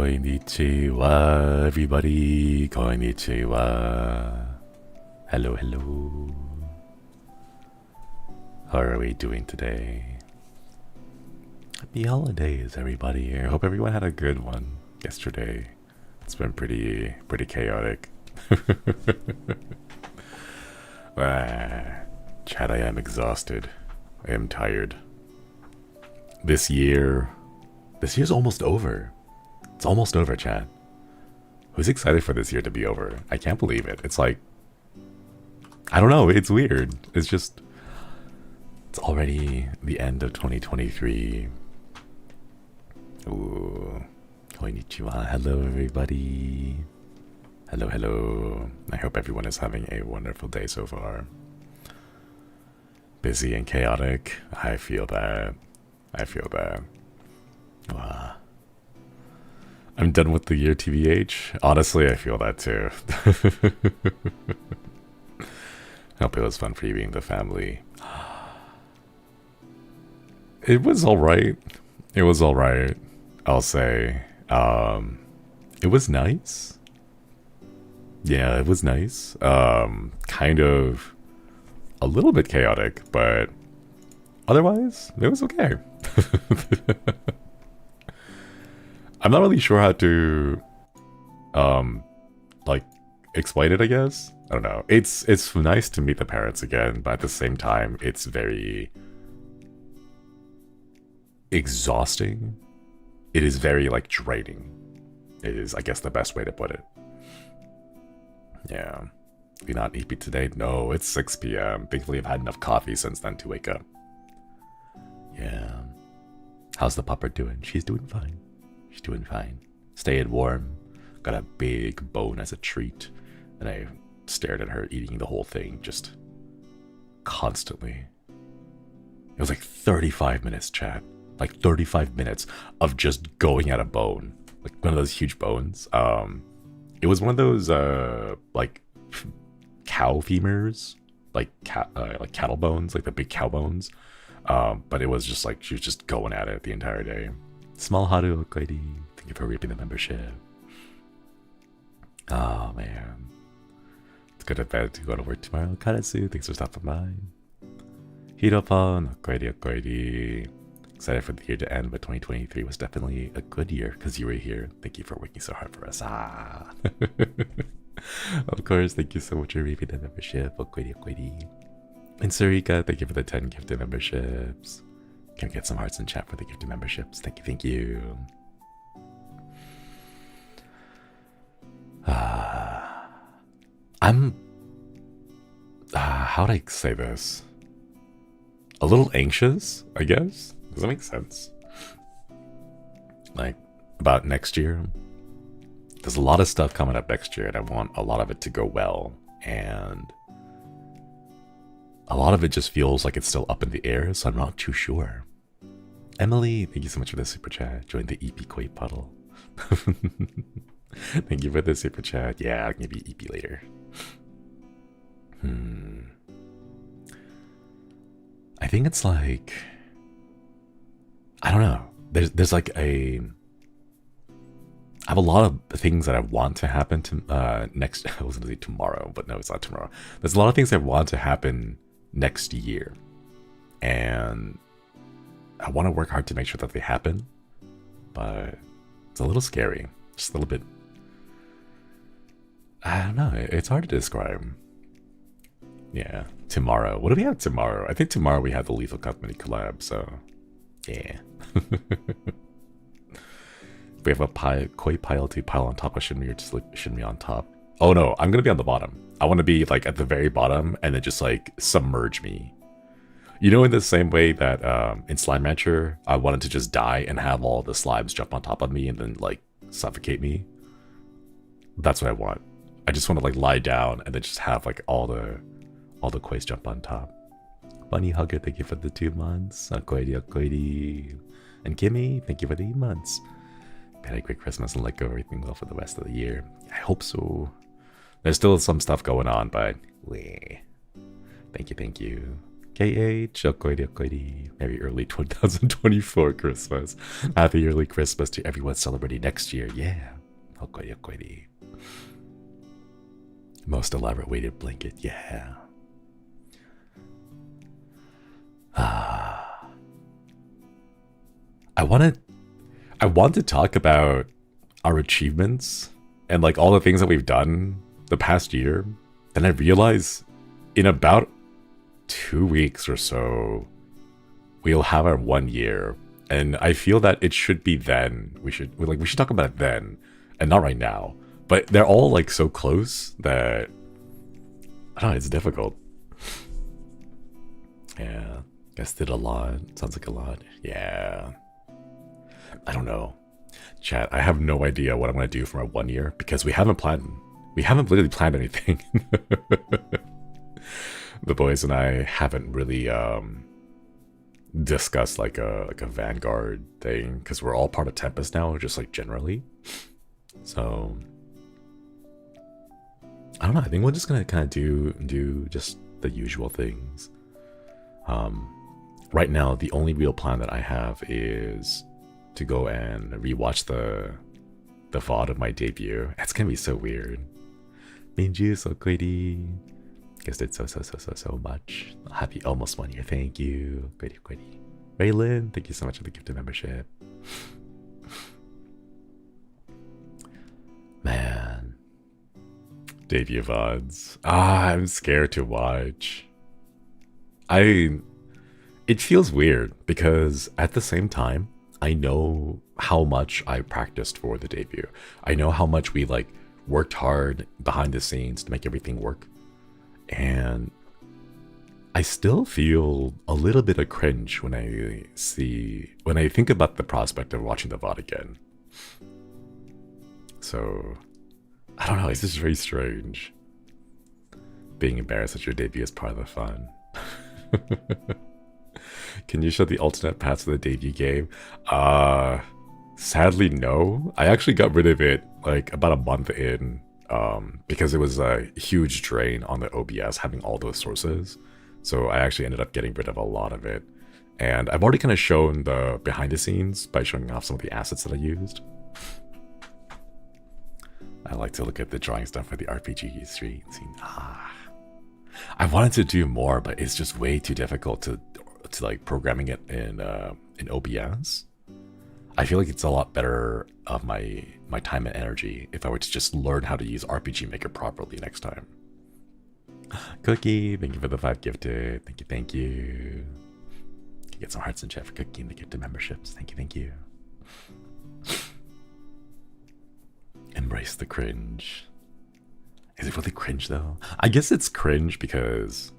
Konnichiwa, everybody. Konnichiwa. Hello, hello. How are we doing today? Happy holidays, everybody. I hope everyone had a good one yesterday. It's been pretty chaotic. Chad, I am exhausted. I am tired. This year's almost over. It's almost over, Chad. Who's excited for this year to be over? I can't believe it. It's like, I don't know, it's weird. It's already the end of 2023. Ooh. Konnichiwa. Hello, everybody. Hello, hello. I hope everyone is having a wonderful day so far. Busy and chaotic. I feel that. Wow. I'm done with the year, TBH. Honestly, I feel that too. Hope it was fun for you being the family. It was alright. It was alright, I'll say. It was nice. Yeah, it was nice. Kind of a little bit chaotic, but otherwise, it was okay. I'm not really sure how to, like, explain it, I guess. I don't know. It's nice to meet the parents again, but at the same time, it's very exhausting. It is very, like, draining. It is, I guess, the best way to put it. Yeah. We not EP today? No, it's 6 p.m. Thankfully, I've had enough coffee since then to wake up. Yeah. How's the pupper doing? She's doing fine. She's doing fine. Staying warm. Got a big bone as a treat. And I stared at her eating the whole thing just constantly. It was like 35 minutes, chat. Like 35 minutes of just going at a bone. Like one of those huge bones. It was one of those, like, cow femurs. Like cattle bones. Like the big cow bones. But it was just like, she was just going at it the entire day. Small Haru Okoidi, thank you for reaping the membership. Oh man. It's good to bed to go to work tomorrow. Karatsu, thanks for stopping by. Hiropon, Okoidi Okoidi. Excited for the year to end, but 2023 was definitely a good year because you were here. Thank you for working so hard for us. Ah. Of course, thank you so much for reaping the membership. Okoidi Okoidi. And Sarika, thank you for the 10 gifted memberships. Can we get some hearts in chat for the gifted memberships? Thank you, thank you. I'm... how would I say this? A little anxious, I guess? Does that make sense? Like, about next year? There's a lot of stuff coming up next year, and I want a lot of it to go well. And a lot of it just feels like it's still up in the air, so I'm not too sure. Emily, thank you so much for the super chat. Join the EP Koi puddle. Thank you for the super chat. Yeah, I'll give you EP later. I think it's like, I don't know. There's like I have a lot of things that I want to happen to next. I was gonna say tomorrow, but no, it's not tomorrow. There's a lot of things I want to happen next year, and I want to work hard to make sure that they happen, but it's a little scary. Just a little bit, I don't know, it's hard to describe. Yeah, tomorrow. What do we have tomorrow? I think tomorrow we have the Lethal Cup mini collab, so yeah. We have a koi pile to pile on top of Shinri, or just like Shinri on top. Oh no, I'm gonna be on the bottom. I want to be like at the very bottom and then just like submerge me. You know, in the same way that in Slime Rancher, I wanted to just die and have all the slimes jump on top of me and then like suffocate me. That's what I want. I just want to like lie down and then just have like all the kois jump on top. Bunny Hugger, thank you for the 2 months. Akoidi, Akoidi. And Kimmy, thank you for the 8 months. Had a great Christmas and let go everything well for the rest of the year. I hope so. There's still some stuff going on, but thank you, thank you. KH, okoidi okoidi. Merry early 2024 Christmas. Happy early Christmas to everyone celebrating next year. Yeah. Okoidi okoidi. Most elaborate weighted blanket. Yeah. I want to talk about our achievements and like all the things that we've done the past year. Then I realize in about 2 weeks or so, we'll have our 1 year. And I feel that it should be then. We should talk about it then and not right now. But they're all like so close that I don't know, it's difficult. Yeah. Guess did a lot. Sounds like a lot. Yeah. I don't know. Chat, I have no idea what I'm gonna do for my 1 year because we haven't literally planned anything. The boys and I haven't really discussed like a Vanguard thing because we're all part of Tempest now, just like generally. So I don't know. I think we're just gonna kind of do just the usual things. Right now, the only real plan that I have is to go and rewatch the VOD of my debut. It's gonna be so weird. Minju, so pretty. Guess did so much. Happy almost 1 year. Thank you. Quitty. Raylan, thank you so much for the gifted membership. Man. Debut VODs. I'm scared to watch. It feels weird because at the same time, I know how much I practiced for the debut. I know how much we like worked hard behind the scenes to make everything work. And I still feel a little bit of cringe when I think about the prospect of watching the VOD again. So I don't know, it's just very strange. Being embarrassed at your debut is part of the fun. Can you show the alternate paths of the debut game? Sadly, no. I actually got rid of it like about a month in because it was a huge drain on the OBS having all those sources. So I actually ended up getting rid of a lot of it. And I've already kind of shown the behind the scenes by showing off some of the assets that I used. I like to look at the drawing stuff for the RPG scene. I wanted to do more, but it's just way too difficult to like programming it in OBS. I feel like it's a lot better of my time and energy if I were to just learn how to use RPG Maker properly next time. Cookie, thank you for the 5 gifted. Thank you. Get some hearts in chat for Cookie and the gifted memberships. Thank you. Embrace the cringe. Is it really cringe though? I guess it's cringe because,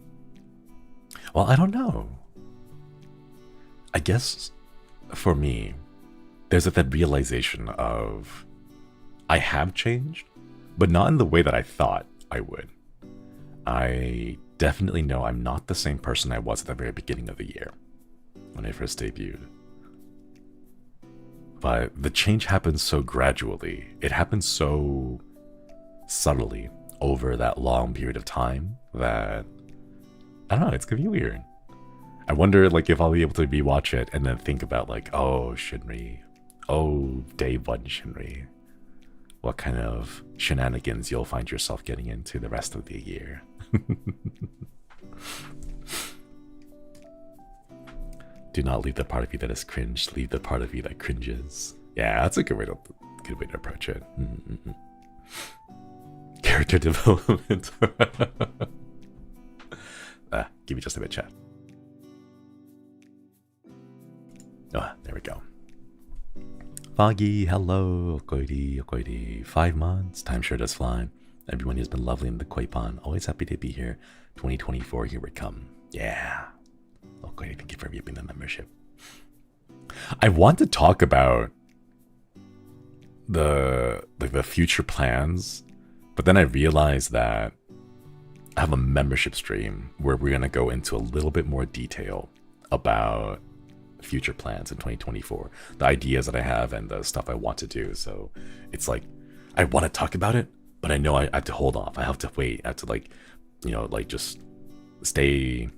well, I don't know. I guess for me, there's that realization of I have changed, but not in the way that I thought I would. I definitely know I'm not the same person I was at the very beginning of the year when I first debuted. But the change happens so gradually. It happens so subtly over that long period of time that, I don't know, it's gonna be weird. I wonder like if I'll be able to rewatch it and then think about like, oh, Shinri. Oh, day 1 Shinri. What kind of shenanigans you'll find yourself getting into the rest of the year. Do not leave the part of you that is cringe. Leave the part of you that cringes. Yeah, that's a good way to approach it. Character development. Give me just a bit, chat. Oh, there we go. Foggy, hello, Okoidi. 5 months. Time sure does fly. Everyone has been lovely in the Koipan. Always happy to be here. 2024, here we come. Yeah. Okoidi, thank you for reaping the membership. I want to talk about the future plans, but then I realized that I have a membership stream where we're gonna go into a little bit more detail about future plans in 2024, the ideas that I have and the stuff I want to do. So it's like I want to talk about it, but I know I have to hold off. I have to wait. I have to like, you know, like just stay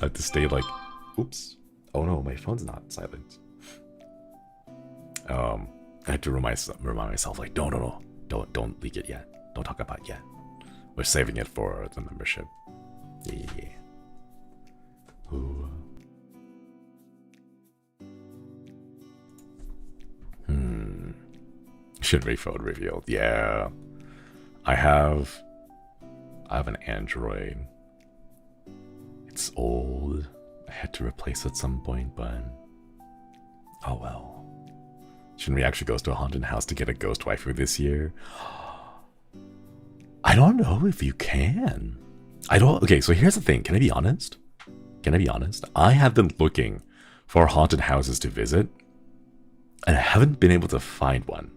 I have to stay like, oops. Oh no, my phone's not silent. I had to remind myself like, no, don't leak it yet. Don't talk about it yet. We're saving it for the membership. Yeah. Ooh. Shinri phone revealed. Yeah. I have an Android. It's old. I had to replace it at some point, but oh well. Shinri actually goes to a haunted house to get a ghost waifu this year. I don't know if you can. Okay, so here's the thing. Can I be honest? I have been looking for haunted houses to visit, and I haven't been able to find one.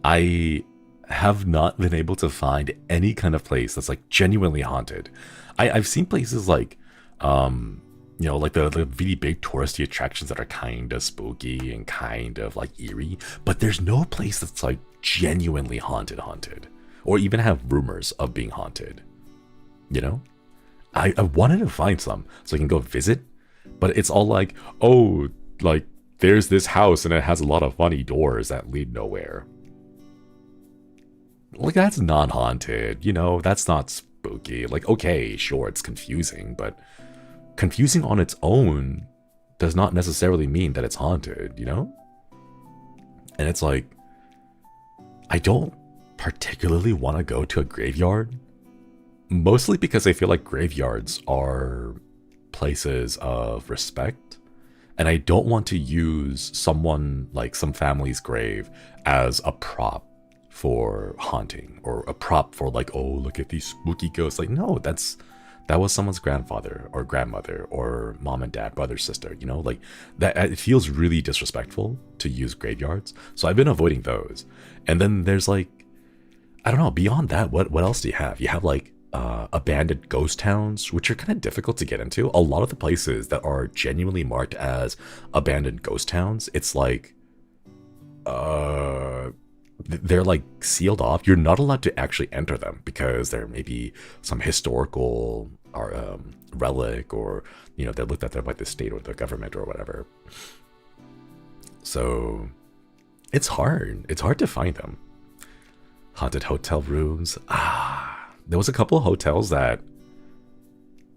I have not been able to find any kind of place that's like genuinely haunted. I've seen places like, like the really big touristy attractions that are kind of spooky and kind of like eerie, but there's no place that's like genuinely haunted, or even have rumors of being haunted. I wanted to find some so I can go visit, but it's all like, oh, like there's this house and it has a lot of funny doors that lead nowhere. Like, that's not haunted, that's not spooky. Like, okay, sure, it's confusing, but confusing on its own does not necessarily mean that it's haunted, And it's like, I don't particularly want to go to a graveyard, mostly because I feel like graveyards are places of respect, and I don't want to use someone, like some family's grave, as a prop for haunting, or a prop for like, oh, look at these spooky ghosts. Like, no, that was someone's grandfather or grandmother or mom and dad, brother, sister, like that. It feels really disrespectful to use graveyards, so I've been avoiding those. And then there's like, I don't know, beyond that, what else do you have? You have like abandoned ghost towns, which are kind of difficult to get into. A lot of the places that are genuinely marked as abandoned ghost towns, it's like they're like sealed off. You're not allowed to actually enter them because there may be some historical or relic, or they're looked at there by the state or the government or whatever. So it's hard to find them. Haunted hotel rooms. There was a couple of hotels that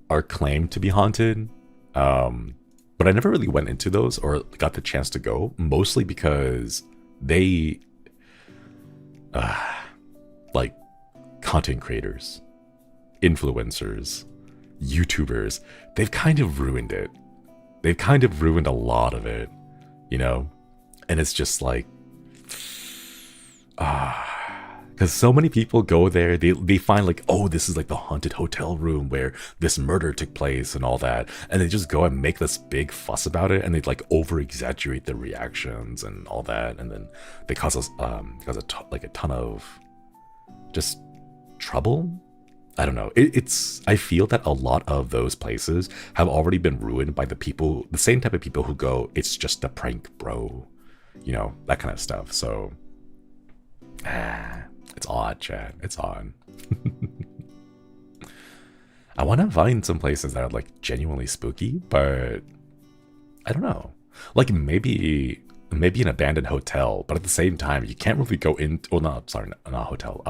are claimed to be haunted, but I never really went into those or got the chance to go, mostly because they like content creators, influencers, YouTubers, they've kind of ruined it. They've kind of ruined a lot of it, and it's just like, because so many people go there, they find like, oh, this is like the haunted hotel room where this murder took place and all that, and they just go and make this big fuss about it, and they like over exaggerate the reactions and all that, and then they cause us a ton of just trouble. I don't know. I feel that a lot of those places have already been ruined by the same type of people who go, it's just a prank, bro, that kind of stuff. So it's odd, chat. It's odd. I want to find some places that are like genuinely spooky, but I don't know. Like maybe an abandoned hotel, but at the same time, you can't really go in. Oh, no, sorry, not hotel.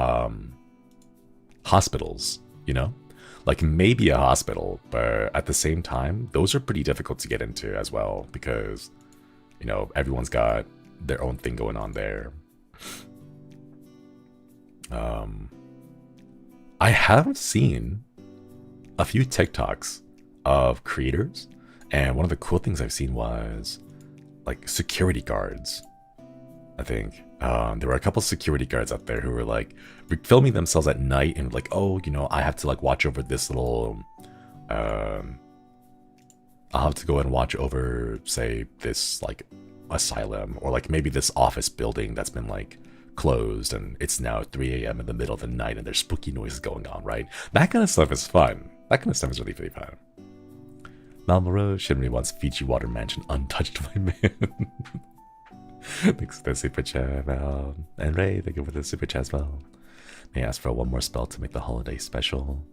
Hospitals, like maybe a hospital, but at the same time, those are pretty difficult to get into as well because, everyone's got their own thing going on there. I have seen a few TikToks of creators, and one of the cool things I've seen was like security guards. I think there were a couple security guards out there who were like filming themselves at night and like, oh, I have to like watch over this little I'll have to go and watch over, say, this like asylum, or like maybe this office building that's been like closed and it's now 3 a.m. in the middle of the night and there's spooky noises going on, right? That kind of stuff is fun. That kind of stuff is really, really fun. Malmoro, Shinri wants Fiji Water Mansion untouched by man. Thanks for the super chat, Val. And Ray, thank you for the super chat as well. May I ask for one more spell to make the holiday special?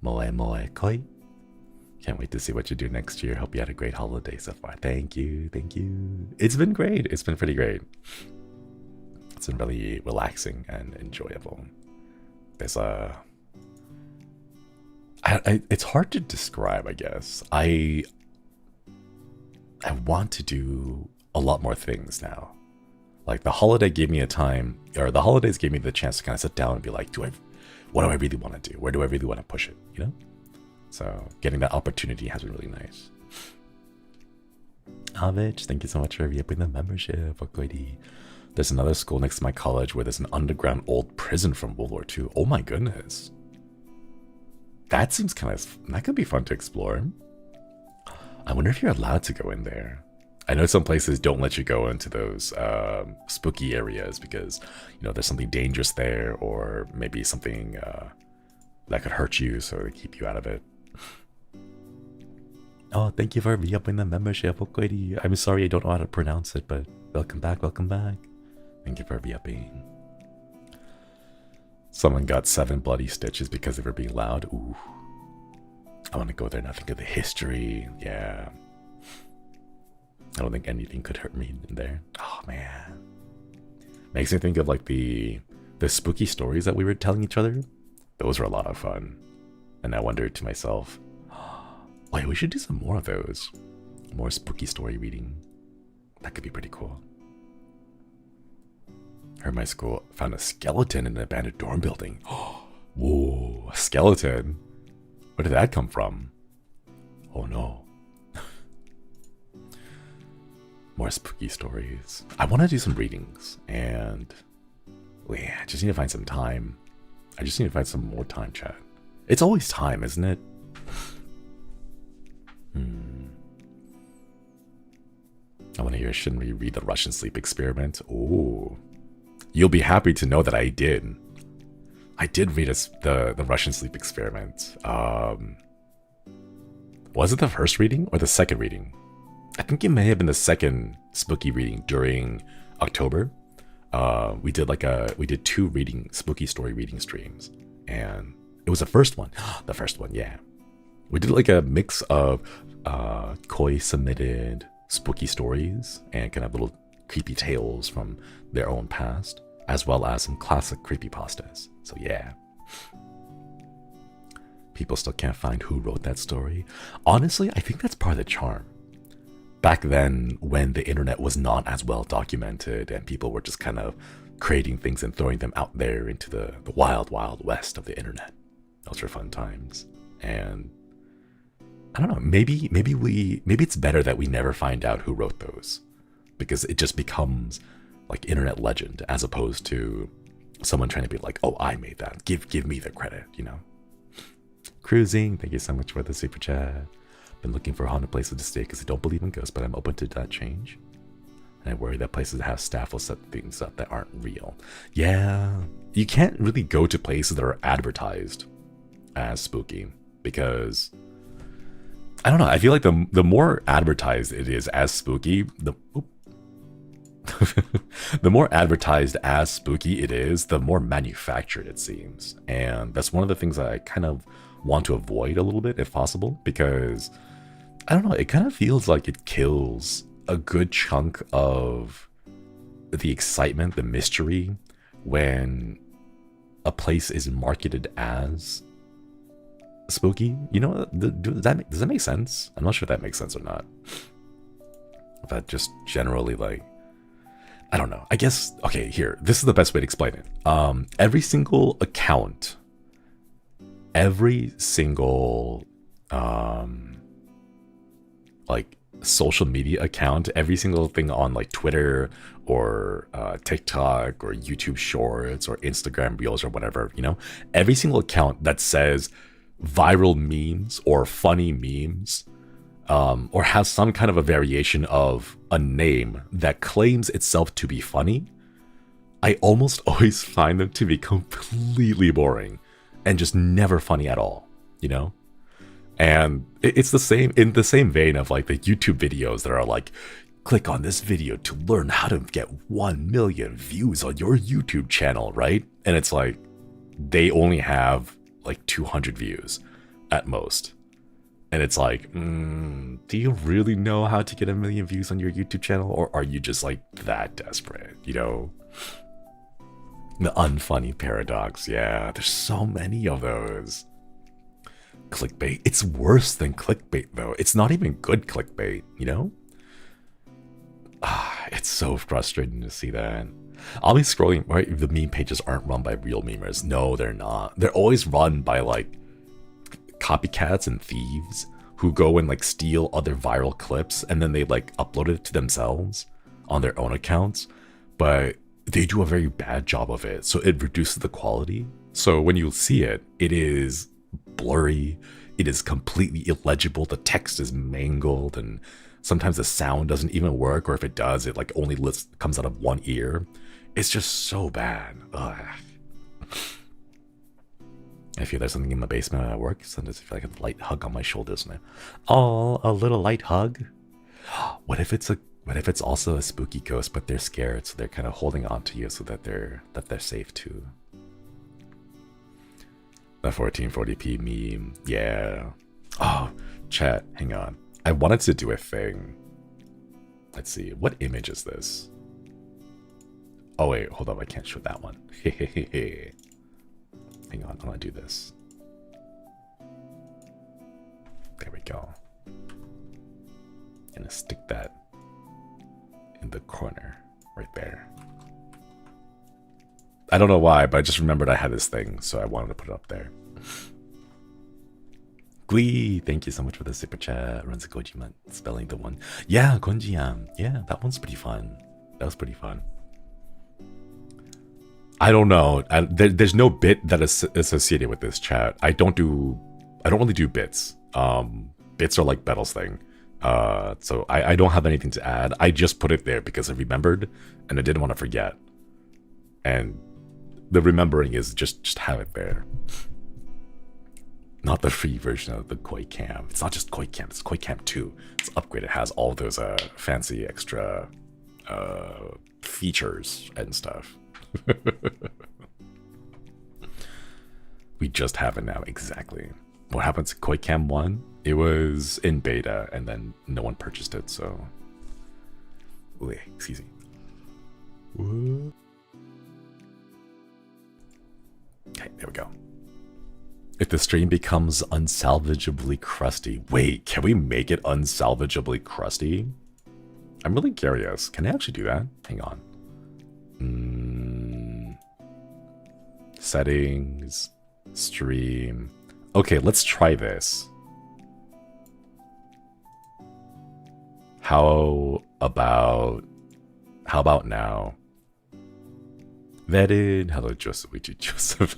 Moe moe koi. Can't wait to see what you do next year. Hope you had a great holiday so far. Thank you. Thank you. It's been great. It's been pretty great. It's been really relaxing and enjoyable. There's it's hard to describe, I guess. I want to do a lot more things now. Like the holiday gave me a time, or the holidays gave me the chance to kind of sit down and be like, what do I really want to do? Where do I really want to push it? You know? So getting that opportunity has been really nice. Avich, thank you so much for re-upping the membership. There's another school next to my college where there's an underground old prison from World War II. Oh my goodness. That seems kind of, that could be fun to explore. I wonder if you're allowed to go in there. I know some places don't let you go into those spooky areas because, you know, there's something dangerous there, or maybe something that could hurt you, so they keep you out of it. Oh, thank you for re-upping the membership. I'm sorry I don't know how to pronounce it, but welcome back, welcome back. Thank you for re-upping. Someone got 7 bloody stitches because they were being loud. Ooh. I want to go there and think of the history. Yeah. I don't think anything could hurt me in there. Oh, man. Makes me think of like the spooky stories that we were telling each other. Those were a lot of fun. And I wondered to myself, wait, we should do some more of those. More spooky story reading. That could be pretty cool. Heard my school found a skeleton in an abandoned dorm building. Whoa, a skeleton? Where did that come from? Oh no. More spooky stories. I want to do some readings, and yeah, I just need to find some time. I just need to find some more time, chat. It's always time, isn't it? I want to hear Shinri read the Russian sleep experiment. Ooh. You'll be happy to know that I did. I did read the Russian sleep experiment. Was it the first reading or the second reading? I think it may have been the second spooky reading during October. We did 2 spooky story reading streams, and it was the first one. The first one, yeah. We did like a mix of Koi submitted spooky stories and kind of little creepy tales from their own past, as well as some classic creepypastas. So yeah. People still can't find who wrote that story. Honestly, I think that's part of the charm. Back then, when the internet was not as well documented and people were just kind of creating things and throwing them out there into the wild, wild west of the internet. Those were fun times. And I don't know, maybe it's better that we never find out who wrote those, because it just becomes like internet legend, as opposed to someone trying to be like, oh, I made that. Give me the credit, you know? Cruising, thank you so much for the super chat. Been looking for haunted places to stay because I don't believe in ghosts, but I'm open to that change. And I worry that places that have staff will set things up that aren't real. Yeah, you can't really go to places that are advertised as spooky, because I don't know, I feel like the more advertised it is as spooky, the more advertised as spooky it is, the more manufactured it seems. And that's one of the things that I kind of want to avoid a little bit, if possible, because I don't know, it kind of feels like it kills a good chunk of the excitement, the mystery, when a place is marketed as spooky. You know, does that make sense? I'm not sure if that makes sense or not. But just generally, like, I don't know. I guess, okay, here, this is the best way to explain it. Every single account, every single, like, social media account, every single thing on, like, Twitter or TikTok or YouTube Shorts or Instagram Reels or whatever, you know? Every single account that says viral memes or funny memes, or has some kind of a variation of a name that claims itself to be funny, I almost always find them to be completely boring and just never funny at all, you know? And it's the same, in the same vein of like the YouTube videos that are like, click on this video to learn how to get 1 million views on your YouTube channel, right? And it's like, they only have like 200 views at most. And it's like, do you really know how to get 1 million views on your YouTube channel? Or are you just like that desperate? You know? The unfunny paradox. Yeah, there's so many of those. Clickbait. It's worse than clickbait, though. It's not even good clickbait, you know? It's so frustrating to see that. I'll be scrolling, right? The meme pages aren't run by real memers. No, they're not. They're always run by like copycats and thieves who go and like steal other viral clips and then they like upload it to themselves on their own accounts. But they do a very bad job of it. So it reduces the quality. So when you see it, it is blurry. It is completely illegible. The text is mangled and sometimes the sound doesn't even work, or if it does, it like only comes out of one ear. It's just so bad. Ugh. I feel there's something in my basement at work. Sometimes I feel like a light hug on my shoulders. And oh, a little light hug. What if it's also a spooky ghost, but they're scared, so they're kind of holding on to you so that they're safe too. The 1440p meme, yeah. Oh, chat, hang on. I wanted to do a thing. Let's see, what image is this? Oh wait, hold up, I can't show that one. Hang on, I'm gonna do this. There we go. Gonna stick that in the corner, right there. I don't know why, but I just remembered I had this thing, so I wanted to put it up there. Gui, thank you so much for the super chat. Runs a Gojiman, spelling the one. Yeah, Gonjiam. Yeah, that one's pretty fun. That was pretty fun. I don't know. There's no bit that is associated with this chat. I don't really do bits. Bits are like Bettel's thing. So I don't have anything to add. I just put it there because I remembered and I didn't want to forget. And the remembering is just have it there. Not the free version of the Koi Cam. It's not just Koi Cam, it's Koi Cam 2. It's upgraded. It has all those fancy extra features and stuff. We just have it now, exactly. What happened to Koi Cam 1? It was in beta and then no one purchased it, so... Ooh, excuse me. What? Okay, there we go. If the stream becomes unsalvageably crusty. Wait, can we make it unsalvageably crusty? I'm really curious. Can I actually do that? Hang on. Settings. Stream. Okay, let's try this. How about now? Vetted. Hello, Joseph. Joseph.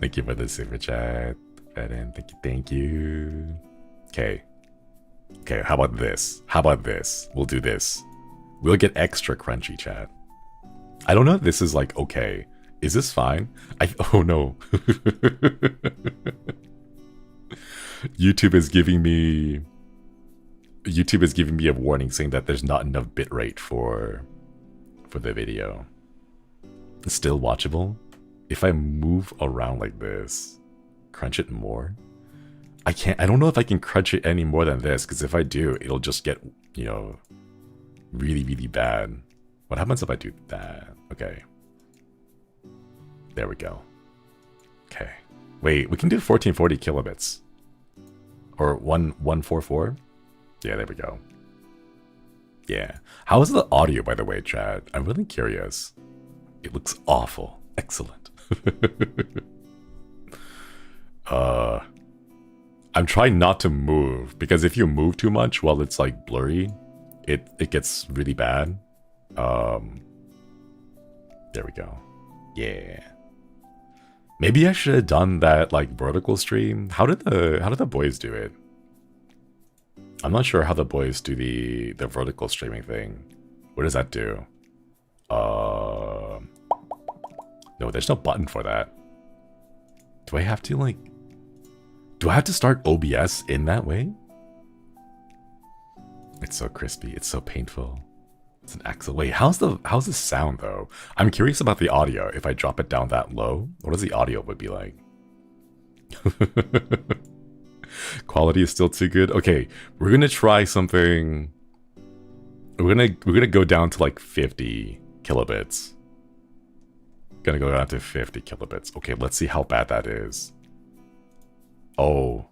Thank you for the super chat. Vetted. Thank you. Okay. Okay, how about this? How about this? We'll do this. We'll get extra crunchy, chat. I don't know if this is like okay. Is this fine? Oh no. YouTube is giving me a warning saying that there's not enough bitrate for the video. It's still watchable. If I move around like this, crunch it more. I don't know if I can crunch it any more than this, because if I do, it'll just get, you know, really, really bad. What happens if I do that? Okay. There we go. Okay. Wait, we can do 1440 kilobits. Or 1144? Yeah, there we go. Yeah. How is the audio, by the way, Chad? I'm really curious. It looks awful. Excellent. I'm trying not to move, because if you move too much while it's like blurry, it gets really bad. There we go. Yeah. Maybe I should have done that like vertical stream. How did the boys do it? I'm not sure how the boys do the vertical streaming thing. What does that do? No, there's no button for that. Do I have to like... Do I have to start OBS in that way? It's so crispy. It's so painful. It's an axle. Wait, how's the sound though? I'm curious about the audio. If I drop it down that low, what does the audio would be like? Quality is still too good. Okay, we're gonna try something. We're gonna go down to like 50 kilobits. Gonna go down to 50 kilobits. Okay, let's see how bad that is. Oh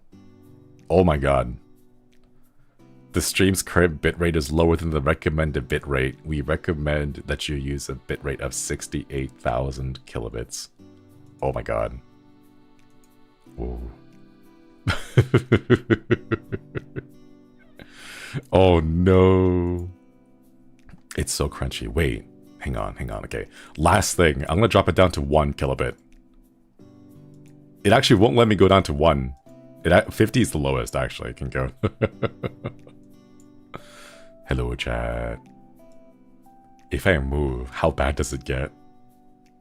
my god. The stream's current bitrate is lower than the recommended bitrate. We recommend that you use a bitrate of 68,000 kilobits. Oh my god. Whoa. Oh no. It's so crunchy. Wait, hang on. Okay. Last thing, I'm gonna drop it down to 1 kilobit. It actually won't let me go down to 1. 50 is the lowest, actually. I can go. Hello, chat. If I move, how bad does it get?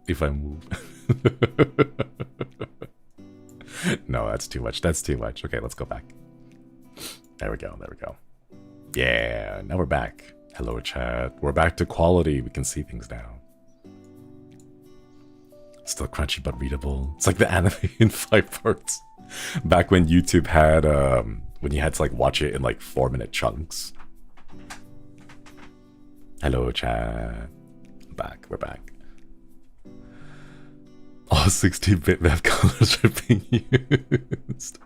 If I move. No, that's too much. That's too much. Okay, let's go back. There we go. Yeah, now we're back. Hello, chat. We're back to quality. We can see things now. Still crunchy but readable. It's like the anime in 5 parts. Back when YouTube had, when you had to like watch it in like 4-minute chunks. Hello, chat. We're back. All 16-bit map colors are being used.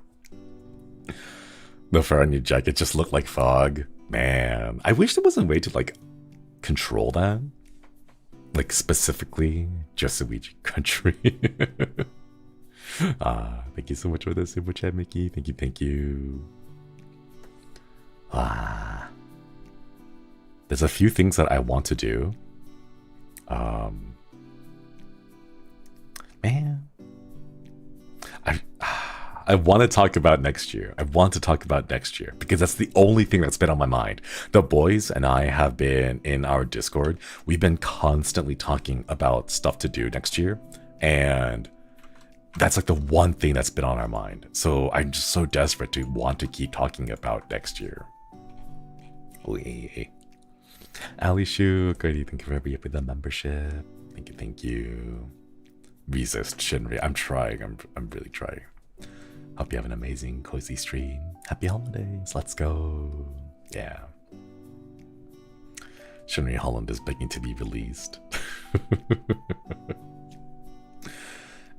The Faraday jacket just looked like fog. Man, I wish there was a way to like control that. Like specifically just Luigi country. Thank you so much for the super chat, Mickey. Thank you. There's a few things that I want to do. Man, I want to talk about next year. Because that's the only thing that's been on my mind. The boys and I have been in our Discord. We've been constantly talking about stuff to do next year. And that's like the one thing that's been on our mind. So I'm just so desperate to want to keep talking about next year. Ali Shu, thank you for the membership. Thank you. Resist Shinri. I'm trying. I'm really trying. Hope you have an amazing, cozy stream. Happy holidays. Let's go. Yeah. Shinri Holland is begging to be released.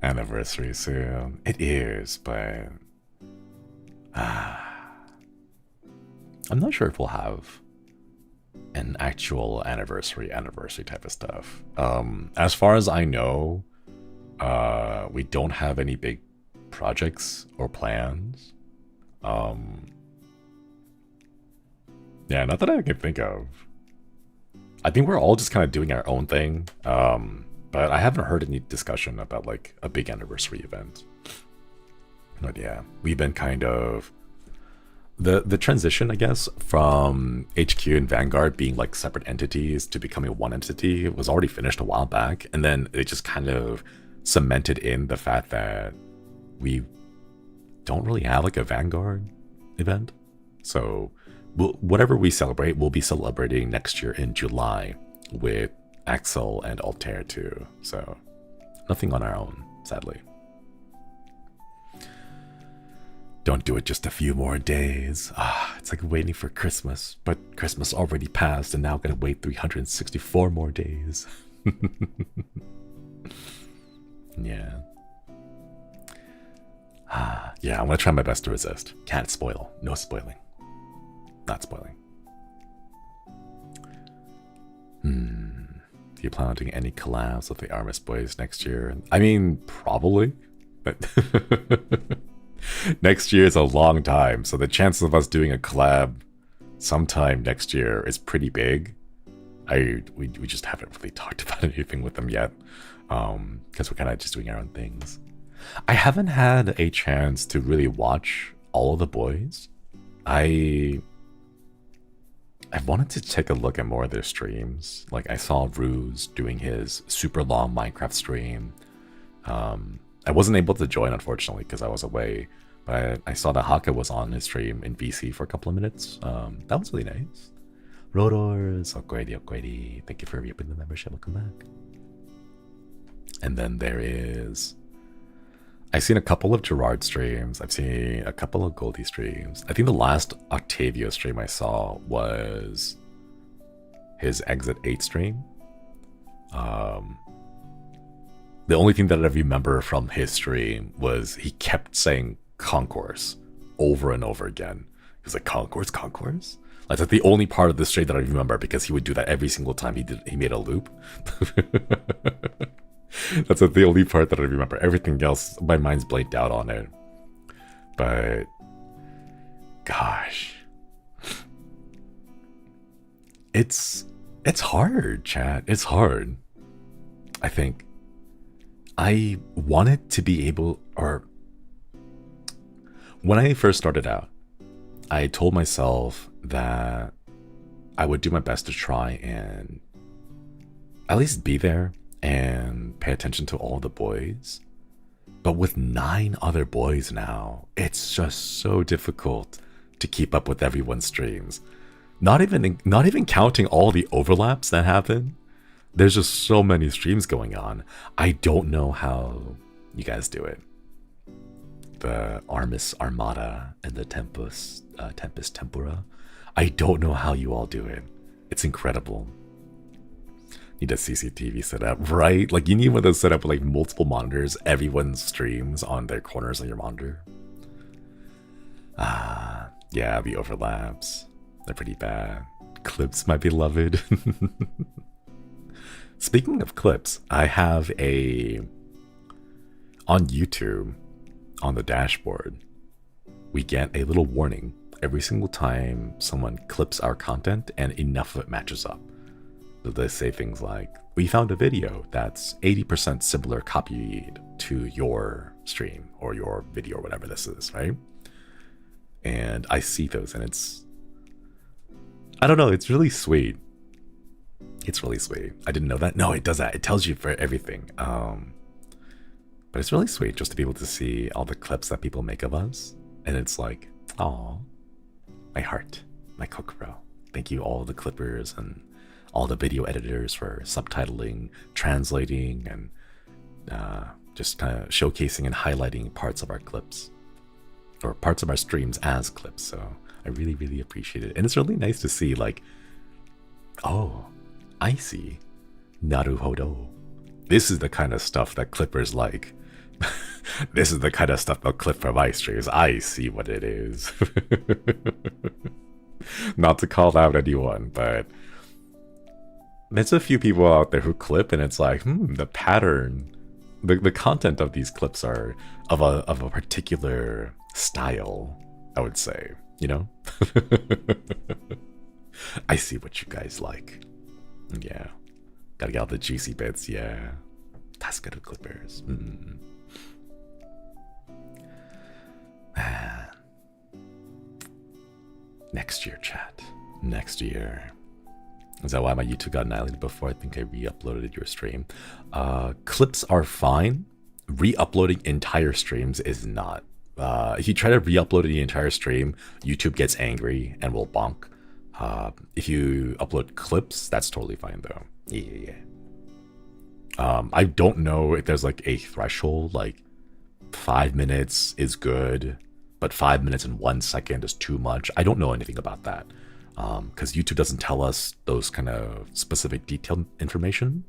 Anniversary soon. It is, but I'm not sure if we'll have an actual anniversary type of stuff. As far as I know, we don't have any big projects or plans. Yeah, not that I can think of. I think we're all just kind of doing our own thing. But I haven't heard any discussion about like a big anniversary event. But yeah, we've been kind of the transition, I guess, from HQ and Vanguard being like separate entities to becoming one entity was already finished a while back, and then it just kind of cemented in the fact that we don't really have like a Vanguard event. So whatever we celebrate, we'll be celebrating next year in July with Axel and Altair too. So nothing on our own, sadly. Don't do it just a few more days. It's like waiting for Christmas, but Christmas already passed and now gotta wait 364 more days. Yeah. Yeah, I'm gonna try my best to resist. Can't spoil. No spoiling. Not spoiling. Do you plan on doing any collabs with the Armis Boys next year? I mean, probably, but next year is a long time, so the chances of us doing a collab sometime next year is pretty big. We just haven't really talked about anything with them yet, because we're kind of just doing our own things. I haven't had a chance to really watch all of the boys. I wanted to take a look at more of their streams. Like I saw Ruse doing his super long Minecraft stream. I wasn't able to join, unfortunately, because I was away. But I saw that Haka was on his stream in VC for a couple of minutes. That was really nice. Rodors, Okwedi, thank you for reopening the membership. Welcome back. And then there is... I've seen a couple of Gerard streams. I've seen a couple of Goldie streams. I think the last Octavio stream I saw was his Exit 8 stream. The only thing that I remember from his stream was he kept saying concourse over and over again. He was like, concourse, concourse? That's like the only part of the stream that I remember, because he would do that every single time he made a loop. That's the only part that I remember. Everything else, my mind's blanked out on it. But gosh, it's hard, chat. It's hard. I think I wanted to be able, or when I first started out, I told myself that I would do my best to try and at least be there and pay attention to all the boys. But with 9 other boys now, it's just so difficult to keep up with everyone's streams. Not even counting all the overlaps that happen. There's just so many streams going on. I don't know how you guys do it. The Armis Armada and the Tempest Tempura. I don't know how you all do it. It's incredible. Need a CCTV setup, right? Like, you need one that's set up with like multiple monitors. Everyone's streams on their corners of your monitor. Yeah, the overlaps. They're pretty bad. Clips, my beloved. Speaking of clips, I have on YouTube, on the dashboard, we get a little warning every single time someone clips our content and enough of it matches up. So they say things like, we found a video that's 80% similar copied to your stream or your video or whatever this is, right? And I see those and it's, I don't know, it's really sweet. It's really sweet. I didn't know that. No, it does that. It tells you for everything. But it's really sweet just to be able to see all the clips that people make of us. And it's like, oh, my heart, my kokoro. Thank you all the clippers and all the video editors for subtitling, translating, and just kind of showcasing and highlighting parts of our clips. Or parts of our streams as clips. So I really, really appreciate it. And it's really nice to see, like, oh, I see. Naruhodo. This is the kind of stuff that clippers like. This is the kind of stuff they'll clip from my streams. I see what it is. Not to call out anyone, but there's a few people out there who clip and it's like, the pattern, the content of these clips are of a particular style, I would say, you know? I see what you guys like. Yeah. Gotta get all the juicy bits, yeah. That's good with clippers. Next year, chat. Next year. Is that why my YouTube got annihilated before? I think I re-uploaded your stream. Clips are fine. Re-uploading entire streams is not. If you try to re-upload the entire stream, YouTube gets angry and will bonk. If you upload clips, that's totally fine though. Yeah. I don't know if there's like a threshold, like 5 minutes is good, but 5 minutes and 1 second is too much. I don't know anything about that. Because YouTube doesn't tell us those kind of specific detailed information.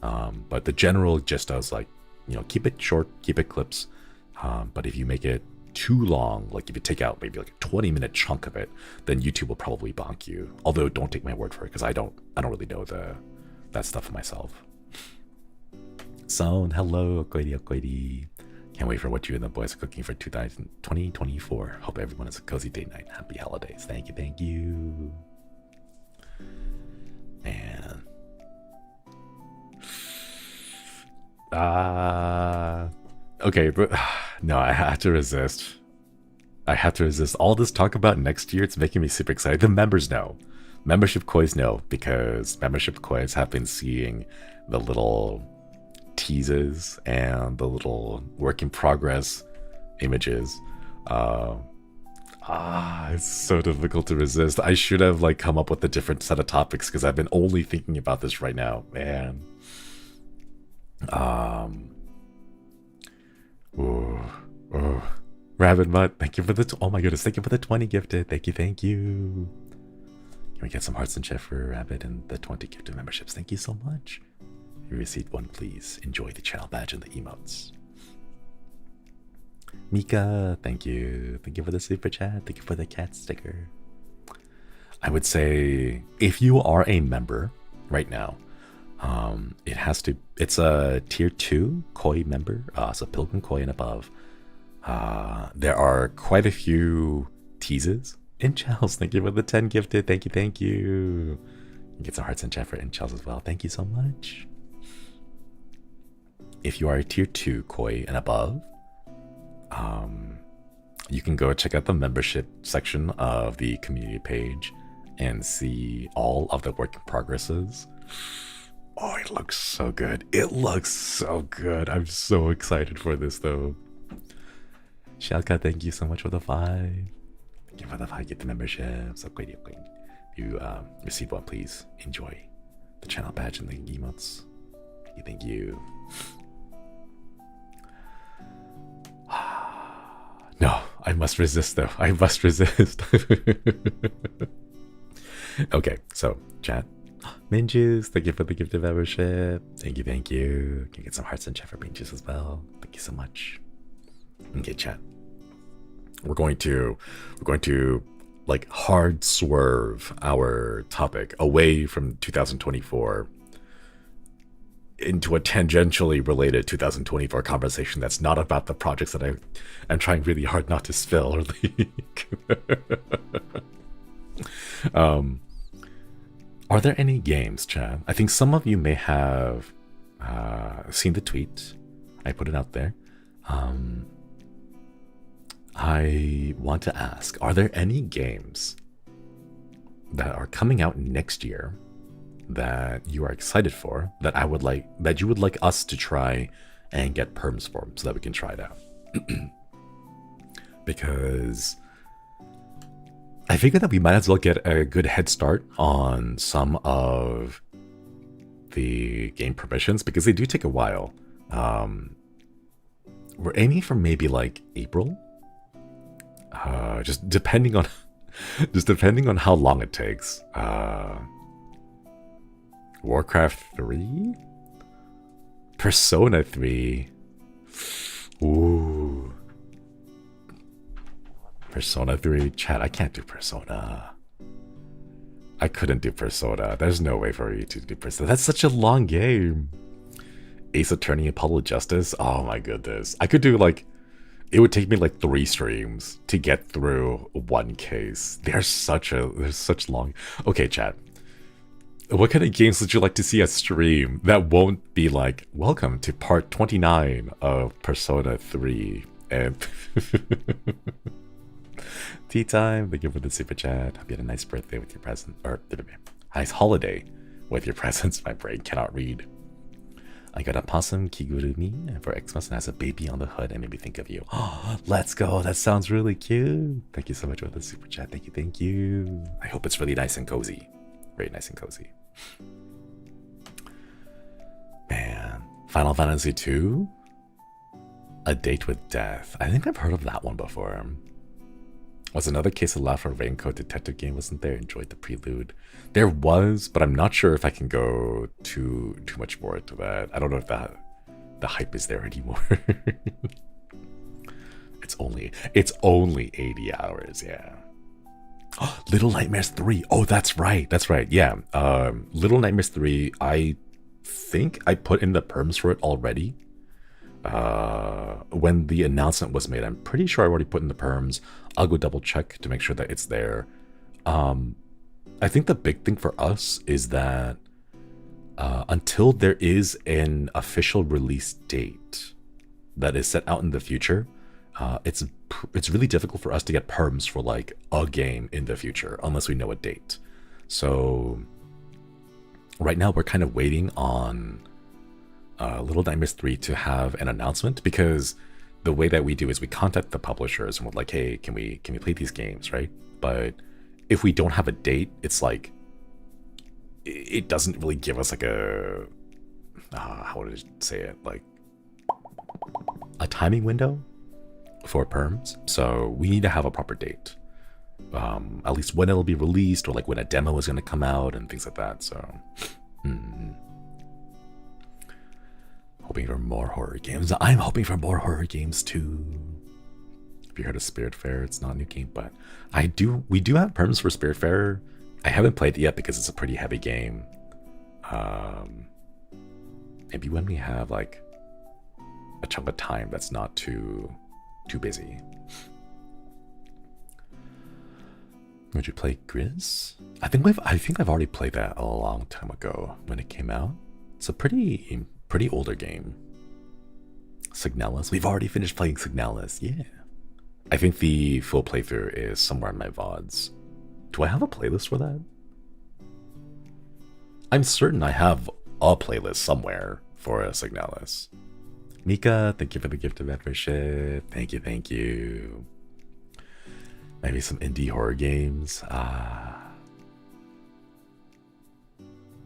But the general gist is like, you know, keep it short, keep it clips. But if you make it too long, like if you take out maybe like a 20-minute chunk of it, then YouTube will probably bonk you. Although don't take my word for it, because I don't really know that stuff myself. So hello, Okoiri. Can't wait for what you and the boys are cooking for 2024. Hope everyone has a cozy date night. Happy holidays. Thank you. Man. Okay, but no, I had to resist. All this talk about next year, it's making me super excited. The members know. Membership coins know, because membership coins have been seeing the little teases and the little work in progress images. It's so difficult to resist. I should have like come up with a different set of topics, because I've been only thinking about this right now, man. Ooh. Rabbit Mutt, thank you for the, oh my goodness, thank you for the 20 gifted. Thank you, thank you. Can we get some hearts and chat for Rabbit and the 20 gifted memberships? Thank you so much. If you received one, please enjoy the channel badge and the emotes. Mika, thank you. Thank you for the super chat. Thank you for the cat sticker. I would say if you are a member right now, it's a tier 2 koi member, so Pilgrim Koi and above. There are quite a few teases. Inchels, thank you for the 10 gifted. Thank you, thank you. You get some hearts and chat for Inchels as well. Thank you so much. If you are a tier 2 koi and above, you can go check out the membership section of the community page and see all of the work in progresses. Oh, it looks so good. It looks so good. I'm so excited for this though. Shalka, thank you so much for the 5. Thank you for the 5. Get the membership. So great. If you receive one, please enjoy the channel badge and the emotes. Thank you. No, I must resist though. I must resist. Okay, so chat. Minjuice, thank you for the gift of membership. Thank you, thank you. Can get some hearts and chat for Minjuice as well. Thank you so much. Okay, chat. We're going to like hard swerve our topic away from 2024 into a tangentially related 2024 conversation that's not about the projects that I'm trying really hard not to spill or leak. Are there any games, Chad? I think some of you may have seen the tweet. I put it out there. I want to ask, are there any games that are coming out next year that you are excited for, that you would like us to try and get perms for, so that we can try it out? Because I figured that we might as well get a good head start on some of the game permissions, because they do take a while. We're aiming for maybe like April, just depending on how long it takes. Warcraft 3? Persona 3? Ooh. Persona 3? Chat, I can't do Persona. I couldn't do Persona. There's no way for you to do Persona. That's such a long game. Ace Attorney, Apollo Justice? Oh my goodness. I could do like... It would take me like 3 streams to get through one case. There's such long... Okay, chat. What kind of games would you like to see us stream that won't be like, welcome to part 29 of Persona 3 and... Tea time, thank you for the super chat. Hope you had a nice birthday with your present, or nice holiday with your presents. My brain cannot read. I got a possum Kigurumi for Xmas and has a baby on the hood and made me think of you. Oh, let's go. That sounds really cute. Thank you so much for the super chat. Thank you, thank you. I hope it's really nice and cozy. Very nice and cozy. Man, Final Fantasy II? A Date with Death. I think I've heard of that one before. Was another case allowed for Raincoat detective game, wasn't there? Enjoyed the prelude. There was, but I'm not sure if I can go too much more into that. I don't know if the hype is there anymore. It's only 80 hours, yeah. Oh, Little Nightmares 3. Oh, that's right. Yeah. Little Nightmares 3, I think I put in the perms for it already. When the announcement was made, I'm pretty sure I already put in the perms. I'll go double check to make sure that it's there. I think the big thing for us is that until there is an official release date that is set out in the future, it's really difficult for us to get perms for like a game in the future unless we know a date. So right now we're kind of waiting on Little Nightmares 3 to have an announcement, because the way that we do is we contact the publishers and we're like, hey, can we play these games, right? But if we don't have a date, it's like it doesn't really give us like a how would I say it, like a timing window for perms, so we need to have a proper date. At least when it'll be released, or like when a demo is going to come out and things like that. So, hoping for more horror games. I'm hoping for more horror games too. If you heard of Spiritfarer, it's not a new game, but we do have perms for Spiritfarer. I haven't played it yet because it's a pretty heavy game. Maybe when we have like a chunk of time that's not too busy. Would you play Grizz? I think I've already played that a long time ago when it came out. It's a pretty older game. Signalis. We've already finished playing Signalis. Yeah. I think the full playthrough is somewhere in my VODs. Do I have a playlist for that? I'm certain I have a playlist somewhere for Signalis. Mika, thank you for the gift of membership. Thank you. Maybe some indie horror games. A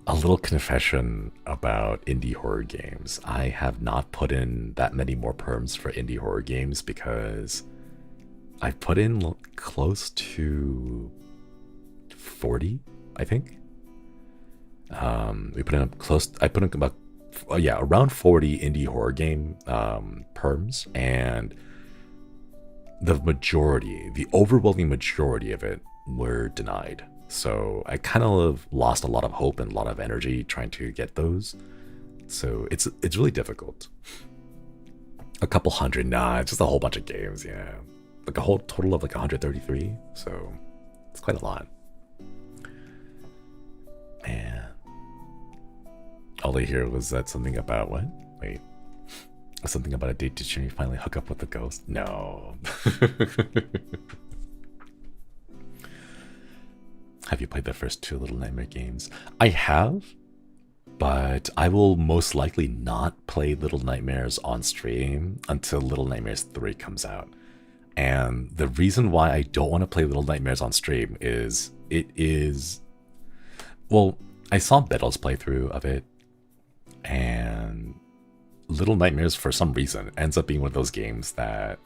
little confession about indie horror games. I have not put in that many more perms for indie horror games because I've put in close to 40, I think. I put in about around 40 indie horror game perms, and the overwhelming majority of it were denied. So I kind of lost a lot of hope and a lot of energy trying to get those. So it's really difficult. A couple hundred, nah, just a whole bunch of games, yeah. Like a whole total of like 133. So it's quite a lot. Man. All I hear was that something about what? Wait. Something about a date to Shinri finally hook up with the ghost? No. Have you played the first 2 Little Nightmare games? I have, but I will most likely not play Little Nightmares on stream until Little Nightmares 3 comes out. And the reason why I don't want to play Little Nightmares on stream is well, I saw Bettle's playthrough of it, and Little Nightmares, for some reason, ends up being one of those games that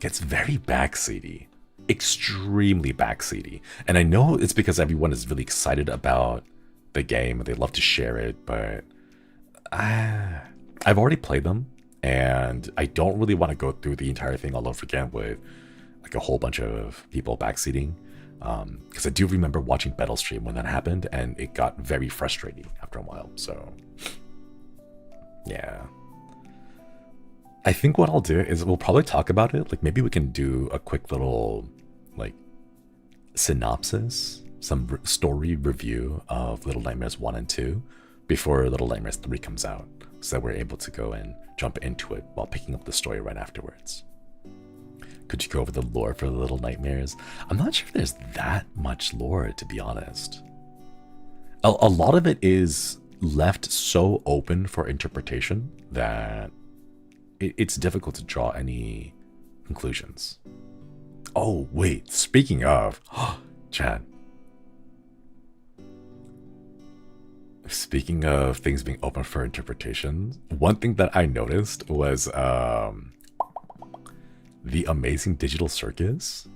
gets very backseaty. Extremely backseaty. And I know it's because everyone is really excited about the game and they love to share it, but I've already played them, and I don't really want to go through the entire thing all over again with like a whole bunch of people backseating. Because I do remember watching Battle Stream when that happened, and it got very frustrating after a while. So yeah, I think what I'll do is we'll probably talk about it. Like maybe we can do a quick little like synopsis, some story review of Little Nightmares 1 and 2 before Little Nightmares 3 comes out, so that we're able to go and jump into it while picking up the story right afterwards. Could you go over the lore for Little Nightmares? I'm not sure if there's that much lore, to be honest. A lot of it is left so open for interpretation that it's difficult to draw any conclusions. Oh, wait, speaking of, Chad. Speaking of things being open for interpretation, one thing that I noticed was The Amazing Digital Circus.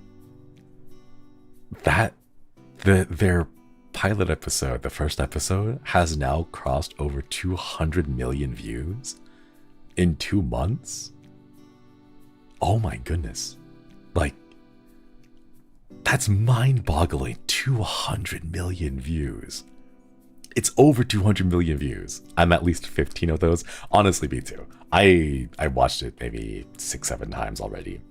Their pilot episode, the first episode, has now crossed over 200 million views in 2 months. Oh my goodness. Like, that's mind-boggling. 200 million views. It's over 200 million views. I'm at least 15 of those. Honestly, me too. I watched it maybe 6-7 times already.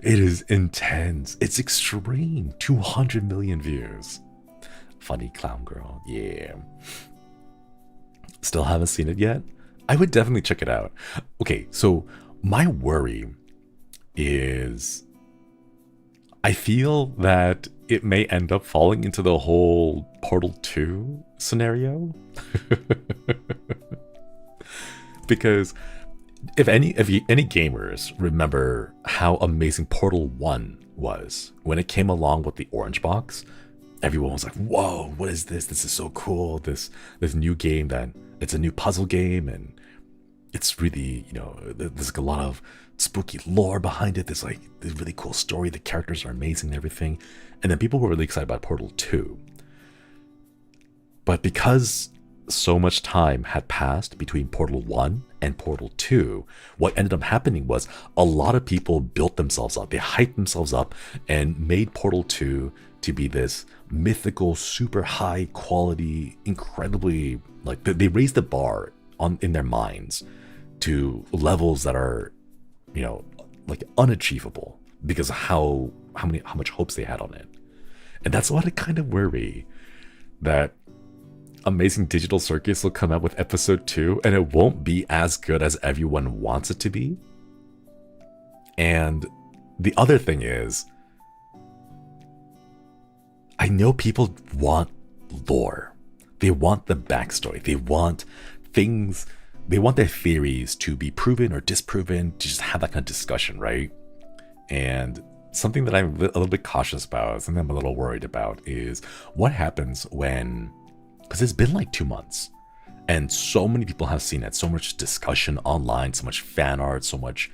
It is intense. It's extreme. 200 million views. Funny clown girl. Yeah. Still haven't seen it yet? I would definitely check it out. Okay, so my worry is I feel that it may end up falling into the whole Portal 2 scenario. Because if any gamers remember how amazing Portal 1 was when it came along with the orange box, everyone was like, whoa, what is this? This is so cool. This new game, that it's a new puzzle game, and it's really, you know, there's like a lot of spooky lore behind it. There's like this really cool story. The characters are amazing and everything. And then people were really excited about Portal 2. But because so much time had passed between Portal 1 and Portal 2, what ended up happening was a lot of people built themselves up. They hyped themselves up and made Portal 2 to be this mythical, super high quality, incredibly, like, they raised the bar in their minds to levels that are, you know, like unachievable because of how much hopes they had on it. And that's what I kind of worry, that Amazing Digital Circus will come out with episode 2 and it won't be as good as everyone wants it to be. And the other thing is, I know people want lore. They want the backstory. They want things, they want their theories to be proven or disproven, to just have that kind of discussion, right? And something that I'm a little bit cautious about, something I'm a little worried about, is what happens when, because it's been like 2 months and so many people have seen it, so much discussion online, so much fan art, so much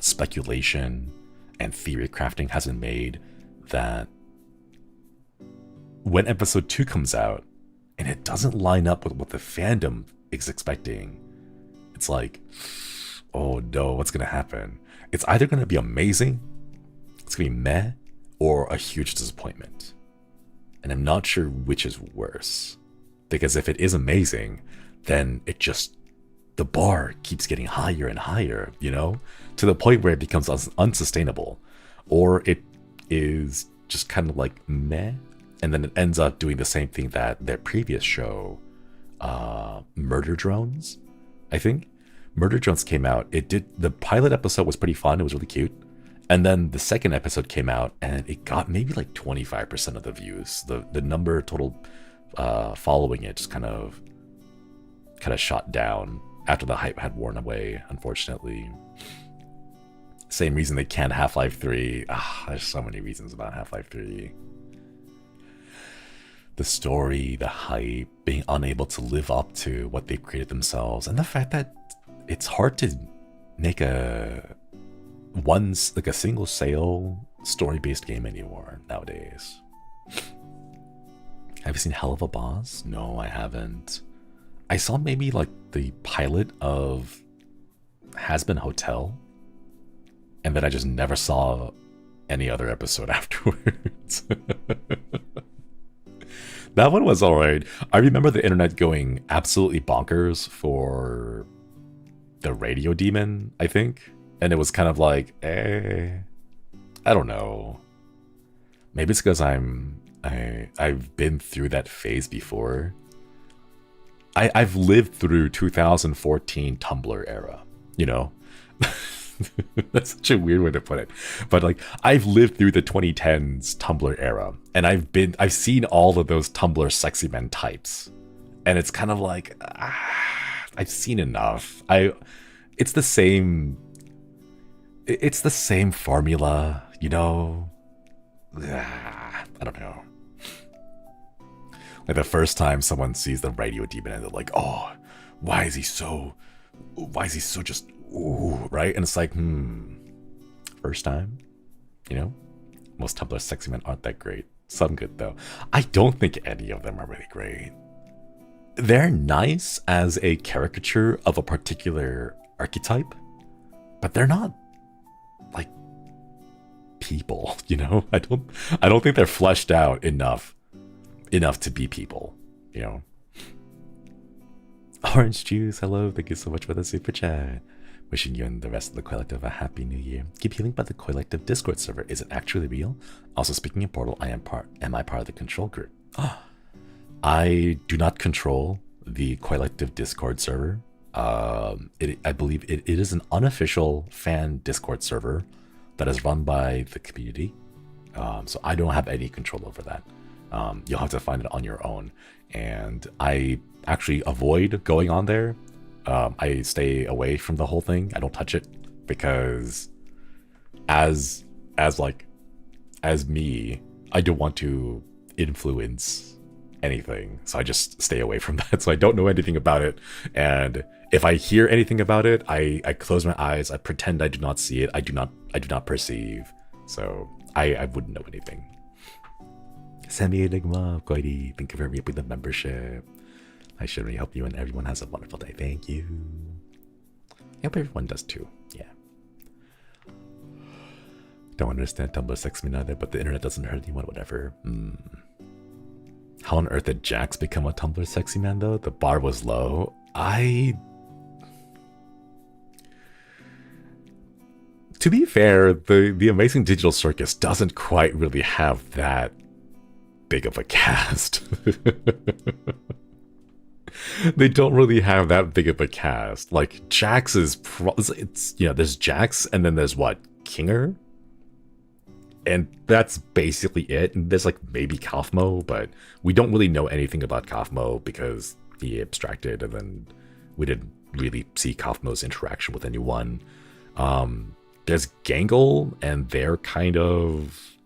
speculation and theory crafting has been made, that when episode 2 comes out and it doesn't line up with what the fandom is expecting, it's like, oh no, what's gonna happen? It's either gonna be amazing, it's gonna be meh, or a huge disappointment. And I'm not sure which is worse. Because if it is amazing, then it just, the bar keeps getting higher and higher, you know? To the point where it becomes unsustainable. Or it is just kind of like meh, and then it ends up doing the same thing that their previous show, Murder Drones, I think. Murder Drones came out. It did, the pilot episode was pretty fun. It was really cute. And then the second episode came out and it got maybe like 25% of the views. The number total following it just kind of shot down after the hype had worn away, unfortunately. Same reason they canned Half-Life 3. There's so many reasons about Half-Life 3. The story, the hype, being unable to live up to what they've created themselves, and the fact that it's hard to make a single sale story-based game anymore nowadays. Have you seen Hell of a Boss? No, I haven't. I saw maybe like the pilot of Has-Been Hotel, and then I just never saw any other episode afterwards. That one was alright. I remember the internet going absolutely bonkers for the Radio Demon, I think. And it was kind of like, I don't know. Maybe it's because I've been through that phase before. I've lived through 2014 Tumblr era, you know? That's such a weird way to put it. But like, I've lived through the 2010s Tumblr era, and I've seen all of those Tumblr sexy men types. And it's kind of like, I've seen enough. It's the same formula, you know? I don't know. Like the first time someone sees the Radio Demon and they're like, oh, why is he so just, ooh, right? And it's like, first time, you know? Most Tumblr sexy men aren't that great. Some good though. I don't think any of them are really great. They're nice as a caricature of a particular archetype, but they're not like people, you know? I don't think they're fleshed out enough to be people, you know? Orange Juice, hello, thank you so much for the super chat. Wishing you and the rest of the collective a happy new year. Keep healing, but the collective Discord server, is it actually real? Also, speaking of Portal, am I part of the control group? I do not control the collective Discord server. I believe it is an unofficial fan Discord server that is run by the community. So I don't have any control over that. You'll have to find it on your own. And I actually avoid going on there. I stay away from the whole thing. I don't touch it because as me, I don't want to influence anything, so I just stay away from that. So I don't know anything about it, and if I hear anything about it, I close my eyes, I pretend I do not see it, I do not perceive, so I wouldn't know anything. Semi Enigma, Goity, thank you for reaping the membership. I should really hope you and everyone has a wonderful day. Thank you. I hope everyone does too. Yeah. Don't understand Tumblr sex me neither, but the internet doesn't hurt anyone, whatever. How on earth did Jax become a Tumblr sexy man though? The bar was low. To be fair, the Amazing Digital Circus doesn't quite really have that big of a cast. They don't really have that big of a cast. Like, Jax is it's you know, there's Jax and then there's what? Kinger? And that's basically it. And there's like maybe Kaufmo, but we don't really know anything about Kaufmo because he abstracted, and then we didn't really see Kaufmo's interaction with anyone. There's Gangle, and they're kind of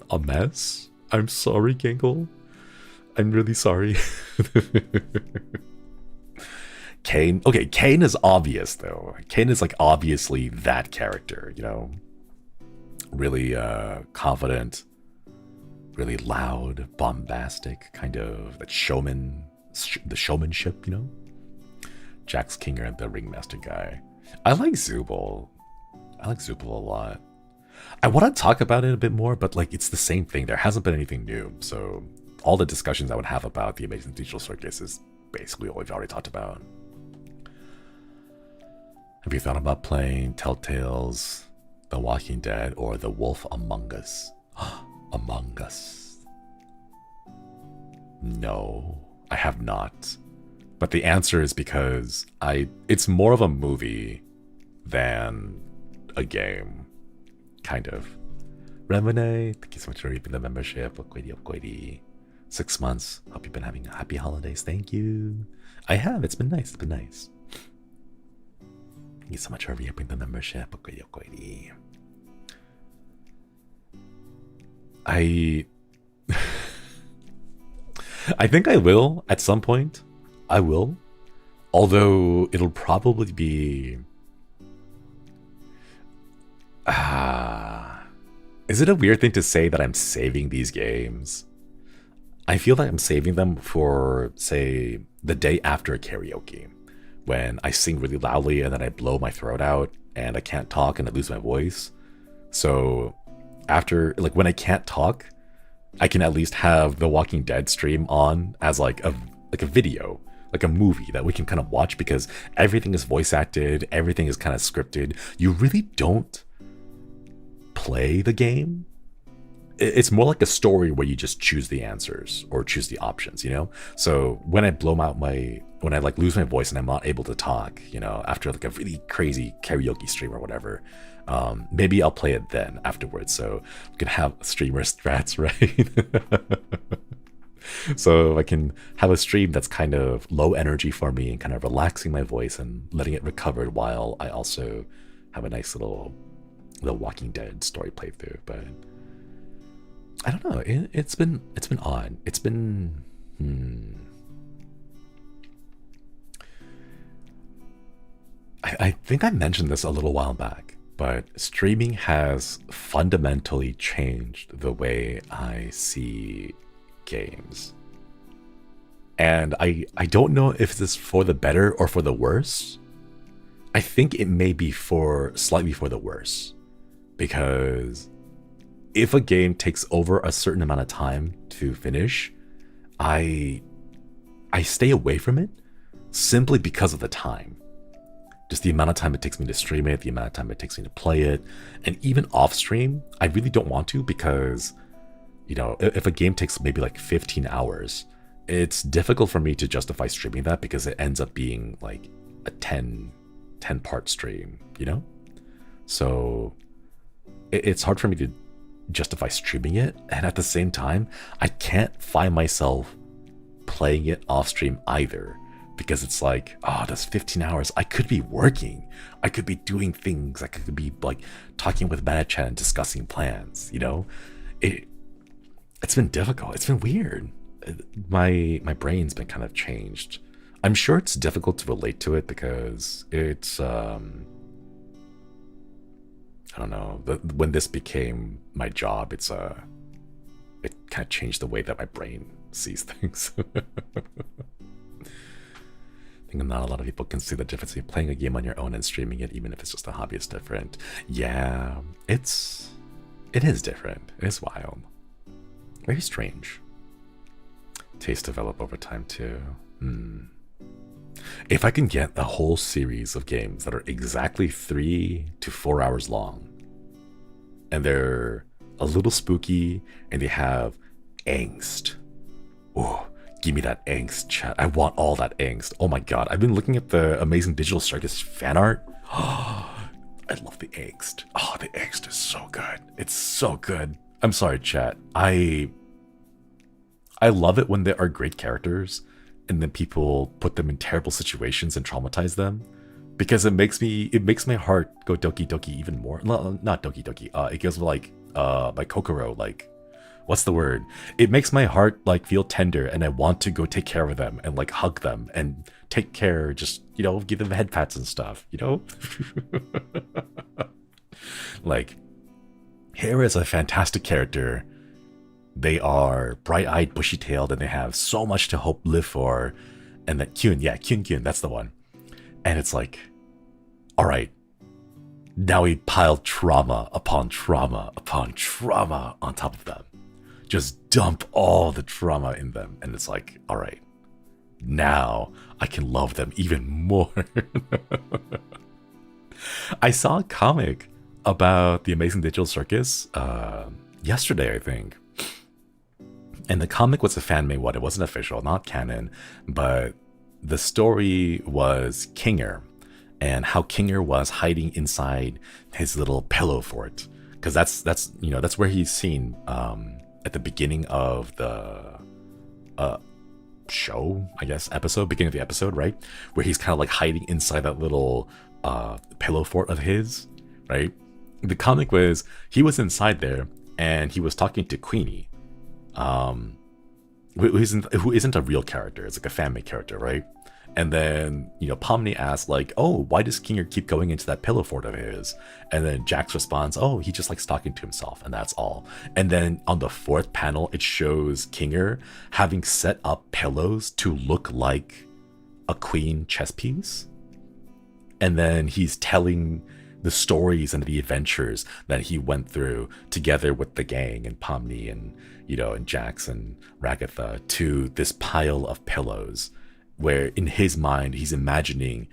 a mess. I'm sorry, Gangle. I'm really sorry. Kane. Okay, Kane is obvious though. Kane is like obviously that character, you know? Really confident, really loud, bombastic, kind of that showman, the showmanship, you know? Jax Kinger and the Ringmaster guy. I like Zubul. I like Zubul a lot. I want to talk about it a bit more, but like it's the same thing. There hasn't been anything new, so all the discussions I would have about the Amazing Digital Circus is basically what we've already talked about. Have you thought about playing Telltale's The Walking Dead or The Wolf Among Us? Among Us. No, I have not. But the answer is because it's more of a movie than a game. Kind of. Remine, thank you so much for reaping the membership. 6 months. Hope you've been having happy holidays. Thank you. I have. It's been nice. It's been nice. Thank you so much for reaping the membership. I think I will at some point. I will. Although it'll probably be... Is it a weird thing to say that I'm saving these games? I feel like I'm saving them for, say, the day after karaoke, when I sing really loudly and then I blow my throat out and I can't talk and I lose my voice. So after, like, when I can't talk, I can at least have the Walking Dead stream on as like a video, like a movie that we can kind of watch, because everything is voice acted, everything is kind of scripted. You really don't play the game. It's more like a story where you just choose the answers or choose the options, you know? So when I when I like lose my voice and I'm not able to talk, you know, after like a really crazy karaoke stream or whatever, maybe I'll play it then afterwards. So we can have streamer strats, right? So I can have a stream that's kind of low energy for me and kind of relaxing my voice and letting it recover while I also have a nice little Walking Dead story playthrough. But I don't know. It's been odd. It's been I think I mentioned this a little while back, but streaming has fundamentally changed the way I see games. And I don't know if this is for the better or for the worse. I think it may be slightly for the worse, because if a game takes over a certain amount of time to finish, I stay away from it simply because of the time. Just the amount of time it takes me to stream it, the amount of time it takes me to play it. And even off stream, I really don't want to, because, you know, if a game takes maybe like 15 hours, it's difficult for me to justify streaming that, because it ends up being like a 10 part stream, you know? So it's hard for me to justify streaming it, and at the same time I can't find myself playing it off stream either, because it's like, oh, that's 15 hours. I could be working, I could be doing things, I could be like talking with Manachan and discussing plans, you know? It's been difficult, it's been weird. my brain's been kind of changed. I'm sure it's difficult to relate to it because it's I don't know. When this became my job, it kind of changed the way that my brain sees things. I think not a lot of people can see the difference between playing a game on your own and streaming it, even if it's just a hobby. It's different. Yeah, it is different. It is wild. Very strange. Tastes develop over time too. If I can get a whole series of games that are exactly 3 to 4 hours long, and they're a little spooky, and they have angst. Oh, give me that angst, chat. I want all that angst. Oh my god, I've been looking at the Amazing Digital Circus fan art. I love the angst. Oh, the angst is so good. It's so good. I'm sorry, chat. I love it when there are great characters and then people put them in terrible situations and traumatize them, because it makes my heart go doki doki even more. No, not doki doki. It goes like Kokoro, like, what's the word? It makes my heart like feel tender, and I want to go take care of them and like hug them and take care, just, you know, give them head pats and stuff, you know? Like, here is a fantastic character. They are bright-eyed, bushy-tailed, and they have so much to live for. And that Kyun, that's the one. And it's like, all right, now we pile trauma upon trauma upon trauma on top of them. Just dump all the trauma in them. And it's like, all right, now I can love them even more. I saw a comic about the Amazing Digital Circus yesterday, I think. And the comic was a fan-made one. It wasn't official, not canon, but the story was Kinger and how Kinger was hiding inside his little pillow fort, because that's you know, that's where he's seen at the beginning of the show, I guess, beginning of the episode, right, where he's kind of like hiding inside that little pillow fort of his, right? The comic was he was inside there and he was talking to Queenie, who isn't a real character. It's like a fan-made character, right? And then, you know, Pomni asks like, oh, why does Kinger keep going into that pillow fort of his? And then Jax responds, oh, he just likes talking to himself, and that's all. And then on the 4th panel, it shows Kinger having set up pillows to look like a queen chess piece. And then he's telling the stories and the adventures that he went through together with the gang and Pomni and, you know, and Jax and Ragatha to this pile of pillows, where in his mind he's imagining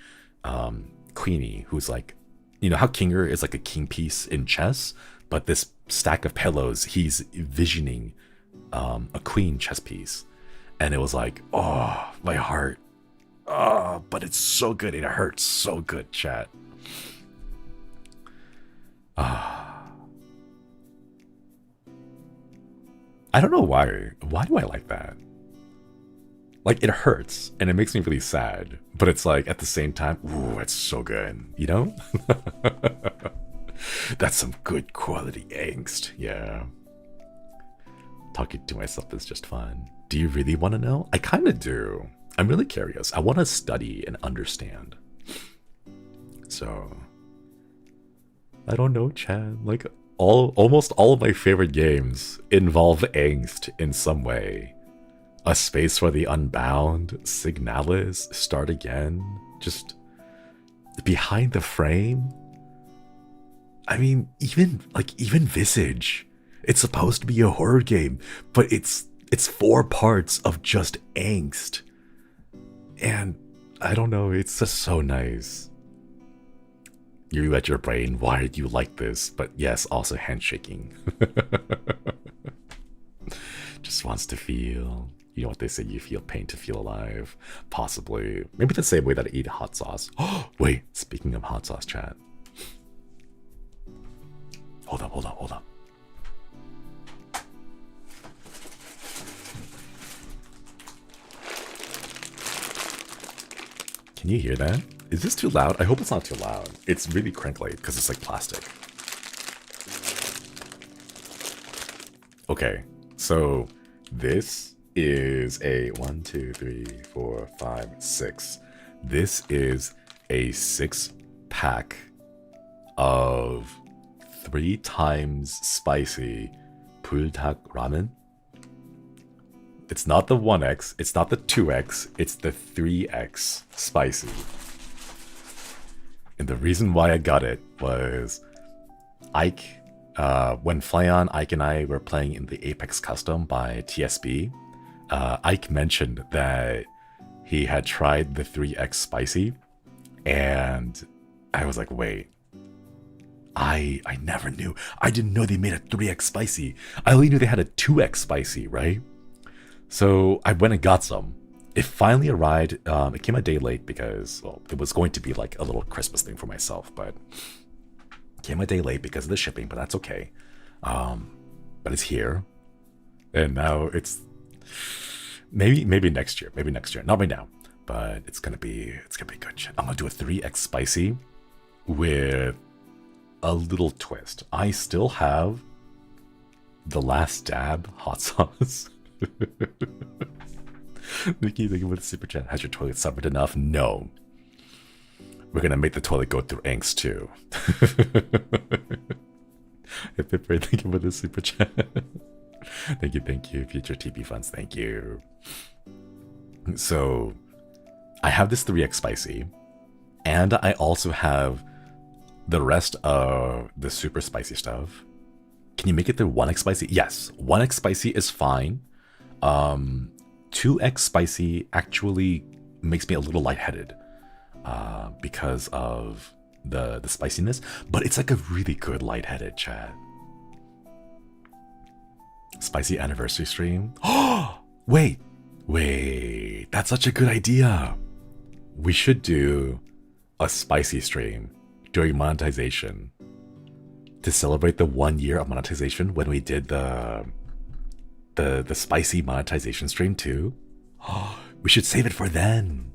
Queenie, who's like, you know how Kinger is like a king piece in chess, but this stack of pillows, he's visioning a queen chess piece. And it was like, oh, my heart. Oh, but it's so good. It hurts so good, chat. I don't know why. Why do I like that? Like, it hurts and it makes me really sad, but it's like at the same time, ooh, it's so good, you know? That's some good quality angst, yeah. Talking to myself is just fun. Do you really want to know? I kind of do. I'm really curious. I want to study and understand. So, I don't know, Chad. Like, almost all of my favorite games involve angst in some way. A Space for the Unbound, Signalis, Start Again, just Behind the Frame. I mean, even Visage. It's supposed to be a horror game, but it's 4 parts of just angst. And I don't know, it's just so nice. You at your brain, why do you like this? But yes, also handshaking. Just wants to feel. You know what they say, you feel pain to feel alive. Possibly. Maybe the same way that I eat hot sauce. Oh, wait, speaking of hot sauce, chat. Hold up. Can you hear that? Is this too loud? I hope it's not too loud. It's really crinkly because it's like plastic. Okay, so this is a 1, 2, 3, 4, 5, 6. This is a 6-pack of 3 times spicy 불닭 ramen. It's not the 1x, it's not the 2x, it's the 3x spicy. And the reason why I got it was Ike, when Flyon, Ike and I were playing in the Apex Custom by TSB, Ike mentioned that he had tried the 3x spicy, and I was like, wait, I never knew. I didn't know they made a 3x spicy. I only knew they had a 2x spicy, right? So I went and got some. It finally arrived. It came a day late because, well, it was going to be like a little Christmas thing for myself, but it came a day late because of the shipping, but that's okay. But it's here. And now it's maybe next year. Maybe next year. Not right now. But it's gonna be good. I'm gonna do a 3x spicy with a little twist. I still have the last dab hot sauce. Nikki, thank you for the super chat. Has your toilet suffered enough? No. We're gonna make the toilet go through angst too. Thank you for the super chat. Thank you. Future TP funds, thank you. So, I have this 3x spicy, and I also have the rest of the super spicy stuff. Can you make it the 1x spicy? Yes, 1x spicy is fine. 2x spicy actually makes me a little lightheaded because of the spiciness, but it's like a really good lightheaded, chat. Spicy anniversary stream. Oh, wait, that's such a good idea. We should do a spicy stream during monetization to celebrate the 1 year of monetization when we did the spicy monetization stream too. Oh, we should save it for then.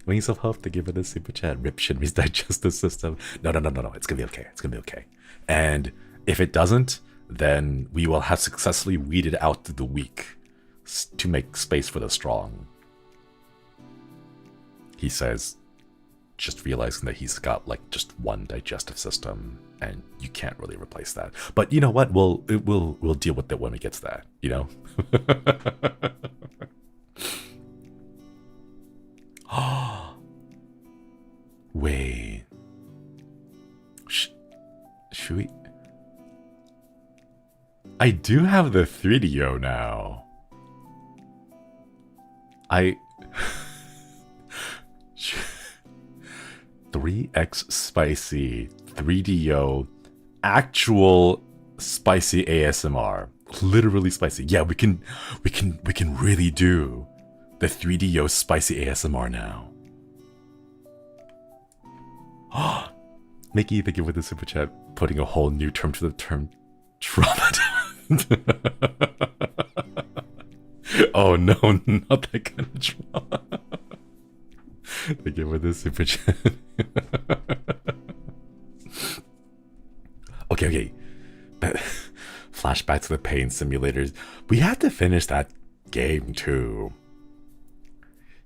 Wings of Hope to give it a super chat. Rip Shinri's digestive system. No. It's gonna be okay. And if it doesn't, then we will have successfully weeded out the weak to make space for the strong. He says, just realizing that he's got like just one digestive system, and you can't really replace that. But you know what? We'll deal with it when we get to that. You know. Wait. Should we? I do have the 3DO now. 3x spicy 3DO actual spicy ASMR. Literally spicy. Yeah, we can really do the 3DO spicy ASMR now. Mickey, thank you for the super chat. Putting a whole new term to the term trauma. Oh no, not that kind of trauma. Thank you for the super chat. Okay. Flashback to the pain simulators. We had to finish that game too.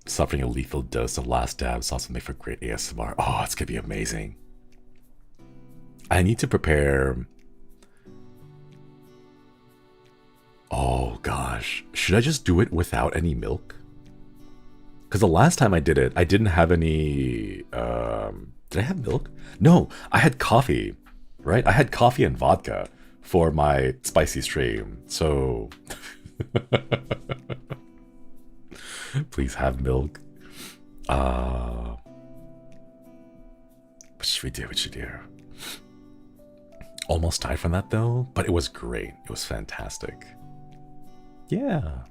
Suffering a lethal dose of last dabs also make for great ASMR. Oh, it's gonna be amazing. I need to prepare. Oh gosh, should I just do it without any milk? Because the last time I did it, I didn't have any. Did I have milk? No, I had coffee, right? I had coffee and vodka for my spicy stream. So please have milk. What should we do? Almost died from that though, but it was great. It was fantastic. Yeah.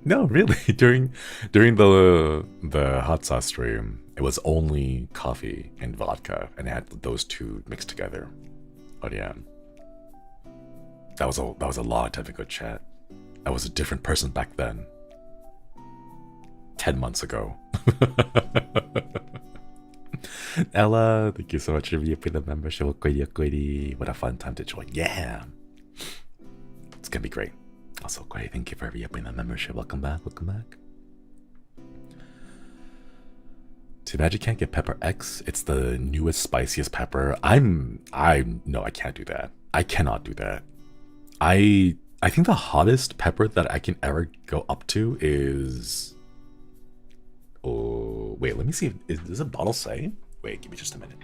No, really. During the hot sauce stream, it was only coffee and vodka, and it had those two mixed together. But yeah, that was a long time ago, chat. I was a different person back then. 10 months ago. Ella, thank you so much for the membership. What a fun time to join. Yeah, it's gonna be great. Also, great. Thank you for re-upping that membership. Welcome back. Welcome back. Too bad you can't get pepper X. It's the newest, spiciest pepper. No, I can't do that. I cannot do that. I think the hottest pepper that I can ever go up to is... Oh, wait, let me see. Does a bottle say? Wait, give me just a minute.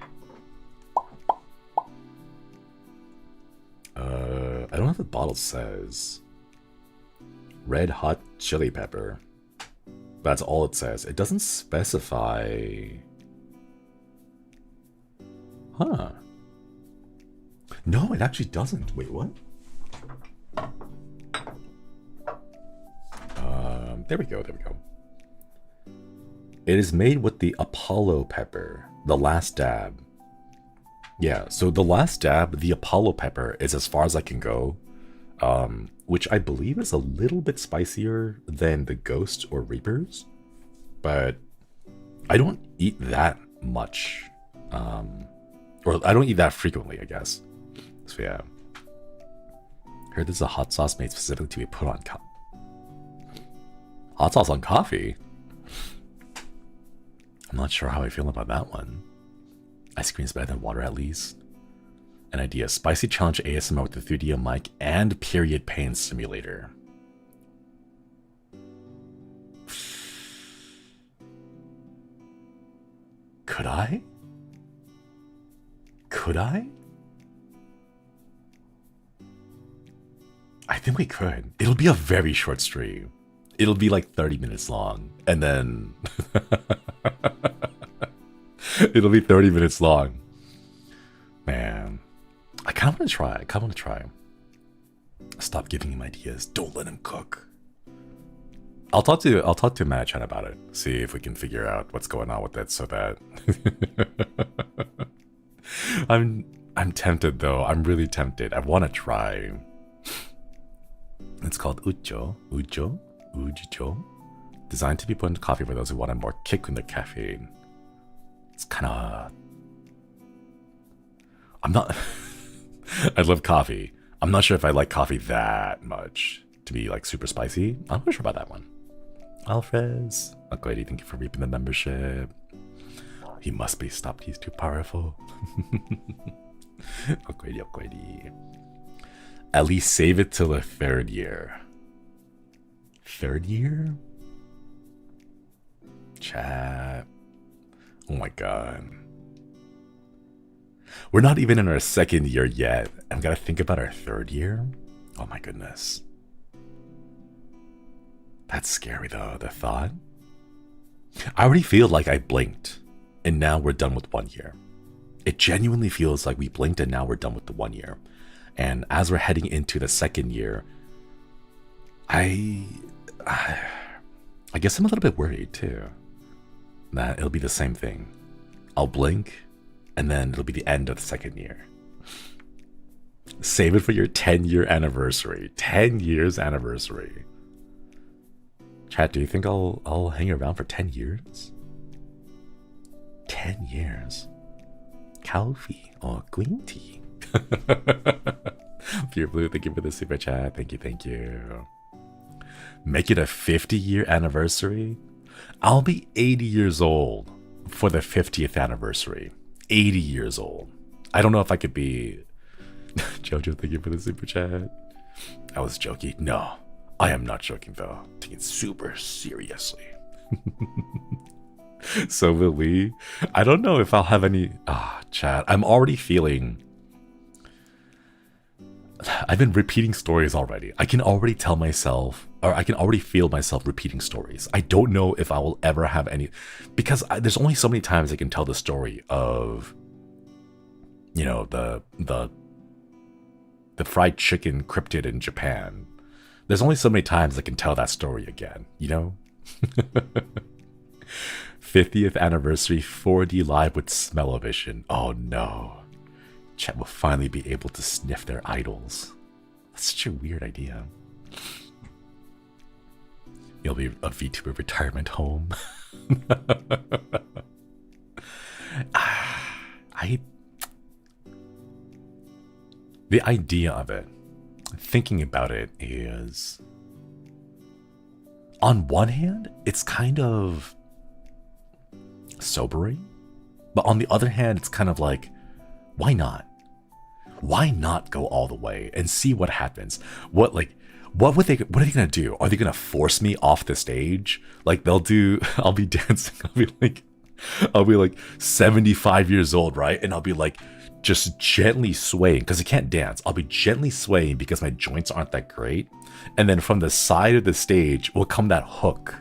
I don't know if the bottle says. Red hot chili pepper. That's all it says. It doesn't specify. Huh. No, it actually doesn't. Wait, what? There we go. There we go. It is made with the Apollo pepper, the last dab. Yeah, so the last dab, the Apollo pepper, is as far as I can go, which I believe is a little bit spicier than the Ghost or Reapers, but I don't eat that much, or I don't eat that frequently, I guess. So yeah. Heard this is a hot sauce made specifically to be put on hot sauce on coffee? I'm not sure how I feel about that one. Ice cream is better than water at least. An idea. Spicy challenge ASMR with the 3D mic and period pain simulator. Could I? Could I? I think we could. It'll be a very short stream. It'll be like 30 minutes long. And then... It'll be 30 minutes long. Man. I kind of want to try. I kind of want to try. Stop giving him ideas. Don't let him cook. I'll talk to Matt Chan about it. See if we can figure out what's going on with it so that... I'm tempted though. I'm really tempted. I want to try. It's called Ujo. Designed to be put into coffee for those who want a more kick in their caffeine. It's kind of... I'm not... I love coffee. I'm not sure if I like coffee that much to be like super spicy. I'm not sure about that one. Alfrez. Alquady, thank you for reaping the membership. He must be stopped. He's too powerful. Alquady. At least save it till the 3rd year. 3rd year? Chat. Oh my god. We're not even in our 2nd year yet. I've got to think about our 3rd year? Oh my goodness. That's scary though, the thought. I already feel like I blinked and now we're done with 1 year. It genuinely feels like we blinked and now we're done with the 1 year. And as we're heading into the 2nd year, I guess I'm a little bit worried too. That it'll be the same thing. I'll blink, and then it'll be the end of the 2nd year. Save it for your 10-year anniversary. 10 years anniversary. Chat, do you think I'll hang around for 10 years? 10 years. Coffee or green tea. Pure Blue, thank you for the super chat. Thank you. Make it a 50-year anniversary. I'll be 80 years old for the 50th anniversary. 80 years old. I don't know if I could be... Jojo, thank you for the super chat. I was joking. No, I am not joking though. Taking it super seriously. So will we? I don't know if I'll have any... chat. I'm already feeling... I've been repeating stories already. I can already tell myself, or I can already feel myself repeating stories. I don't know if I will ever have any, because there's only so many times I can tell the story of, you know, the fried chicken cryptid in Japan. There's only so many times I can tell that story again, you know? 50th anniversary 4D live with smell-o-vision. Oh no. Chat will finally be able to sniff their idols. That's such a weird idea. You'll be a VTuber retirement home. The idea of it. thinking about it is, on one hand, it's kind of sobering, but on the other hand, it's kind of like, why not? Why not go all the way and see what happens? What are they gonna do? Are they gonna force me off the stage? Like I'll be dancing, I'll be like 75 years old, right? And I'll be like just gently swaying, because I can't dance. I'll be gently swaying because my joints aren't that great. And then from the side of the stage will come that hook.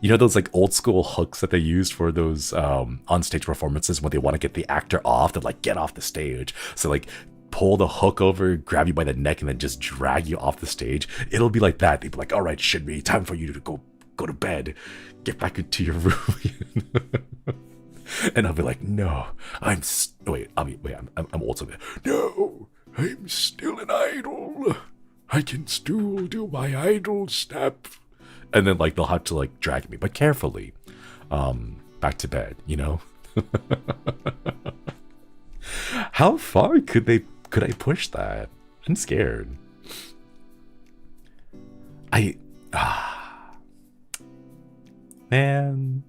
You know those like old school hooks that they used for those on stage performances when they want to get the actor off, to like get off the stage. So like pull the hook over, grab you by the neck, and then just drag you off the stage. It'll be like that. They'd be like, all right, Shinri, time for you to go to bed. Get back into your room. And I'll be like, no, I'm old. No, I'm still an idol. I can still do my idol step. And then like they'll have to like drag me, but carefully, back to bed, you know? How far could I push that? I'm scared. Man,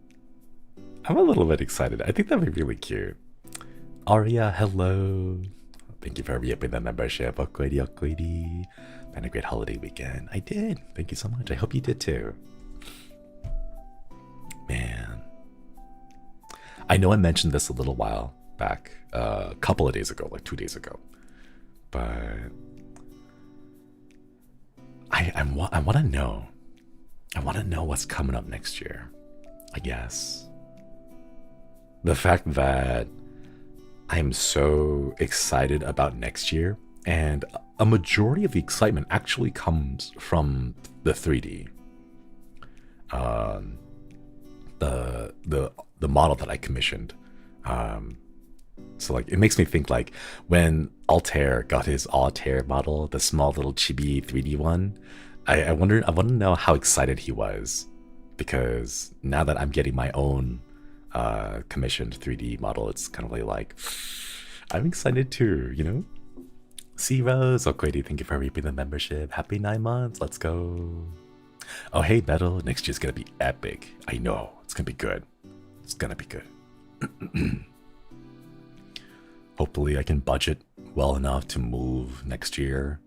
I'm a little bit excited. I think that'd be really cute. Aria, hello. Thank you for re-upping the membership. Okoidi. Had a great holiday weekend. I did. Thank you so much. I hope you did too. Man. I know I mentioned this a little while back, a couple of days ago, like 2 days ago. But I want to know. I want to know what's coming up next year, I guess. The fact that I'm so excited about next year, and a majority of the excitement actually comes from the 3D. The model that I commissioned. So like it makes me think like when Altair got his Altair model, the small little chibi 3D one. I want to know how excited he was, because now that I'm getting my own commissioned 3D model, it's kind of like I'm excited too, you know? C Rose, Okoidi, thank you for reaping the membership. Happy 9 months, let's go. Oh hey Metal, next year's gonna be epic. I know, it's gonna be good. It's gonna be good. Hopefully I can budget well enough to move next year.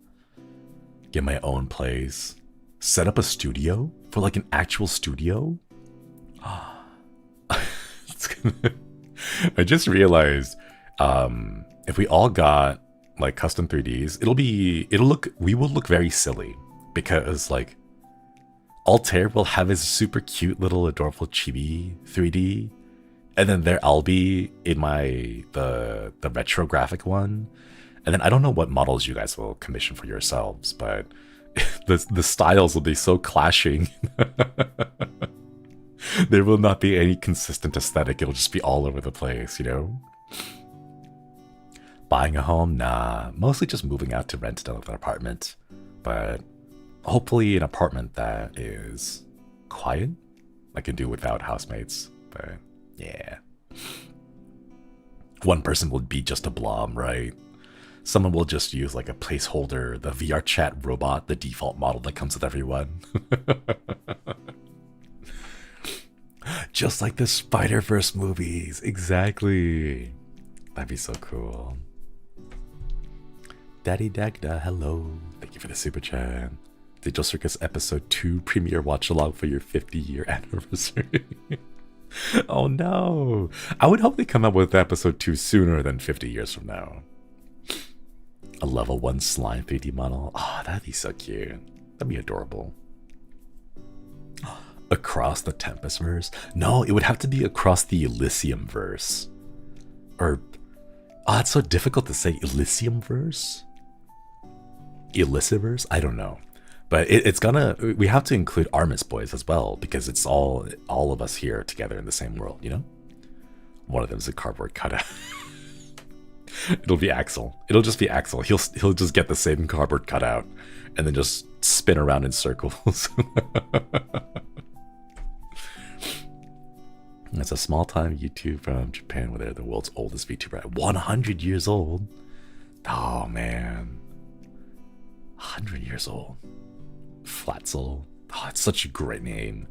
Get my own place. Set up a studio for like an actual studio. I just realized if we all got like custom 3Ds, we will look very silly, because like Altair will have his super cute little adorable chibi 3D, and then there I'll be in the retro graphic one, and then I don't know what models you guys will commission for yourselves, but the styles will be so clashing. There will not be any consistent aesthetic. It'll just be all over the place, you know? Buying a home? Nah. Mostly just moving out to rent another apartment. But hopefully an apartment that is quiet. I can do without housemates. But yeah. One person will be just a blob, right? Someone will just use like a placeholder, the VR chat robot, the default model that comes with everyone. Just like the Spider-Verse movies. Exactly. That'd be so cool. Daddy Dagda, hello. Thank you for the super chat. Digital Circus episode 2 premiere watch along for your 50-year anniversary. Oh no. I would hope they come up with episode 2 sooner than 50 years from now. A level 1 slime 3D model. Oh, that'd be so cute. That'd be adorable. Across the Tempest verse? No, it would have to be across the Elysium verse. Or, it's so difficult to say. Elysium verse? Elysiverse? I don't know. But we have to include Armis Boys as well, because it's all of us here together in the same world, you know? One of them is a cardboard cutout. It'll be Axel. It'll just be Axel. He'll just get the same cardboard cutout and then just spin around in circles. It's a small-time YouTube from Japan where they're the world's oldest VTuber at 100 years old. Oh, man. 100 years old. Flatzel. Oh, it's such a great name.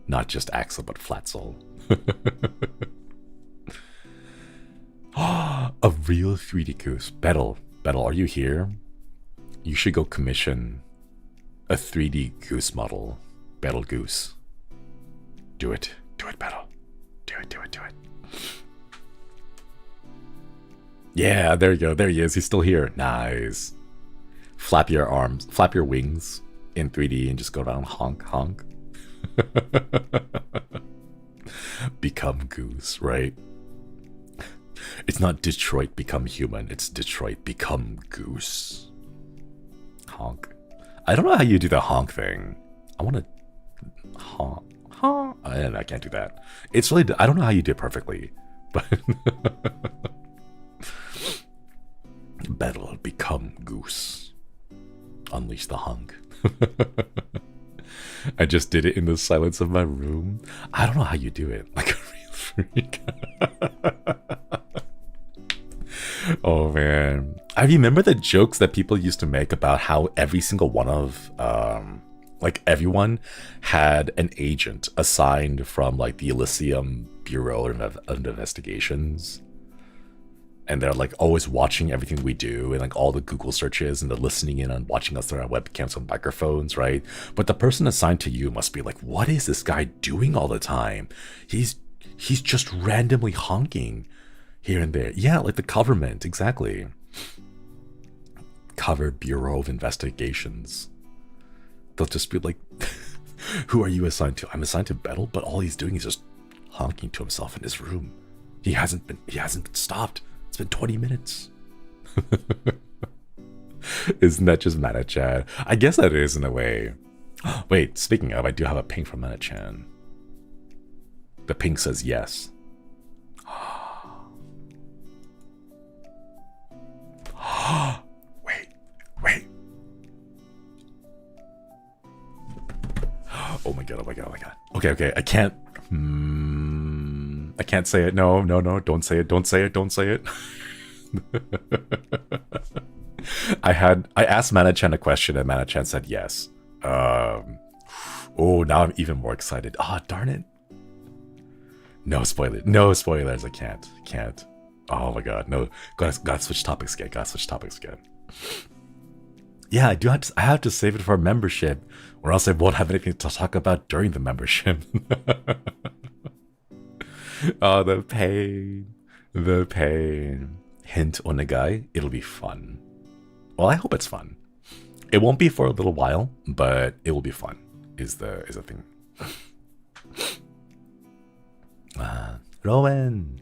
Not just Axel, but Flatzel. A real 3D goose. Bettel, are you here? You should go commission a 3D goose model. Bettel Goose. Do it. Do it, Bettel. Do it. Yeah, there you go. There he is. He's still here. Nice. Flap your arms, flap your wings in 3D and just go around honk, honk. Become Goose, right? It's not Detroit become human. It's Detroit become Goose. Honk. I don't know how you do the honk thing. I want to honk. Honk. I can't do that. It's really, I don't know how you do it perfectly. But Battle become Goose. Unleash the honk. I just did it in the silence of my room. I don't know how you do it. Like a real freak. Oh man. I remember the jokes that people used to make about how every single one of like everyone had an agent assigned from like the Elysium Bureau of Investigations. And they're like always watching everything we do and like all the Google searches, and they're listening in and watching us through our webcams and microphones, right? But the person assigned to you must be like, what is this guy doing all the time? He's just randomly honking here and there. Yeah, like the government, exactly. Cover Bureau of Investigations. They'll just be like, who are you assigned to? I'm assigned to Bettel, but all he's doing is just honking to himself in his room. He hasn't been stopped. It's been 20 minutes. Isn't that just Mana-chan? I guess that is in a way. Wait, speaking of, I do have a ping from Mana-chan. The ping says yes. Wait. Oh my god. Okay, I can't. I can't say it. No, don't say it. I asked Mana-chan a question and Mana-chan said yes. Oh, now I'm even more excited. Ah, oh, darn it. No spoilers. I can't. Oh my god, no. Gotta switch topics again. Yeah, I have to save it for membership, or else I won't have anything to talk about during the membership. Oh, the pain. Hint onegai, it'll be fun. Well, I hope it's fun. It won't be for a little while, but it will be fun, is the thing. Rowan.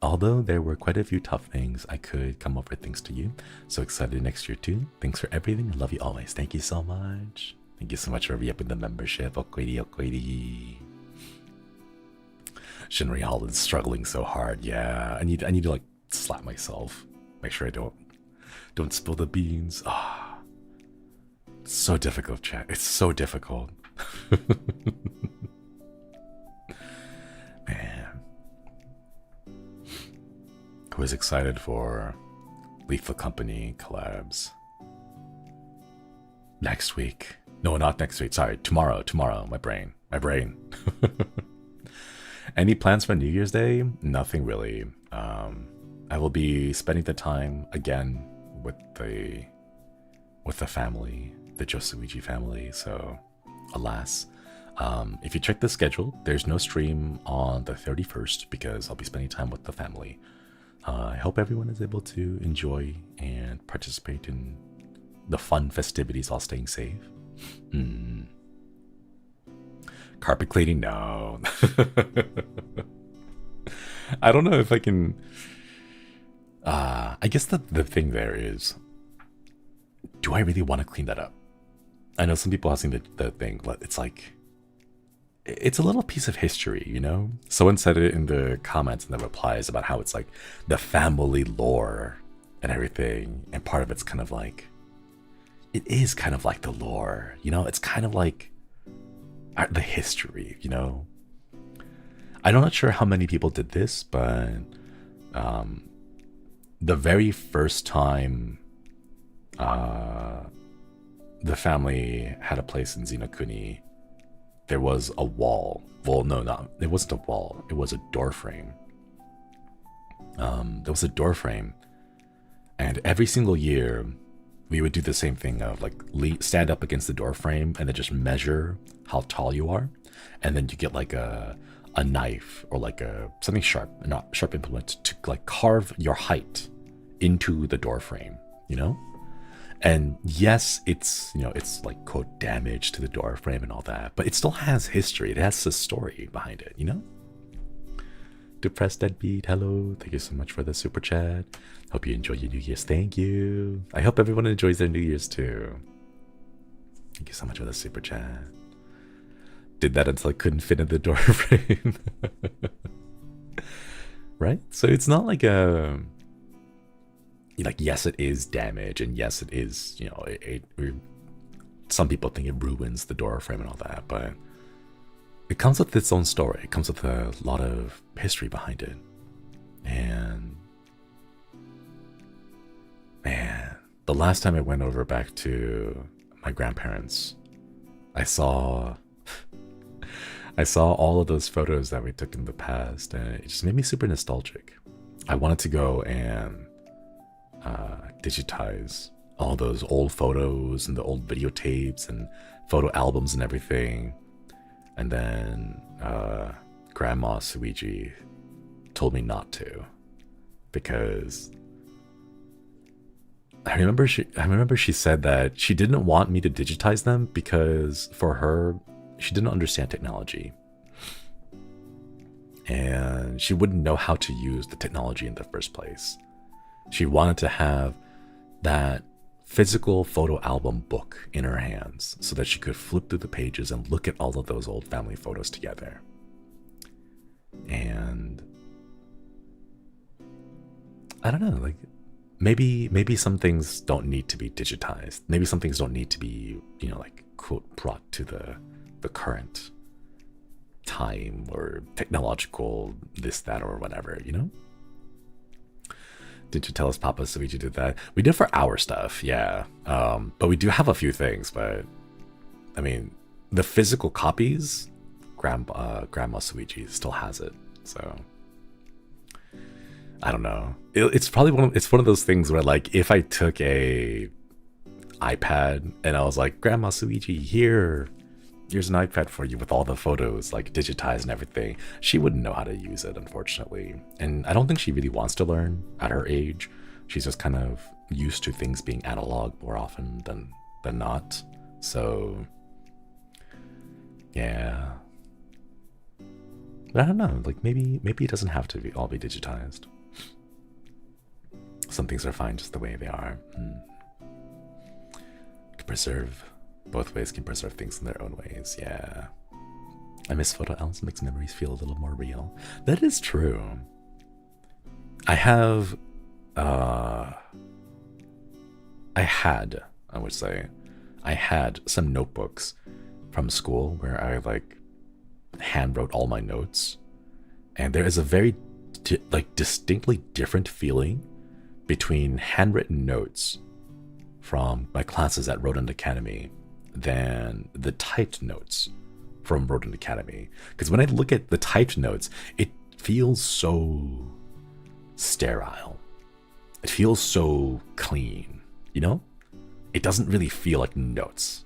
Although there were quite a few tough things, I could come up with things to you. So excited next year too. Thanks for everything. I love you always. Thank you so much. Thank you so much for re-upping the membership. Okoiri. Shinri Holland's struggling so hard. Yeah, I need to like slap myself. Make sure I don't spill the beans. Ah, it's so difficult, chat. It's so difficult. Man. I was excited for Lethal Company collabs. Next week. No, not next week. Sorry, tomorrow. My brain. Any plans for New Year's Day? Nothing really. I will be spending the time again with the family, the Josuiji family. So, alas. If you check the schedule, there's no stream on the 31st because I'll be spending time with the family. I hope everyone is able to enjoy and participate in the fun festivities while staying safe. Carpet cleaning? No. I don't know if I can... I guess the thing there is, do I really want to clean that up? I know some people have seen the thing, but it's like... It's a little piece of history, you know? Someone said it in the comments and the replies about how it's like the family lore and everything. And part of it's kind of like... It is kind of like the lore, you know? It's kind of like the history, you know? I'm not sure how many people did this, but the very first time the family had a place in Zenokuni. There was a wall. Well, no, it wasn't a wall. It was a door frame. There was a door frame. And every single year, we would do the same thing of like stand up against the door frame and then just measure how tall you are. And then you get like a knife or like something sharp, not sharp implement to like carve your height into the door frame, you know? And yes, it's, you know, it's like quote damage to the door frame and all that, but it still has history. It has a story behind it, you know? Depressed Deadbeat, hello. Thank you so much for the super chat. Hope you enjoy your New Year's. Thank you. I hope everyone enjoys their New Year's too. Thank you so much for the super chat. Did that until I couldn't fit in the door frame. Right? So it's not like like, yes, it is damage, and yes, it is, you know, some people think it ruins the door frame and all that, but it comes with its own story. It comes with a lot of history behind it. And man, the last time I went over back to my grandparents, I saw all of those photos that we took in the past, and it just made me super nostalgic. I wanted to go and digitize all those old photos and the old videotapes and photo albums and everything. And then Grandma Suiji told me not to, because I remember she said that she didn't want me to digitize them because for her, she didn't understand technology. And she wouldn't know how to use the technology in the first place. She wanted to have that physical photo album book in her hands so that she could flip through the pages and look at all of those old family photos together. And I don't know, like maybe some things don't need to be digitized. Maybe some things don't need to be, you know, like quote brought to the current time or technological this, that, or whatever, you know? Did you tell us Papa Suiji did that? We did for our stuff, yeah. But we do have a few things, but I mean, the physical copies, Grandma Suiji still has it, so I don't know. It's probably it's one of those things where, like, if I took a iPad and I was like, Grandma Suiji, here's an iPad for you with all the photos, like digitized and everything, she wouldn't know how to use it, unfortunately. And I don't think she really wants to learn at her age. She's just kind of used to things being analog more often than not. So yeah, but I don't know, like maybe it doesn't have to all be digitized. Some things are fine just the way they are. Can preserve both ways, can preserve things in their own ways. Yeah, I miss photo albums. Makes memories feel a little more real. That is true. I have I had some notebooks from school where I like hand wrote all my notes, and there is a very distinctly different feeling between handwritten notes from my classes at Rodent Academy than the typed notes from Rodent Academy. Because when I look at the typed notes, it feels so sterile. It feels so clean, you know? It doesn't really feel like notes.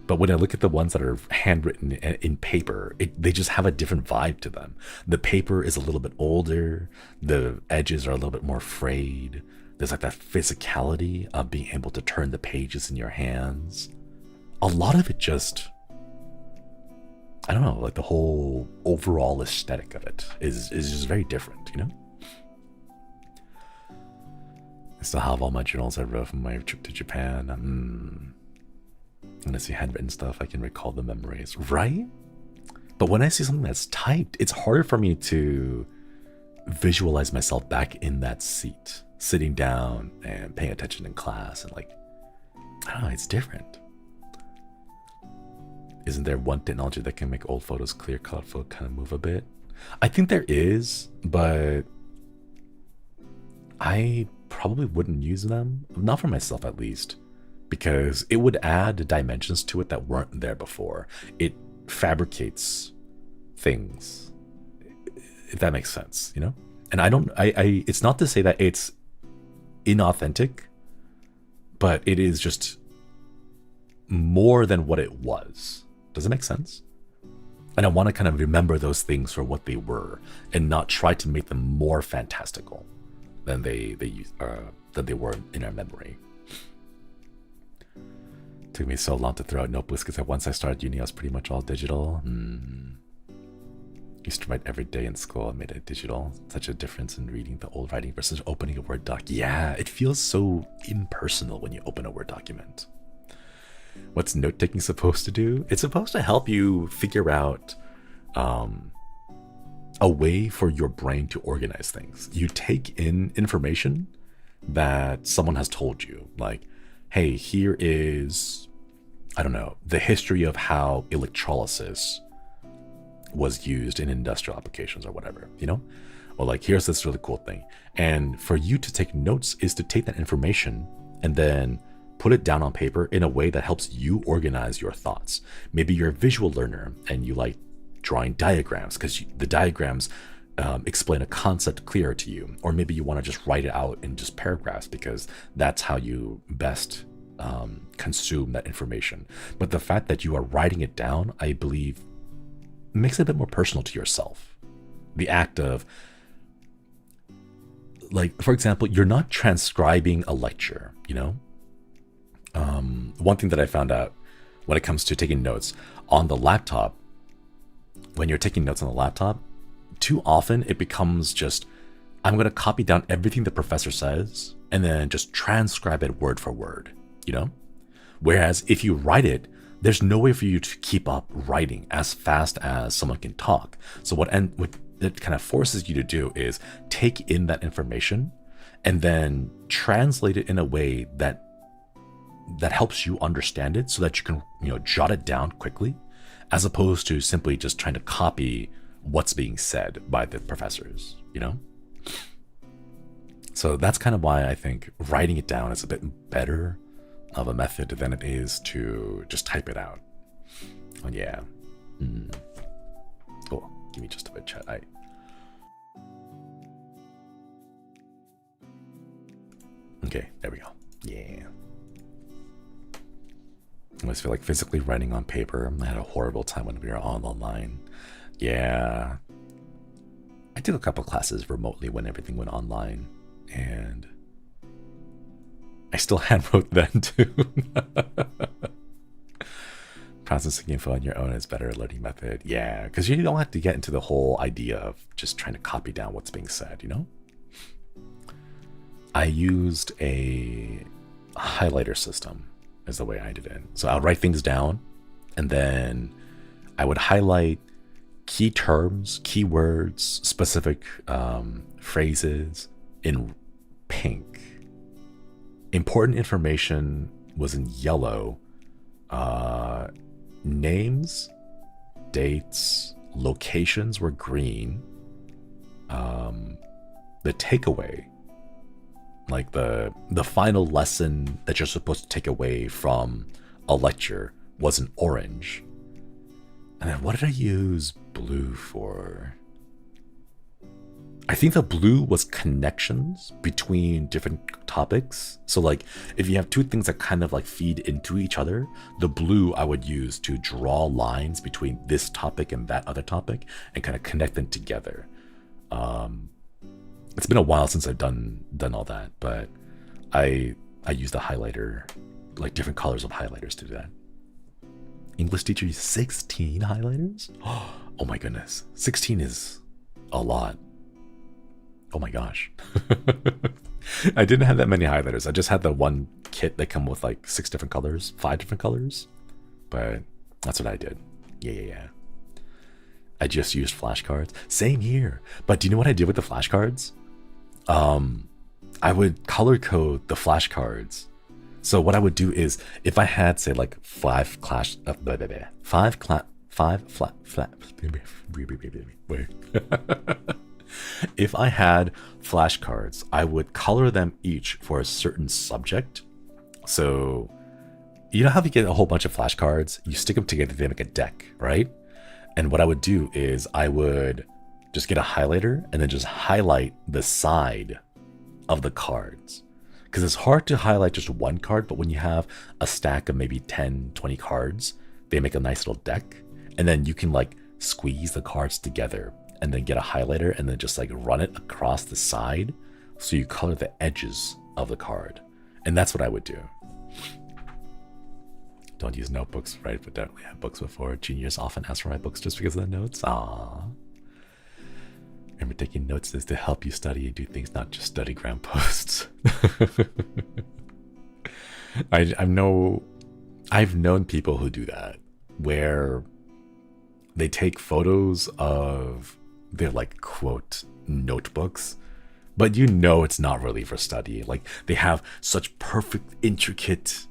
But when I look at the ones that are handwritten in paper, they just have a different vibe to them. The paper is a little bit older. The edges are a little bit more frayed. There's like that physicality of being able to turn the pages in your hands. A lot of it just, I don't know, like the whole overall aesthetic of it is just very different, you know? I still have all my journals I wrote from my trip to Japan. When I see handwritten stuff, I can recall the memories, right? But when I see something that's typed, it's harder for me to visualize myself back in that seat, sitting down and paying attention in class, and like, I don't know, it's different. Isn't there one technology that can make old photos clear, colorful, kind of move a bit? I think there is, but I probably wouldn't use them, not for myself at least. because it would add dimensions to it that weren't there before. It fabricates things, if that makes sense, you know? And it's not to say that it's inauthentic, but it is just more than what it was. Does it make sense? And I want to kind of remember those things for what they were and not try to make them more fantastical than they were in our memory. It took me so long to throw out notebooks because once I started uni, I was pretty much all digital. Used to write every day in school and made it digital. Such a difference in reading the old writing versus opening a Word doc. Yeah, it feels so impersonal when you open a Word document. What's note-taking supposed to do? It's supposed to help you figure out a way for your brain to organize things. You take in information that someone has told you, like, hey, here is, I don't know, the history of how electrolysis was used in industrial applications or whatever, you know? Or like, here's this really cool thing. And for you to take notes is to take that information and then put it down on paper in a way that helps you organize your thoughts. Maybe you're a visual learner and you like drawing diagrams because the diagrams explain a concept clearer to you. Or maybe you want to just write it out in just paragraphs because that's how you best consume that information. But the fact that you are writing it down, I believe, makes it a bit more personal to yourself. The act of, like, for example, you're not transcribing a lecture, you know? One thing that I found out when it comes to taking notes on the laptop, when you're taking notes on the laptop, too often it becomes just, I'm going to copy down everything the professor says and then just transcribe it word for word, you know? Whereas if you write it, there's no way for you to keep up writing as fast as someone can talk. So what it kind of forces you to do is take in that information and then translate it in a way that helps you understand it so that you can, you know, jot it down quickly, as opposed to simply just trying to copy what's being said by the professors, you know? So that's kind of why I think writing it down is a bit better of a method than it is to just type it out. Oh yeah. Oh, give me just a bit, chat. Okay, there we go. Yeah. I always feel like physically writing on paper. I had a horrible time when we were all online. Yeah. I took a couple classes remotely when everything went online, and I still handwrote then too. Processing info on your own is better learning method. Yeah, because you don't have to get into the whole idea of just trying to copy down what's being said, you know? I used a highlighter system is the way I did it. So I'll write things down and then I would highlight key terms, keywords, specific phrases in pink. Important information was in yellow. Names, dates, locations were green. The takeaway, like the final lesson that you're supposed to take away from a lecture, was in orange. And then what did I use blue for? I think the blue was connections between different topics. So like if you have two things that kind of like feed into each other, the blue I would use to draw lines between this topic and that other topic and kind of connect them together. It's been a while since I've done all that, but I used a highlighter, like different colors of highlighters to do that. English teacher used 16 highlighters? Oh my goodness. 16 is a lot. Oh my gosh. I didn't have that many highlighters. I just had the one kit that come with like 6 different colors, 5 different colors. But that's what I did. Yeah. I just used flashcards. Same here. But do you know what I did with the flashcards? I would color code the flashcards. So what I would do is, if I had, say, like 5 if I had flashcards, I would color them each for a certain subject. So you know how you get a whole bunch of flashcards? You stick them together, they make a deck, right? And what I would do is I would just get a highlighter and then just highlight the side of the cards. Because it's hard to highlight just one card, but when you have a stack of maybe 10, 20 cards, they make a nice little deck. And then you can like squeeze the cards together and then get a highlighter and then just like run it across the side. So you color the edges of the card. And that's what I would do. Don't use notebooks, right? But definitely have books before. Juniors often ask for my books just because of the notes. Aww. Remember, taking notes is to help you study and do things, not just study gram posts. I've known people who do that, where they take photos of their like quote notebooks, but you know it's not really for study. Like they have such perfect, intricate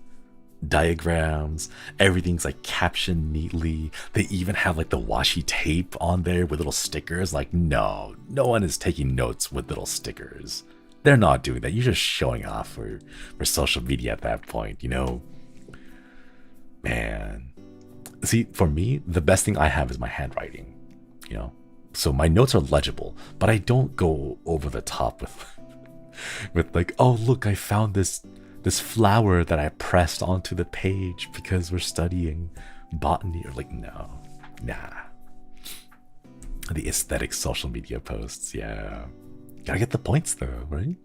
diagrams, everything's like captioned neatly. They even have like the washi tape on there with little stickers. Like no one is taking notes with little stickers. They're not doing that. You're just showing off for social media at that point, you know. Man, see, for me, the best thing I have is my handwriting, you know. So my notes are legible, but I don't go over the top with like, oh look, I found this flower that I pressed onto the page because we're studying botany. Or like, no, nah. The aesthetic social media posts, yeah. Gotta get the points though, right?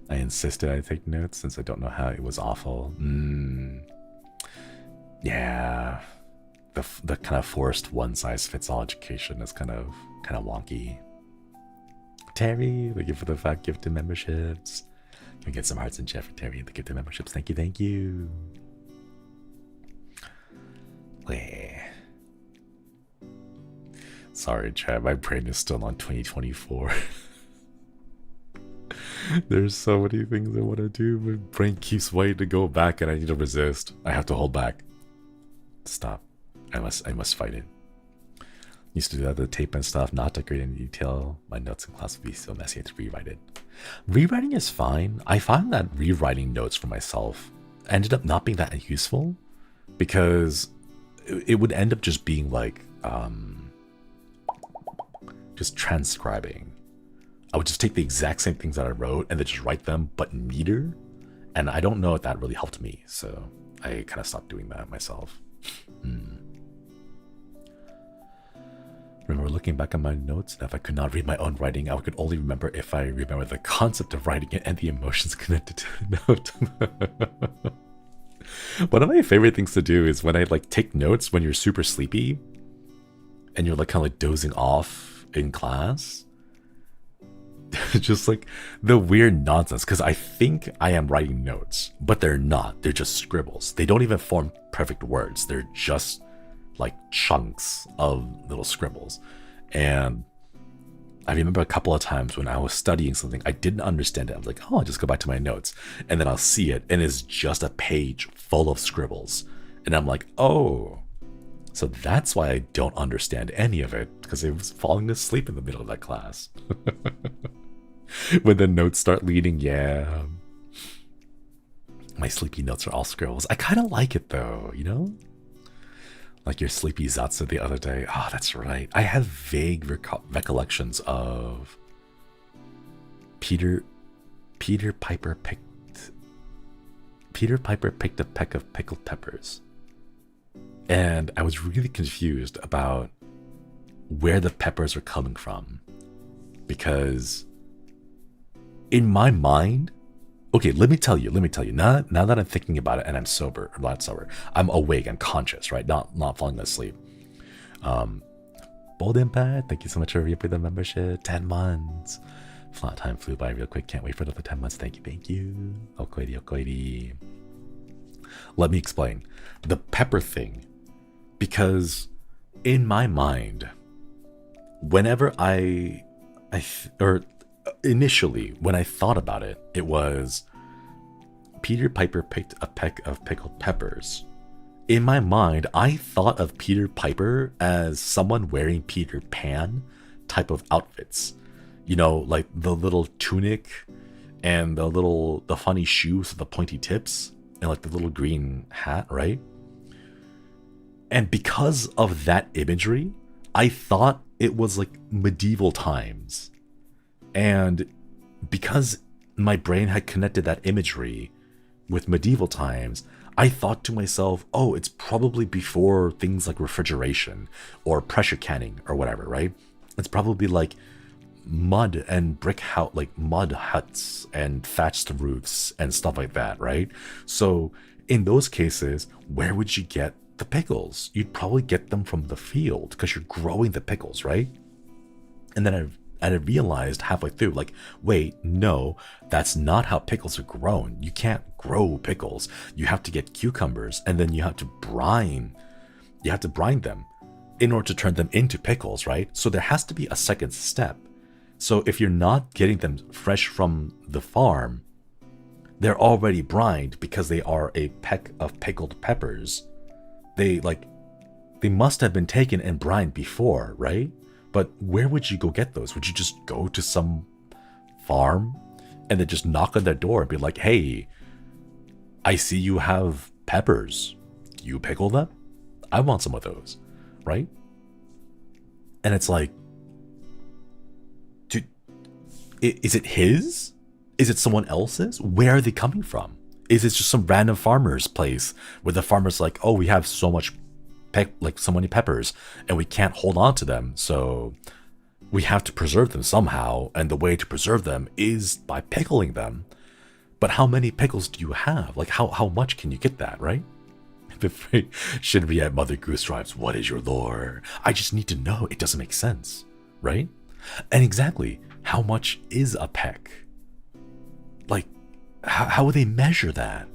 I insisted I take notes since I don't know how it was awful. Yeah. The kind of forced one-size-fits-all education is kind of wonky. Terry, thank you for the 5 gifted memberships. We get some hearts and chat for Terry and the gifted memberships. Thank you. Sorry, chat. My brain is still on 2024. There's so many things I want to do. My brain keeps waiting to go back, and I need to resist. I have to hold back. Stop. I must fight it. Used to do that, the tape and stuff, not decorate in detail. My notes in class would be so messy, I had to rewrite it. Rewriting is fine. I find that rewriting notes for myself ended up not being that useful because it would end up just being like, just transcribing. I would just take the exact same things that I wrote and then just write them, but neater. And I don't know if that really helped me. So I kind of stopped doing that myself. Remember looking back on my notes, and if I could not read my own writing, I could only remember if I remember the concept of writing it and the emotions connected to the note. One of my favorite things to do is when I like take notes when you're super sleepy and you're like kind of like dozing off in class. Just like the weird nonsense, because I think I am writing notes, but they're not. They're just scribbles. They don't even form perfect words. They're just like chunks of little scribbles. And I remember a couple of times when I was studying something, I didn't understand it. I was like, oh, I'll just go back to my notes. And then I'll see it, and it's just a page full of scribbles. And I'm like, oh, so that's why I don't understand any of it, because I was falling asleep in the middle of that class. When the notes start leading, yeah. My sleepy notes are all scribbles. I kind of like it though, you know? Like your sleepy Zatsu the other day. Oh, that's right. I have vague recollections of Peter Piper picked a peck of pickled peppers. And I was really confused about where the peppers were coming from. Because in my mind, okay, let me tell you, now that I'm thinking about it and I'm sober, or not sober, I'm awake, I'm conscious, right? Not falling asleep. Bold Impact, thank you so much for the membership. 10 months. Flat time flew by real quick. Can't wait for another 10 months. Thank you. Okoidi. Let me explain. The pepper thing. Because in my mind, whenever initially, when I thought about it, it was Peter Piper picked a peck of pickled peppers. In my mind, I thought of Peter Piper as someone wearing Peter Pan type of outfits. You know, like the little tunic and the funny shoes with the pointy tips and like the little green hat, right? And because of that imagery, I thought it was like medieval times. And because my brain had connected that imagery with medieval times, I thought to myself, oh, it's probably before things like refrigeration or pressure canning or whatever, right? It's probably like mud and brick house, like mud huts and thatched roofs and stuff like that, right? So in those cases, where would you get the pickles? You'd probably get them from the field because you're growing the pickles, right? And then I realized halfway through, like, wait, no, that's not how pickles are grown. You can't grow pickles. You have to get cucumbers, and then you have to brine. You have to brine them in order to turn them into pickles, right? So there has to be a second step. So if you're not getting them fresh from the farm, they're already brined because they are a peck of pickled peppers. They must have been taken and brined before, right? But where would you go get those? Would you just go to some farm and then just knock on their door and be like, hey, I see you have peppers. Do you pickle them? I want some of those, right? And it's like, dude, is it his? Is it someone else's? Where are they coming from? Is it just some random farmer's place where the farmer's like, oh, we have so many peppers and we can't hold on to them, so we have to preserve them somehow, and the way to preserve them is by pickling them. But how many pickles do you have? Like how much can you get that, right? Shinri at Mother Goose drives, what is your lore? I just need to know. It doesn't make sense, right? And exactly, how much is a peck? Like, how would they measure that?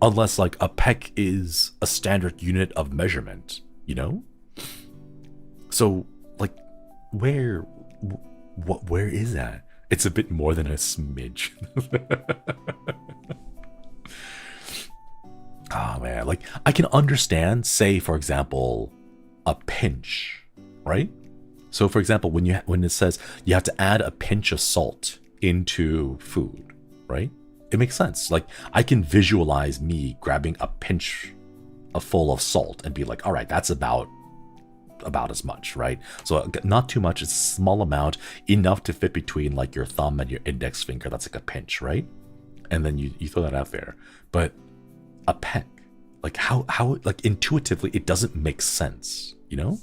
Unless like a peck is a standard unit of measurement, you know? So like, where is that? It's a bit more than a smidge. Oh man, like I can understand, say for example, a pinch, right? So for example, when it says you have to add a pinch of salt into food, right? It makes sense. Like I can visualize me grabbing a pinch full of salt and be like, all right, that's about as much, right? So not too much, it's a small amount, enough to fit between like your thumb and your index finger. That's like a pinch, right? And then you throw that out there. But a peck, like how like intuitively it doesn't make sense, you know?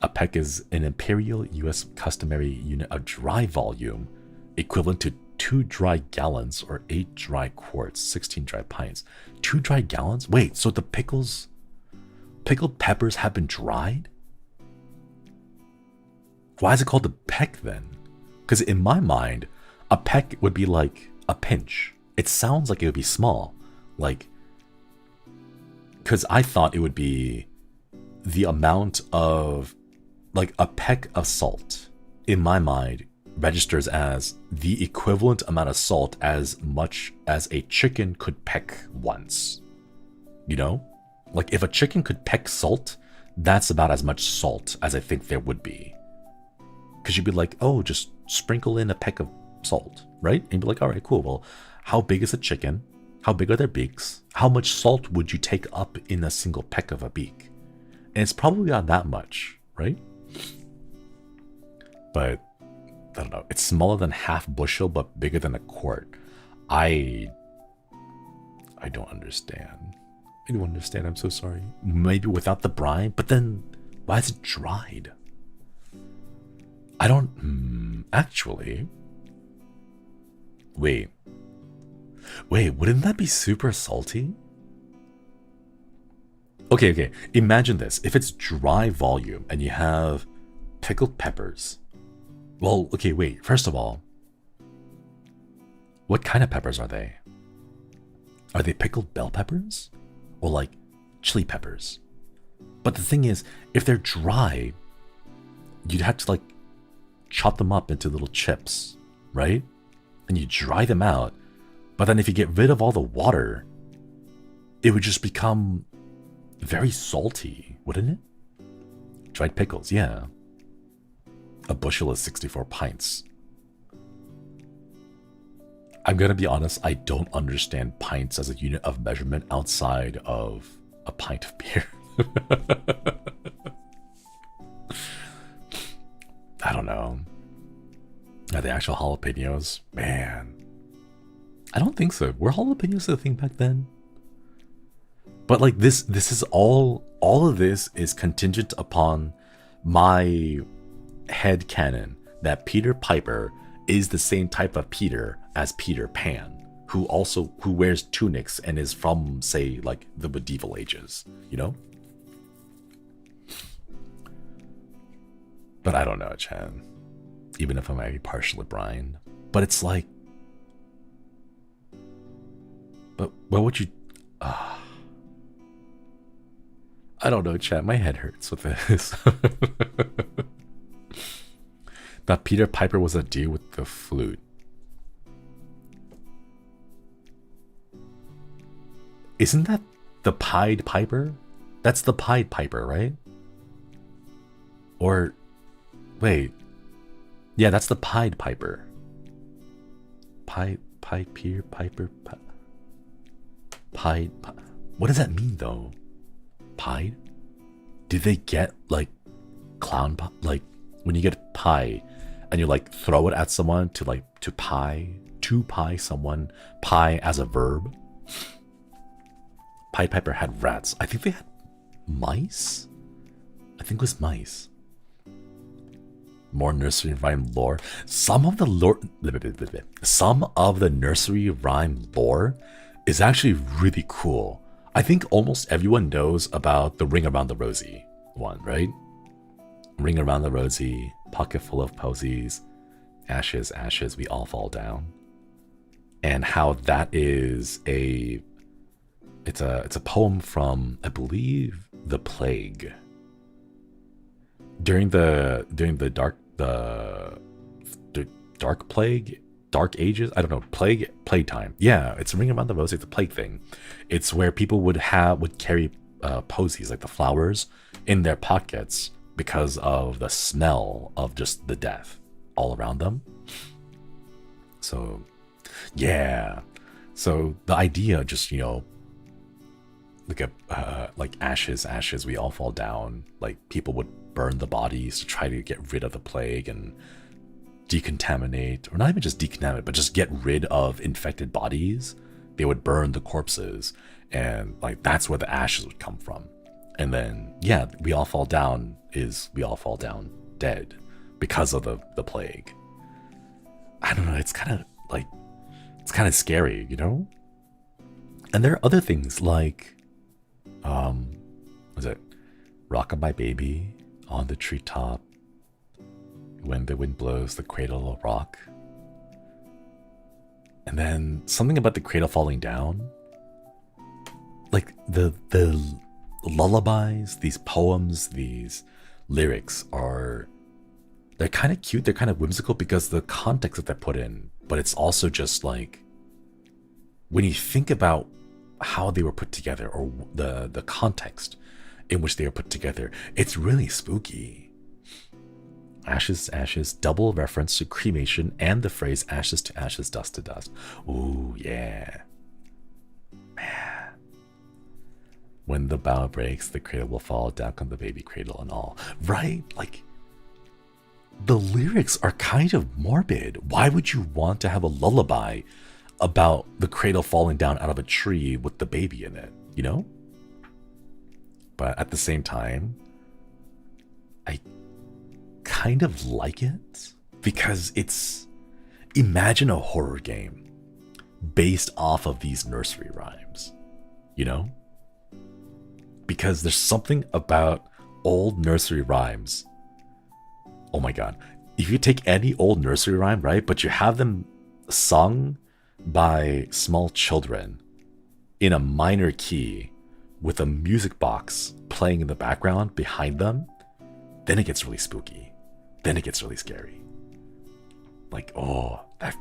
A peck is an imperial US customary unit of dry volume equivalent to 2 dry gallons or 8 dry quarts, 16 dry pints. 2 dry gallons? Wait, so the pickled peppers have been dried? Why is it called a peck then? Because in my mind, a peck would be like a pinch. It sounds like it would be small. Like, because I thought it would be the amount of, like a peck of salt in my mind registers as the equivalent amount of salt as much as a chicken could peck once. You know? Like if a chicken could peck salt, that's about as much salt as I think there would be. Because you'd be like, oh, just sprinkle in a peck of salt, right? And you'd be like, all right, cool. Well, how big is a chicken? How big are their beaks? How much salt would you take up in a single peck of a beak? And it's probably not that much, right? But I don't know. It's smaller than half bushel, but bigger than a quart. I don't understand. I don't understand. I'm so sorry. Maybe without the brine, but then why is it dried? I don't actually. Wait, wouldn't that be super salty? Okay. Imagine this. If it's dry volume and you have pickled peppers. Well, okay, wait. First of all, what kind of peppers are they? Are they pickled bell peppers? Or like chili peppers? But the thing is, if they're dry, you'd have to like chop them up into little chips, right? And you dry them out. But then if you get rid of all the water, it would just become very salty, wouldn't it? Dried pickles, yeah. A bushel is 64 pints. I'm gonna be honest, I don't understand pints as a unit of measurement outside of a pint of beer. I don't know. Are they actual jalapenos? Man. I don't think so. Were jalapenos a thing back then? But like this is all of this is contingent upon my head canon that Peter Piper is the same type of Peter as Peter Pan, who wears tunics and is from, say, like the medieval ages, you know? But I don't know, Chan. Even if I might be partially blind. But it's like, but what would you I don't know, chat. My head hurts with this. That Peter Piper was a deer with the flute. Isn't that the Pied Piper? That's the Pied Piper, right? Or, wait. Yeah, that's the Pied Piper. Pied Peter Piper. Pied. What does that mean, though? Pied? Did they get like clown pie? Like when you get pie and you like throw it at someone to pie someone, pie as a verb? Pied Piper had rats. I think they had mice? I think it was mice. More nursery rhyme lore. Some of the nursery rhyme lore is actually really cool. I think almost everyone knows about the Ring Around the Rosie one, right? Ring around the rosy, pocket full of posies, ashes, ashes, we all fall down. And how that is it's a poem from, I believe, the plague. During the dark plague, dark ages, I don't know, plague time. Yeah, it's Ring Around the Rosy, it's a plague thing. It's where people would carry posies, like the flowers, in their pockets because of the smell of just the death all around them. So, yeah. So the idea, just, you know, like ashes, ashes, we all fall down. Like people would burn the bodies to try to get rid of the plague and decontaminate, or not even just decontaminate, but just get rid of infected bodies. They would burn the corpses, and like that's where the ashes would come from. And then, yeah, we all fall down dead because of the plague. I don't know, it's kind of scary, you know? And there are other things like, was it Rockabye Baby on the treetop? When the wind blows, the cradle will rock. And then something about the cradle falling down. Like the lullabies, these poems, these lyrics they're kind of cute, they're kind of whimsical because the context that they're put in, but it's also just like, when you think about how they were put together, or the context in which they were put together, it's really spooky. Ashes, ashes, double reference to cremation and the phrase ashes to ashes, dust to dust. Ooh, yeah. Man. When the bough breaks, the cradle will fall down on the baby cradle and all. Right? Like, the lyrics are kind of morbid. Why would you want to have a lullaby about the cradle falling down out of a tree with the baby in it, you know? But at the same time, I kind of like it because imagine a horror game based off of these nursery rhymes, you know? Because there's something about old nursery rhymes. Oh my god. If you take any old nursery rhyme, right, but you have them sung by small children in a minor key with a music box playing in the background behind them, then it gets really spooky. Then it gets really scary. Like, oh, I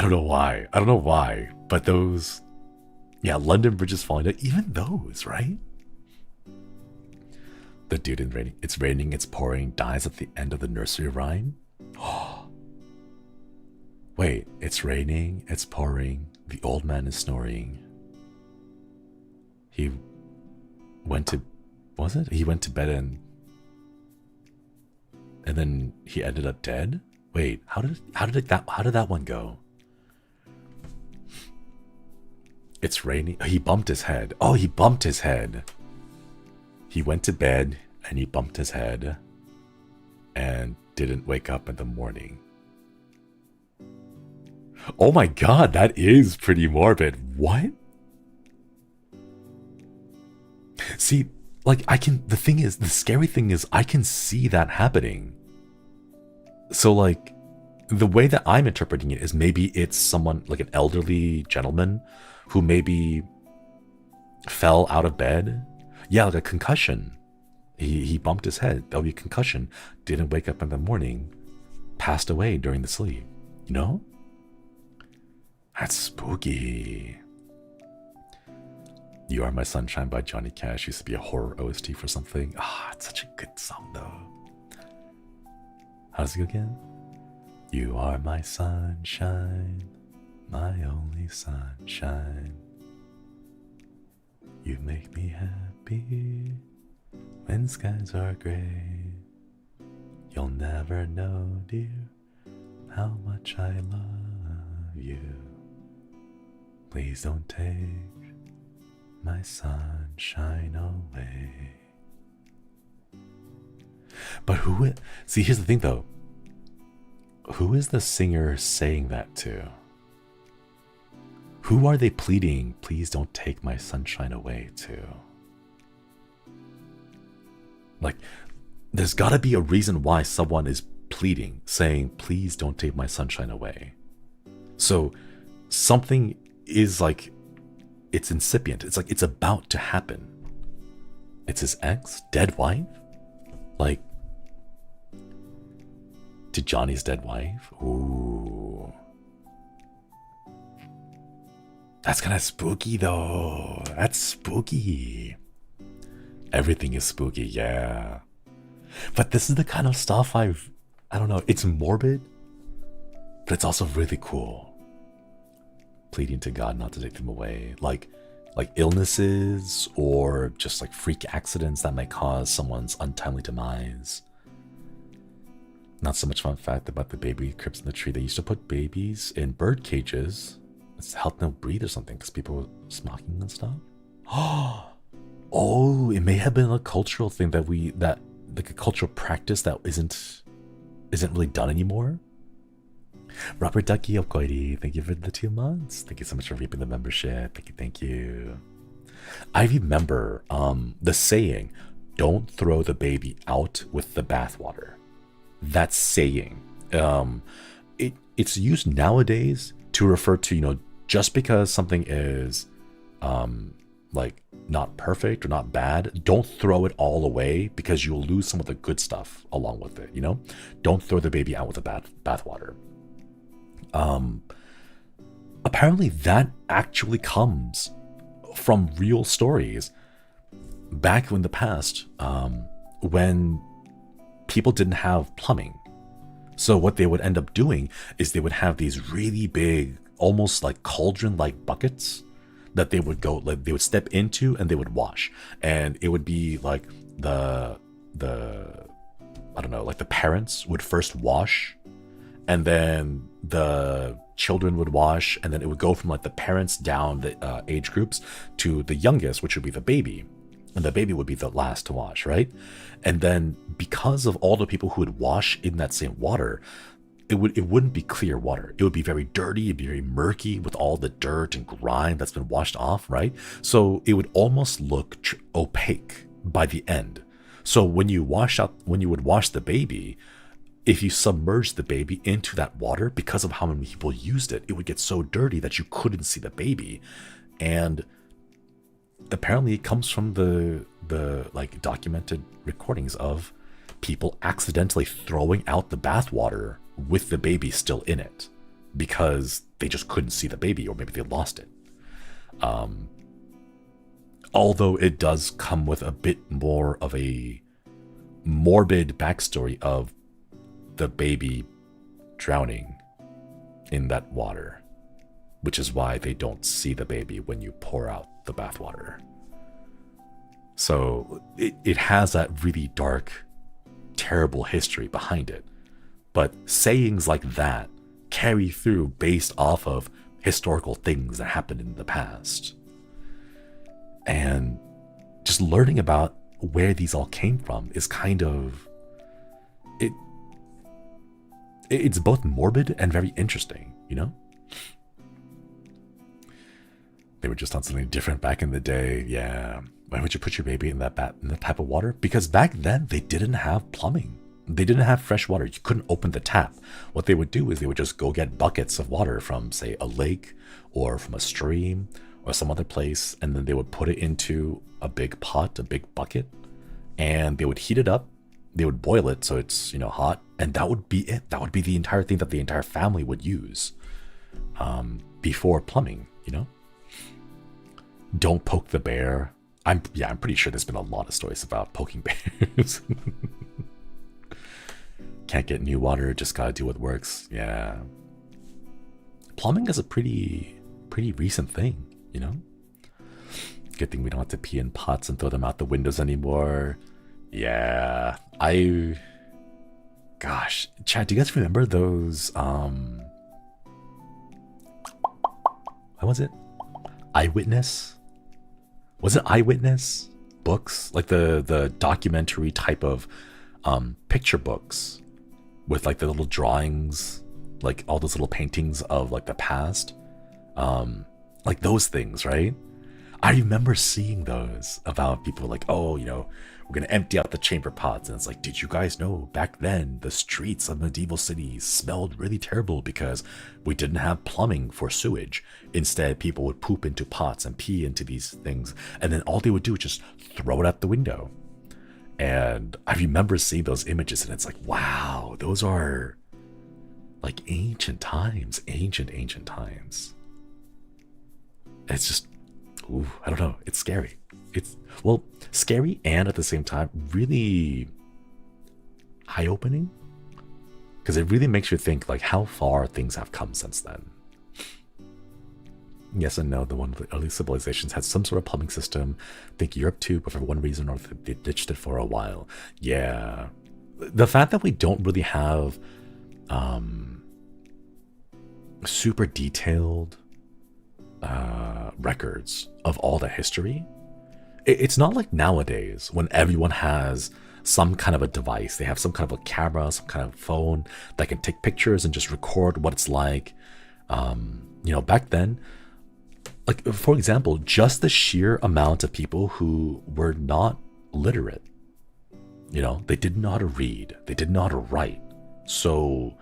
don't know why, but those, yeah, London Bridges falling down, even those, right? The dude in raining, it's raining, it's pouring, dies at the end of the nursery rhyme. Wait, it's raining, it's pouring, the old man is snoring. He went to, was it? He went to bed and then he ended up dead? Wait, how did that one go? It's raining. He bumped his head. Oh, he bumped his head. He went to bed and he bumped his head and didn't wake up in the morning. Oh my god, that is pretty morbid. What? See, like the scary thing is I can see that happening. So like, the way that I'm interpreting it is maybe it's someone like an elderly gentleman who maybe fell out of bed. Yeah, like a concussion. He bumped his head. That'll be a concussion. Didn't wake up in the morning. Passed away during the sleep. You know? That's spooky. You Are My Sunshine by Johnny Cash used to be a horror OST for something. Ah, it's such a good song though. How does it go again? You are my sunshine, my only sunshine. You make me happy when skies are gray. You'll never know, dear, how much I love you. Please don't take my sunshine away. But see, here's the thing though. Who is the singer saying that to? Who are they pleading, please don't take my sunshine away to? Like, there's gotta be a reason why someone is pleading, saying, please don't take my sunshine away. So something is like, it's incipient. It's like it's about to happen. It's his ex, dead wife? Like, to Johnny's dead wife? Ooh. That's kind of spooky though. That's spooky. Everything is spooky, yeah. But this is the kind of stuff I don't know, it's morbid, but it's also really cool. Pleading to God not to take them away. Like illnesses or just like freak accidents that might cause someone's untimely demise. Not so much fun fact about the baby cribs in the tree. They used to put babies in bird cages. It's to help them breathe or something because people were smoking and stuff. Oh, it may have been a cultural thing that like a cultural practice that isn't really done anymore. Robert Ducky Okoiri, thank you for the 2 months. Thank you so much for reaping the membership. Thank you. I remember the saying, don't throw the baby out with the bathwater. That saying, it's used nowadays to refer to, just because something is like not perfect or not bad, don't throw it all away because you'll lose some of the good stuff along with it. Don't throw the baby out with the bathwater. Apparently that actually comes from real stories back in the past, when people didn't have plumbing. So what they would end up doing is they would have these really big, almost like cauldron-like buckets that they would they would step into and they would wash. And it would be like I don't know, like the parents would first wash, and then the children would wash, and then it would go from like the parents down the age groups to the youngest, which would be the baby. And the baby would be the last to wash, right? And then because of all the people who would wash in that same water, it wouldn't be clear water. It would be very dirty, it'd be very murky with all the dirt and grime that's been washed off, right? So it would almost look opaque by the end. So when you would wash the baby, if you submerged the baby into that water, because of how many people used it, it would get so dirty that you couldn't see the baby. And apparently it comes from the like documented recordings of people accidentally throwing out the bathwater with the baby still in it because they just couldn't see the baby, or maybe they lost it. Although it does come with a bit more of a morbid backstory of the baby drowning in that water, which is why they don't see the baby when you pour out the bathwater. So it has that really dark, terrible history behind it. But sayings like that carry through based off of historical things that happened in the past. And just learning about where these all came from is kind of... It's both morbid and very interesting, you know? They were just on something different back in the day. Yeah. Why would you put your baby in that type of water? Because back then they didn't have plumbing. They didn't have fresh water. You couldn't open the tap. What they would do is they would just go get buckets of water from, say, a lake or from a stream or some other place, and then they would put it into a big pot, a big bucket, and they would heat it up. They would boil it so it's, you know, hot, and that would be it. That would be the entire thing that the entire family would use before plumbing, you know? Don't poke the bear. I'm pretty sure there's been a lot of stories about poking bears. Can't get new water, just gotta do what works. Yeah. Plumbing is a pretty recent thing, you know? Good thing we don't have to pee in pots and throw them out the windows anymore. Yeah. Gosh, Chad, do you guys remember those, what was it? Eyewitness? Was it Eyewitness books? Like the documentary type of picture books with like the little drawings, like all those little paintings of like the past. Like those things, right? I remember seeing those about people like, oh, you know, we're going to empty out the chamber pots. And it's like, did you guys know back then the streets of medieval cities smelled really terrible because we didn't have plumbing for sewage. Instead, people would poop into pots and pee into these things. And then all they would do was just throw it out the window. And I remember seeing those images and it's like, wow, those are like ancient times, ancient times. It's just, ooh, I don't know. It's scary. It's, well, scary and at the same time really eye-opening, because it really makes you think like how far things have come since then. Yes and no, the one of the early civilizations had some sort of plumbing system. I think Europe too, but for one reason or another they ditched it for a while. Yeah. The fact that we don't really have super detailed records of all the history. It's not like nowadays when everyone has some kind of a device. They have some kind of a camera, some kind of phone that can take pictures and just record what it's like. You know, back then, like for example, just the sheer amount of people who were not literate, you know, they didn't know how to read, they didn't know how to write. So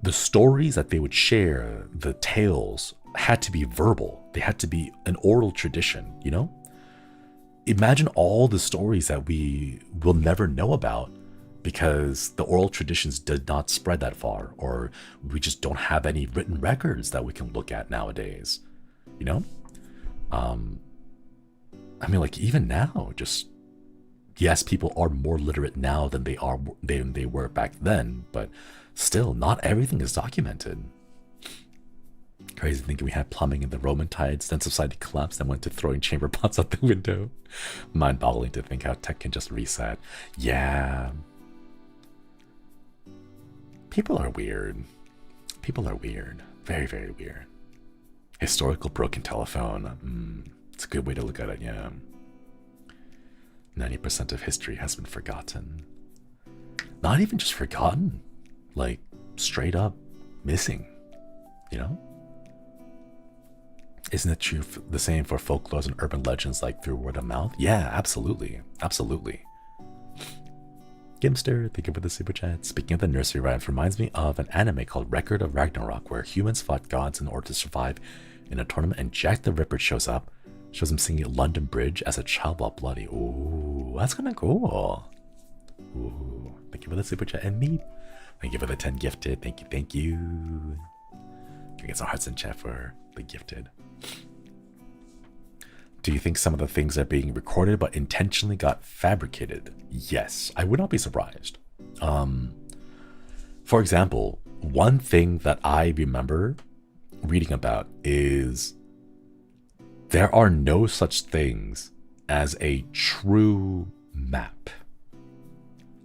the stories that they would share, the tales, had to be verbal. They had to be an oral tradition, you know? Imagine all the stories that we will never know about because the oral traditions did not spread that far, or we just don't have any written records that we can look at nowadays, you know? I mean, like even now, just, yes, people are more literate now than they were back then, but still not everything is documented. Crazy thinking we had plumbing in the Roman tides, then society collapsed and went to throwing chamber pots out the window. Mind-boggling to think how tech can just reset. Yeah. People are weird. People are weird. Very, very weird. Historical broken telephone. It's a good way to look at it, yeah. 90% of history has been forgotten. Not even just forgotten. Like, straight up missing. You know? Isn't it true the same for folklores and urban legends like through word of mouth? Yeah, absolutely. Absolutely. Gimster, thank you for the super chat. Speaking of the nursery rhymes, reminds me of an anime called Record of Ragnarok, where humans fought gods in order to survive in a tournament, and Jack the Ripper shows up, shows him singing London Bridge as a child while bloody. Ooh, that's kind of cool. Ooh, thank you for the super chat. And me, thank you for the 10 gifted. Thank you, thank you. Can we get some hearts in chat for the gifted? Do you think some of the things are being recorded but intentionally got fabricated? Yes, I would not be surprised. For example, one thing that I remember reading about is there are no such things as a true map.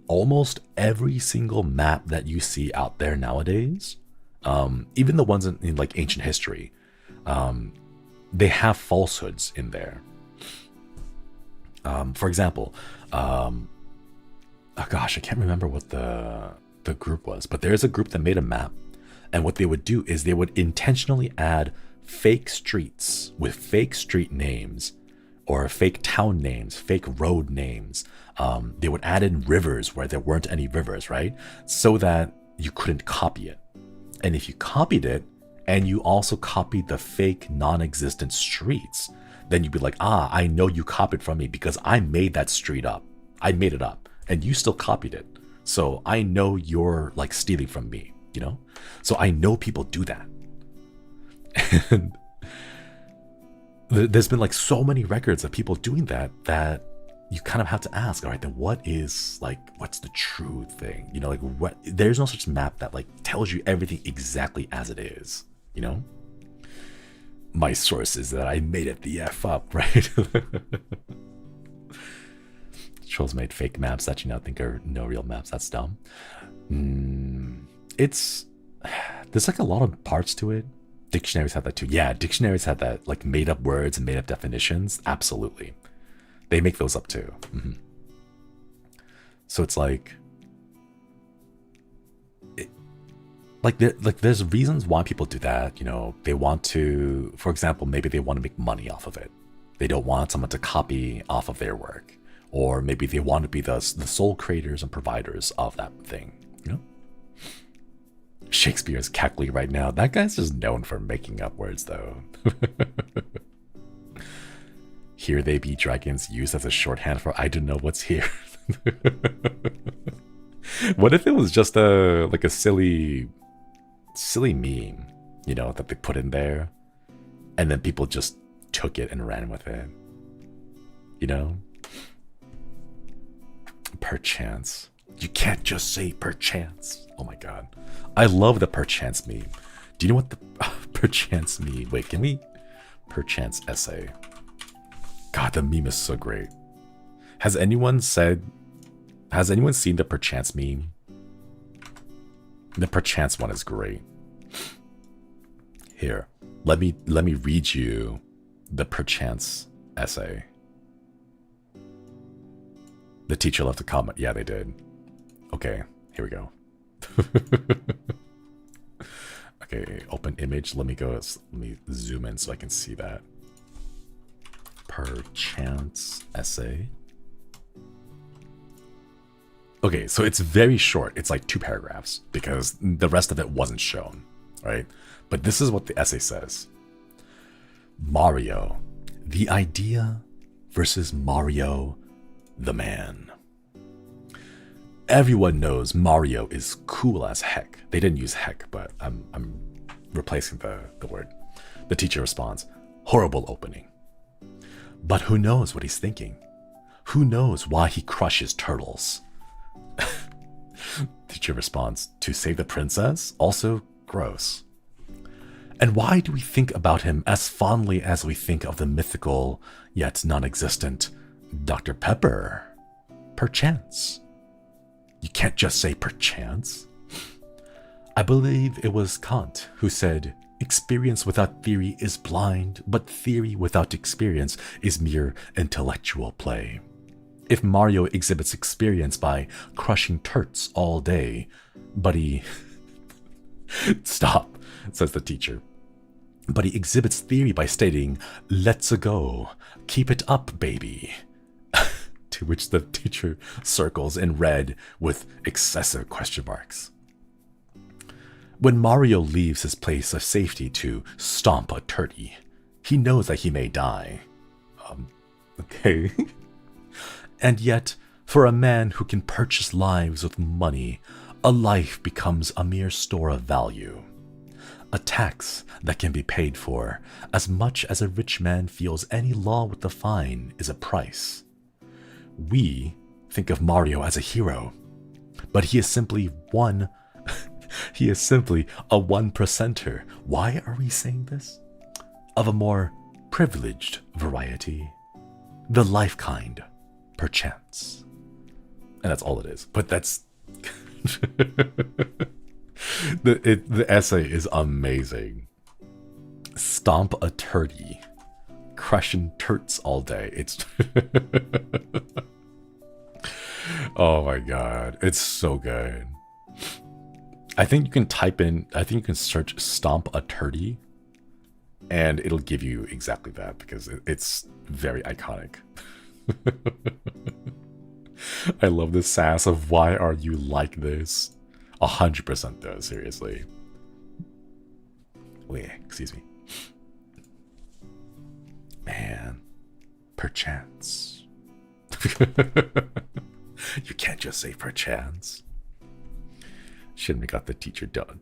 Almost every single map that you see out there nowadays, even the ones in like ancient history, they have falsehoods in there. For example, oh gosh, I can't remember what the group was, but there's a group that made a map, and what they would do is they would intentionally add fake streets with fake street names or fake town names, fake road names. They would add in rivers where there weren't any rivers, right? So that you couldn't copy it. And if you copied it and you also copied the fake non-existent streets, then you'd be like, ah, I know you copied from me because I made that street up. I made it up and you still copied it. So I know you're like stealing from me, you know? So I know people do that. And there's been like so many records of people doing that you kind of have to ask, all right, then what's the true thing? You know, like what, there's no such map that like tells you everything exactly as it is, you know? My source is that I made it the F up, right? Trolls made fake maps that you now think are no real maps. That's dumb. There's like a lot of parts to it. Dictionaries have that too. Yeah, dictionaries have that, like made up words and made up definitions. Absolutely. They make those up too. So it's like, there's reasons why people do that. You know, they want to, for example, maybe they want to make money off of it. They don't want someone to copy off of their work. Or maybe they want to be the sole creators and providers of that thing, you know? Shakespeare is cackling right now. That guy's just known for making up words, though. Here they be dragons used as a shorthand for I don't know what's here. What if it was just a silly meme, you know, that they put in there, and then people just took it and ran with it, you know? Perchance. You can't just say perchance. Oh my god. I love the perchance meme. Do you know what the perchance meme? Wait, can we? Perchance essay. God, the meme is so great. Has anyone seen the perchance meme? The perchance one is great. Here, let me read you the perchance essay. The teacher left a comment. Yeah, they did. Okay, here we go. Okay, open image. Let me zoom in so I can see that. Perchance essay. Okay, so it's very short. It's like 2 paragraphs because the rest of it wasn't shown, right? But this is what the essay says. Mario, the idea versus Mario, the man. Everyone knows Mario is cool as heck. They didn't use heck, but I'm replacing the word. The teacher responds, horrible opening. But who knows what he's thinking? Who knows why he crushes turtles? Teacher responds, to save the princess? Also gross. And why do we think about him as fondly as we think of the mythical, yet non-existent Dr. Pepper? Perchance. You can't just say perchance. I believe it was Kant who said, experience without theory is blind, but theory without experience is mere intellectual play. If Mario exhibits experience by crushing turts all day, but he... Stop, says the teacher. But he exhibits theory by stating, let's go, keep it up, baby. To which the teacher circles in red with excessive question marks. When Mario leaves his place of safety to stomp a turkey, he knows that he may die. Okay. And yet, for a man who can purchase lives with money, a life becomes a mere store of value. A tax that can be paid for, as much as a rich man feels any law with a fine is a price. We think of Mario as a hero, but he is simply one He is simply a 1%er. Why are we saying this? Of a more privileged variety. The life kind, perchance. And that's all it is. But that's... the essay is amazing. Stomp a turdy. Crushing turts all day. It's... Oh my god. It's so good. I think you can type in... I think you can search stomp a turdy. And it'll give you exactly that. Because it's very iconic. I love the sass of why are you like this? 100% though, seriously. Wait, excuse me. Man, perchance. You can't just say perchance. Shinri got the teacher down.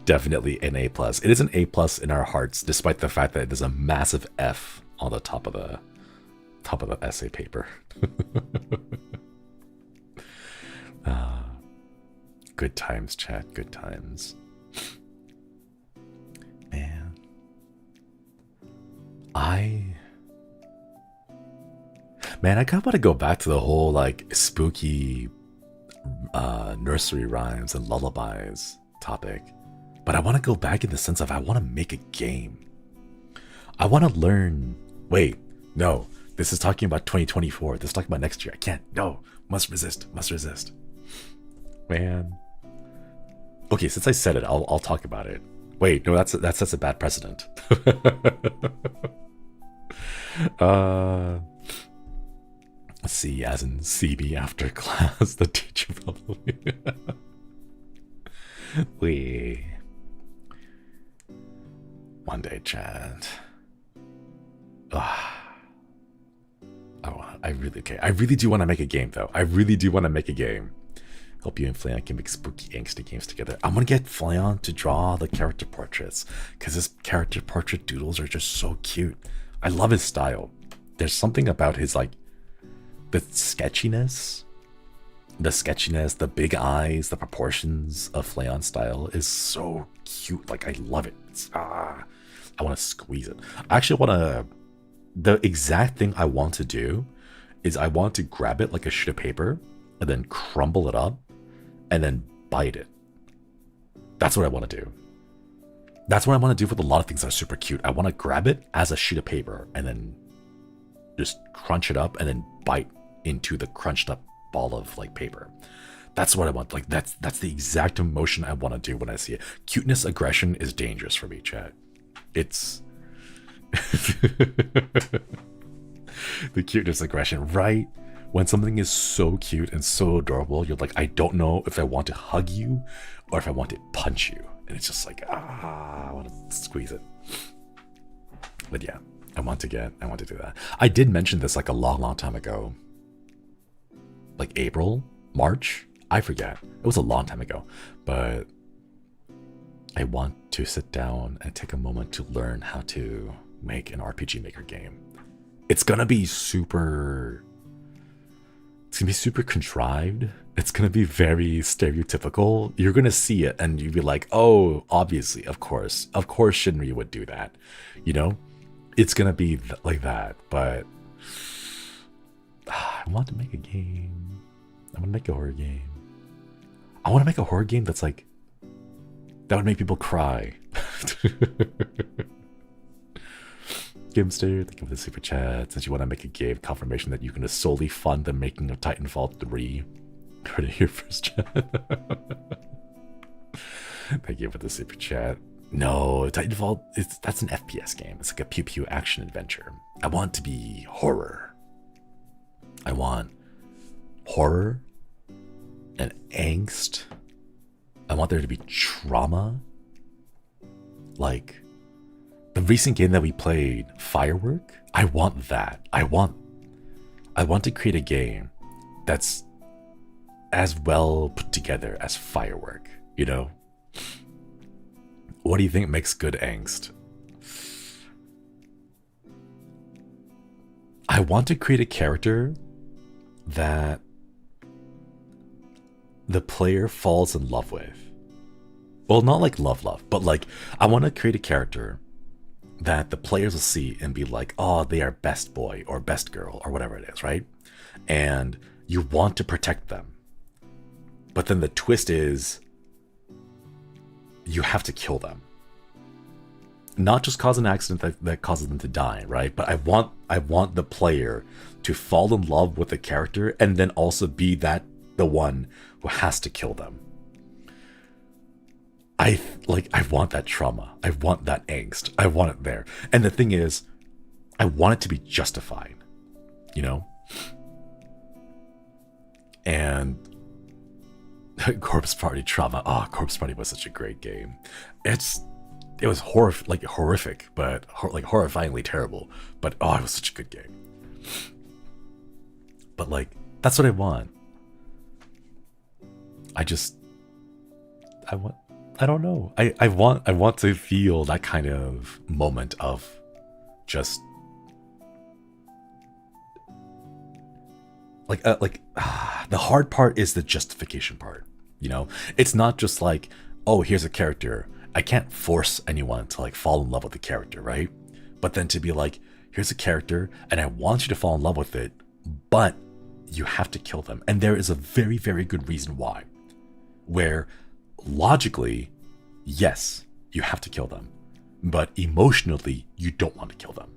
Definitely an A+. It is an A+ in our hearts, despite the fact that there's a massive F on the top of the essay paper. Good times, chat. Good times. Man. I kind of want to go back to the whole, like, spooky nursery rhymes and lullabies topic. But I want to go back in the sense of I want to make a game. I want to learn... Wait, no. This is talking about 2024. This is talking about next year. I can't. No. Must resist. Must resist. Man. Okay, since I said it, I'll talk about it. Wait, no, that's a bad precedent. Let's see, as in CB after class, the teacher probably. Wait. One day, chat. I really do want to make a game, though. I really do want to make a game. Hope you and Flayon can make spooky, angsty games together. I'm gonna get Flayon to draw the character portraits, because his character portrait doodles are just so cute. I love his style. There's something about his, like, the sketchiness, the big eyes, the proportions of Flayon's style is so cute. Like, I love it. I want to squeeze it. I actually want to... The exact thing I want to do is I want to grab it like a sheet of paper and then crumble it up and then bite it. That's what I want to do. That's what I want to do with a lot of things that are super cute. I want to grab it as a sheet of paper and then just crunch it up and then bite into the crunched up ball of, like, paper. That's what I want. Like, that's the exact emotion I want to do when I see it. Cuteness aggression is dangerous for me, chat. It's the cuteness aggression, right? When something is so cute and so adorable, you're like, I don't know if I want to hug you or if I want to punch you. And it's just like, I want to squeeze it. But yeah, I want to do that. I did mention this like a long time ago. Like April, March, I forget. It was a long time ago. But I want to sit down and take a moment to learn how to make an RPG Maker game. It's gonna be super contrived. It's gonna be very stereotypical. You're gonna see it and you'll be like, oh, obviously, of course Shinri would do that. You know, it's gonna be like that. But I want to make a game. I want to make a horror game. I want to make a horror game that's like, that would make people cry. Gimster, thank you for the super chat. Since you want to make a game, confirmation that you can just solely fund the making of Titanfall 3. Heard it here first, chat. Thank you for the super chat. No, Titanfall, that's an FPS game. It's like a pew pew action adventure. I want to be horror. I want horror and angst. I want there to be trauma. Like the recent game that we played, Firework. I want that. I want to create a game that's as well put together as Firework, you know? What do you think makes good angst? I want to create a character that the player falls in love with. Well, not like love, but like I want to create a character that the players will see and be like, oh, they are best boy or best girl or whatever it is, right? And you want to protect them. But then the twist is you have to kill them. Not just cause an accident that causes them to die, right? But I want the player to fall in love with the character and then also be the one who has to kill them. I want that trauma. I want that angst. I want it there. And the thing is, I want it to be justified, you know? And Corpse Party trauma. Oh, Corpse Party was such a great game. It was horrific, but like horrifyingly terrible. But oh, it was such a good game. But like, that's what I want. I don't know. I want to feel that kind of moment of just the hard part is the justification part, you know? It's not just like, oh, here's a character. I can't force anyone to like fall in love with the character, right? But then to be like, here's a character and I want you to fall in love with it, but you have to kill them. And there is a very, very good reason why. Where logically, yes, you have to kill them. But emotionally, you don't want to kill them.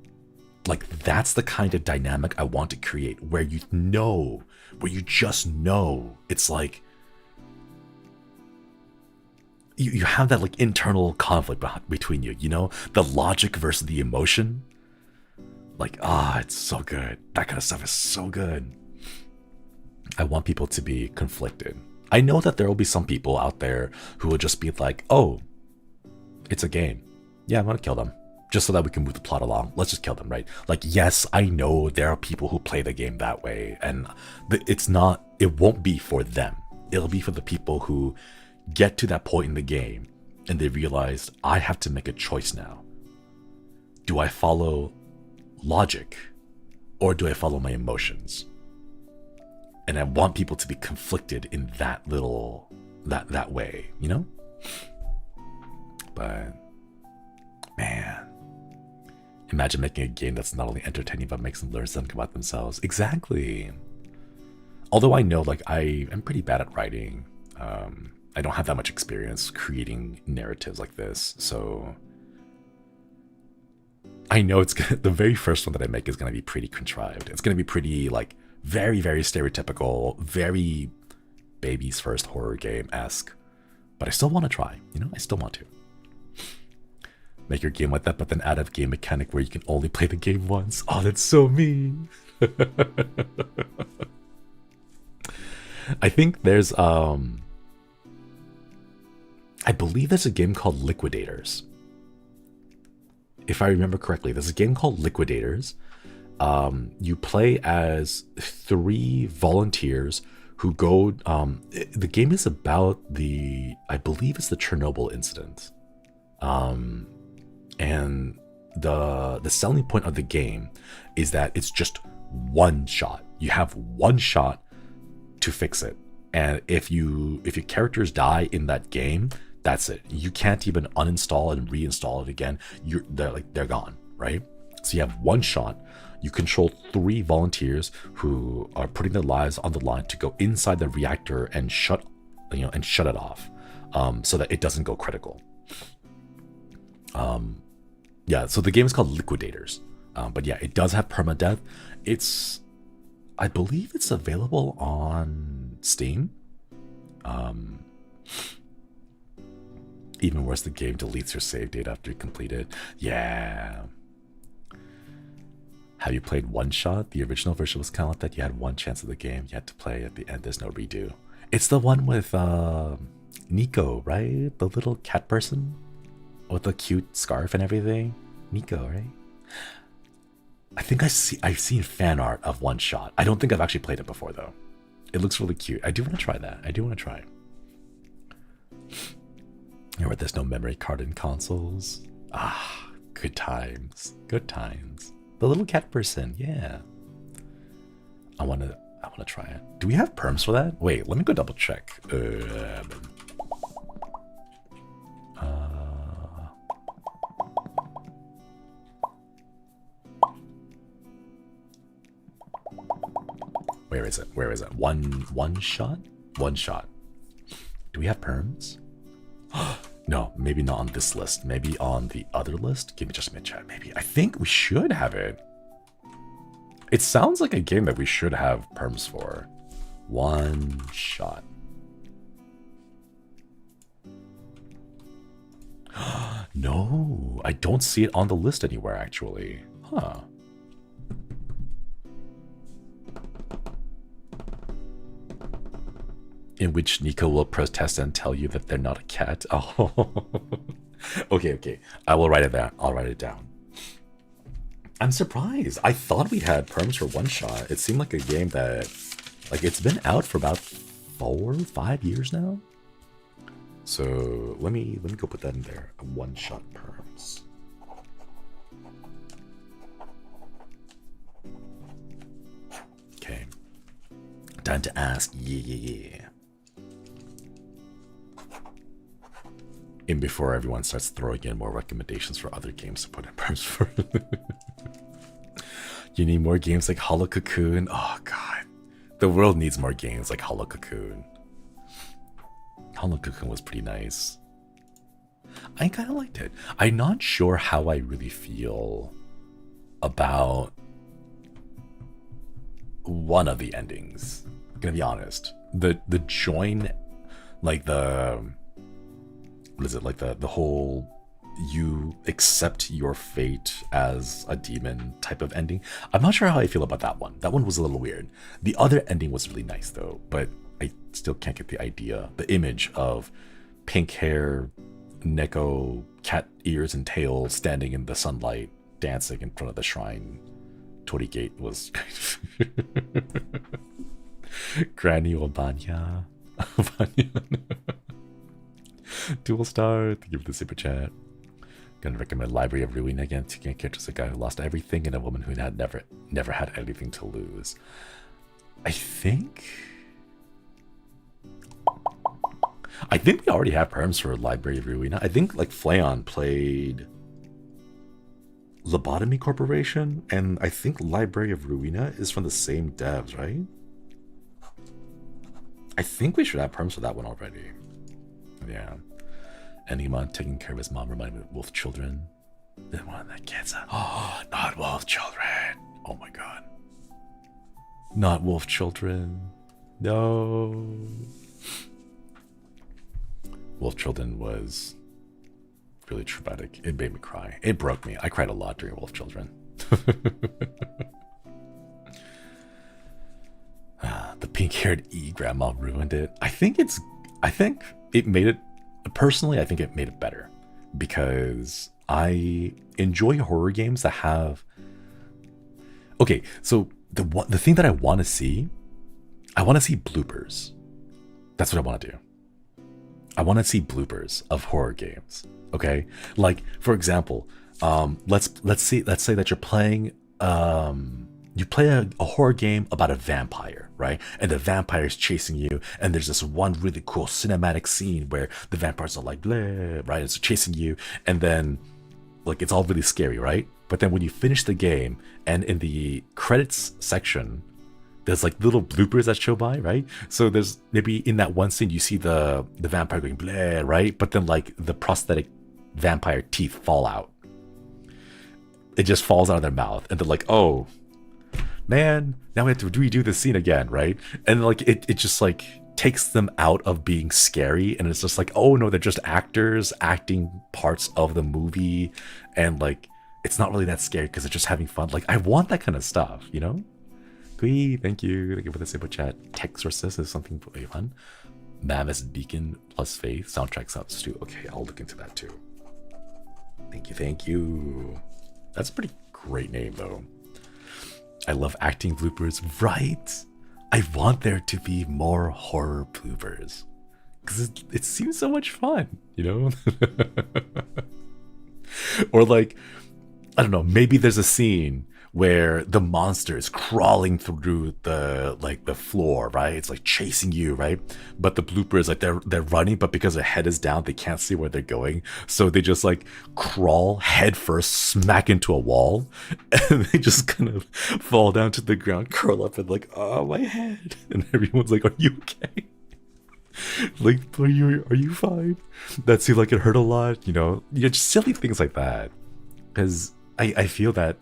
Like, that's the kind of dynamic I want to create where you just know. It's like, you have that like internal conflict between you, you know? The logic versus the emotion. Like, it's so good. That kind of stuff is so good. I want people to be conflicted. I know that there will be some people out there who will just be like, oh, it's a game. Yeah, I'm gonna kill them. Just so that we can move the plot along. Let's just kill them, right? Like, yes, I know there are people who play the game that way. And it won't be for them. It'll be for the people who get to that point in the game and they realize, I have to make a choice now. Do I follow logic or do I follow my emotions? And I want people to be conflicted in that way, you know? But man, imagine making a game that's not only entertaining but makes them learn something about themselves. Exactly. Although I know like I am pretty bad at writing. I don't have that much experience creating narratives like this, so I know the very first one that I make is going to be pretty contrived. It's going to be pretty like very, very stereotypical, very baby's first horror game-esque. But I still want to try, you know? I still want to. Make your game like that, but then add a game mechanic where you can only play the game once. Oh, that's so mean. I think there's, I believe there's a game called Liquidators. If I remember correctly, there's a game called Liquidators. You play as 3 volunteers who go, the game is about I believe it's the Chernobyl incident. And the selling point of the game is that it's just one shot. You have one shot to fix it. And if your characters die in that game, that's it. You can't even uninstall and reinstall it again. They're gone, right? So you have one shot. You control 3 volunteers who are putting their lives on the line to go inside the reactor and shut it off, so that it doesn't go critical. Yeah. So the game is called Liquidators. But yeah, it does have permadeath. I believe it's available on Steam. Even worse, the game deletes your save data after you complete it. Yeah. Have you played One Shot? The original version was kind of like that. You had one chance of the game. You had to play at the end. There's no redo. It's the one with Nico, right? The little cat person with the cute scarf and everything. Nico, right? I think I've seen fan art of One Shot. I don't think I've actually played it before though. It looks really cute. I do want to try that. I do want to try. You know what? There's no memory card in consoles. Good times. Good times. The little cat person, yeah. I want want to try it. Do we have perms for that? Wait, let me go double check. Where is it? Where is it? One shot? One shot. Do we have perms? No, maybe not on this list. Maybe on the other list. Give me just a minute, chat. Maybe. I think we should have it. It sounds like a game that we should have perms for. One shot. No, I don't see it on the list anywhere, actually. Huh. In which Nico will protest and tell you that they're not a cat. Oh. Okay. I will write it down. I'll write it down. I'm surprised. I thought we had perms for one shot. It seemed like a game that, like, it's been out for about 4 or 5 years now. So let me go put that in there. A one shot perms. Okay. Time to ask. Yeah. In before everyone starts throwing in more recommendations for other games to put in perms for. You need more games like Hollow Cocoon. Oh god, the world needs more games like Hollow Cocoon. Hollow Cocoon was pretty nice. I kind of liked it. I'm not sure how I really feel about one of the endings. I'm gonna be honest. The join, like the, what is it, like the whole you accept your fate as a demon type of ending. I'm not sure how I feel about that one. That one was a little weird. The other ending was really nice though, but I still can't get the idea. The image of pink hair, Neko, cat ears and tail standing in the sunlight, dancing in front of the shrine. Tori Gate was Granny Obanya. Dual star, thank you for the super chat. Gonna recommend Library of Ruin again. Two characters, a guy who lost everything and a woman who had never had anything to lose. I think we already have perms for Library of Ruin. I think like Flayon played Lobotomy Corporation, and I think Library of Ruina is from the same devs, right? I think we should have perms for that one already. Yeah. Anima taking care of his mom reminded me of Wolf Children. The one that gets up. Oh, not Wolf Children. Oh my god. Not Wolf Children. No. Wolf Children was really traumatic. It made me cry. It broke me. I cried a lot during Wolf Children. The pink-haired grandma ruined it. I think it made it, personally, I think it made it better because I enjoy horror games that have, okay, so the thing that I want to see bloopers. That's what I want to do. I want to see bloopers of horror games. Okay, like for example, let's say that you're playing you play a horror game about a vampire, right? And the vampire is chasing you, and there's this one really cool cinematic scene where the vampires are like, blah, right? It's chasing you, and then like it's all really scary, right? But then when you finish the game, and in the credits section, there's like little bloopers that show by, right? So there's maybe in that one scene you see the vampire going blah, right? But then like the prosthetic vampire teeth fall out. It just falls out of their mouth, and they're like, oh man, now we have to redo the scene again, right? And like it just like takes them out of being scary, and it's just like, oh no, they're just actors acting parts of the movie, and like it's not really that scary because they're just having fun. Like I want that kind of stuff, you know? Gui, thank you for the super chat. Texorcist is something really fun. Mammoth Beacon plus Faith soundtrack sounds too. Okay, I'll look into that too. Thank you. That's a pretty great name though. I love acting bloopers, right? I want there to be more horror bloopers because it seems so much fun, you know? Or like, I don't know, maybe there's a scene where the monster is crawling through the floor, right? It's like chasing you, right? But the blooper is like they're running, but because their head is down, they can't see where they're going. So they just like crawl head first, smack into a wall, and they just kind of fall down to the ground, curl up, and like, oh, my head. And everyone's like, are you okay? Like, are you fine? That seemed like it hurt a lot, you know? Yeah, just silly things like that. Because I feel that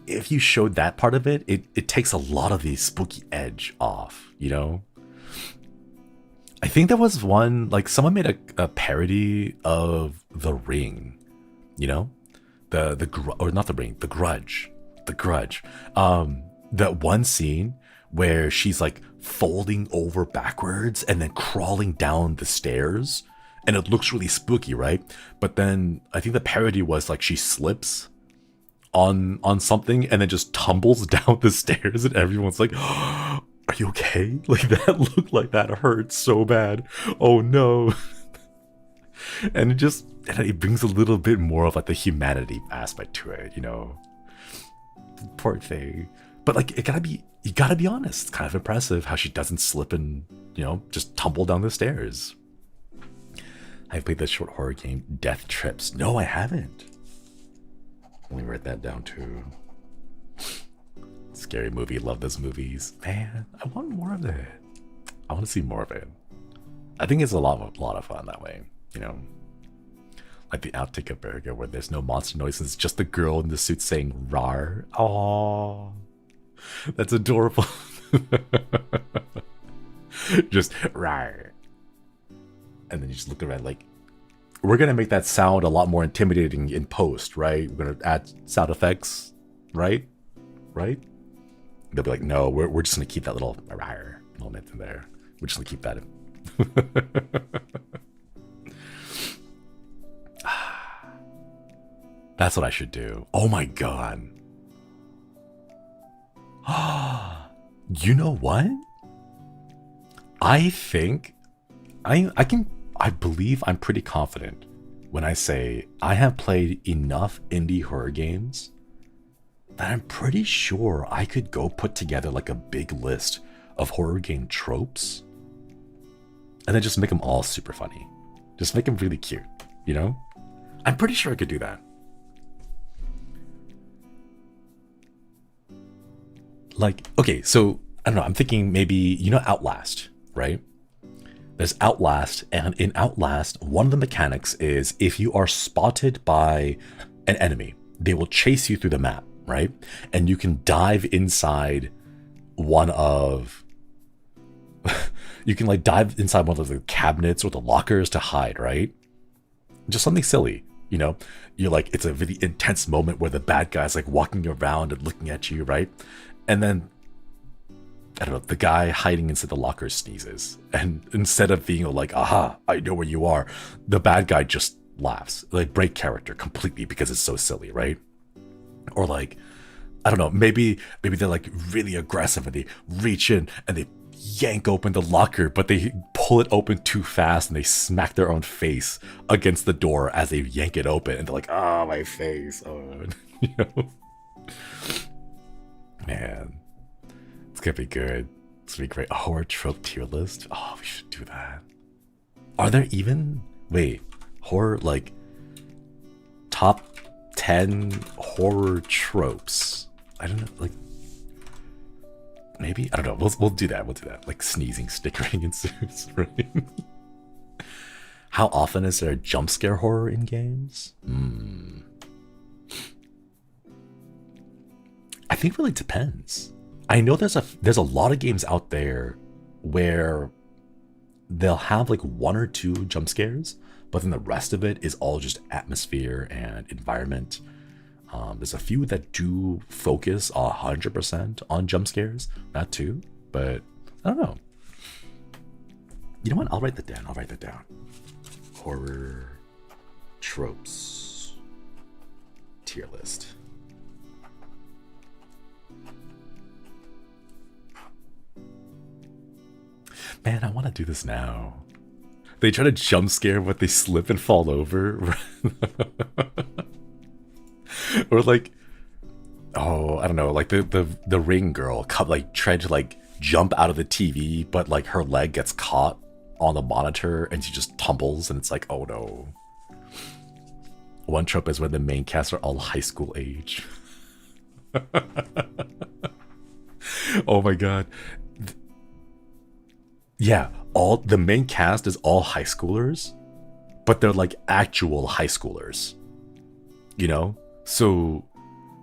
if you showed that part of it, it takes a lot of the spooky edge off, you know? I think there was one, like, someone made a parody of The Ring, you know? Or not The Ring, The Grudge. The Grudge. That one scene where she's like folding over backwards and then crawling down the stairs, and it looks really spooky, right? But then I think the parody was like she slips on something and then just tumbles down the stairs, and everyone's like, oh, are you okay? Like, that looked like that hurt so bad. Oh no. And it brings a little bit more of like the humanity aspect to it, you know? Poor thing. But like, you gotta be honest, it's kind of impressive how she doesn't slip and, you know, just tumble down the stairs. I played this short horror game, Death Trips. No, I haven't. Let me write that down too. Scary movie, love those movies. Man, I want more of it. I want to see more of it. I think it's a lot of fun that way, you know? Like the outtake of Burger where there's no monster noises, just the girl in the suit saying rar. Oh, that's adorable. Just rar. And then you just look around like, we're going to make that sound a lot more intimidating in post, right? We're going to add sound effects, right? Right? They'll be like, no, we're just going to keep that little rar moment in there. We're just going to keep that in. That's what I should do. Oh my god. You know what? I think I believe I'm pretty confident when I say I have played enough indie horror games that I'm pretty sure I could go put together like a big list of horror game tropes and then just make them all super funny. Just make them really cute, you know? I'm pretty sure I could do that. Like, okay, so I don't know, I'm thinking maybe, you know, Outlast, right? There's Outlast, and in Outlast, one of the mechanics is if you are spotted by an enemy, they will chase you through the map, right? And you can dive inside one of... you can like dive inside one of the cabinets or the lockers to hide, right? Just something silly, you know? You're like, it's a really intense moment where the bad guy's like walking around and looking at you, right? And then, I don't know, the guy hiding inside the locker sneezes. And instead of being like, aha, I know where you are, the bad guy just laughs. Like, break character completely because it's so silly, right? Or like, I don't know, maybe they're like really aggressive and they reach in and they yank open the locker, but they pull it open too fast and they smack their own face against the door as they yank it open. And they're like, oh, my face. Oh, you know? Man, it's gonna be good. It's gonna be great. A horror trope tier list. Oh, we should do that. Are there even horror like top 10 horror tropes? I don't know. Like maybe, I don't know. We'll do that. We'll do that. Like sneezing, stickering ensues, right? How often is there a jump scare horror in games? I think it really depends. I know there's a lot of games out there where they'll have like one or two jump scares, but then the rest of it is all just atmosphere and environment. There's a few that do focus 100% on jump scares, that too, but I don't know. You know what? I'll write that down. Horror tropes tier list. Man, I want to do this now. They try to jump scare, but they slip and fall over. Or like, oh, I don't know, like the ring girl like tried to like jump out of the TV, but like her leg gets caught on the monitor and she just tumbles, and it's like, oh no. One trope is when the main cast are all high school age. Oh my god. Yeah, all the main cast is all high schoolers, but they're like actual high schoolers. You know? So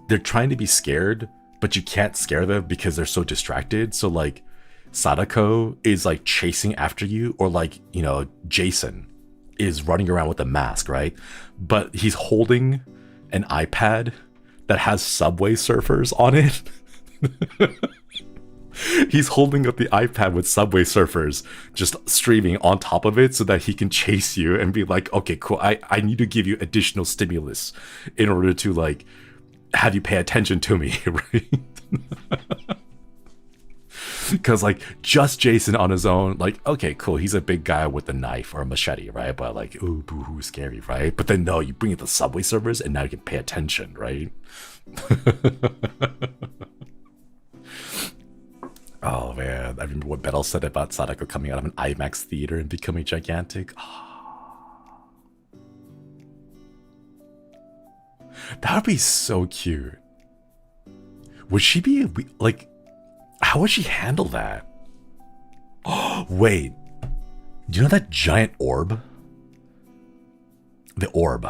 they're trying to be scared, but you can't scare them because they're so distracted. So like Sadako is like chasing after you, or like, you know, Jason is running around with a mask, right? But he's holding an iPad that has Subway Surfers on it. He's holding up the iPad with Subway Surfers just streaming on top of it so that he can chase you and be like, okay, cool, I need to give you additional stimulus in order to like have you pay attention to me, right? Because like just Jason on his own, like, okay, cool, he's a big guy with a knife or a machete, right? But like, ooh, boo-hoo, scary, right? But then no, you bring in the Subway Surfers and now you can pay attention, right? Oh man, I remember what Bettel said about Sadako coming out of an IMAX theater and becoming gigantic. Oh. That would be so cute. Would she be like, how would she handle that? Oh, wait. Do you know that giant orb? The orb.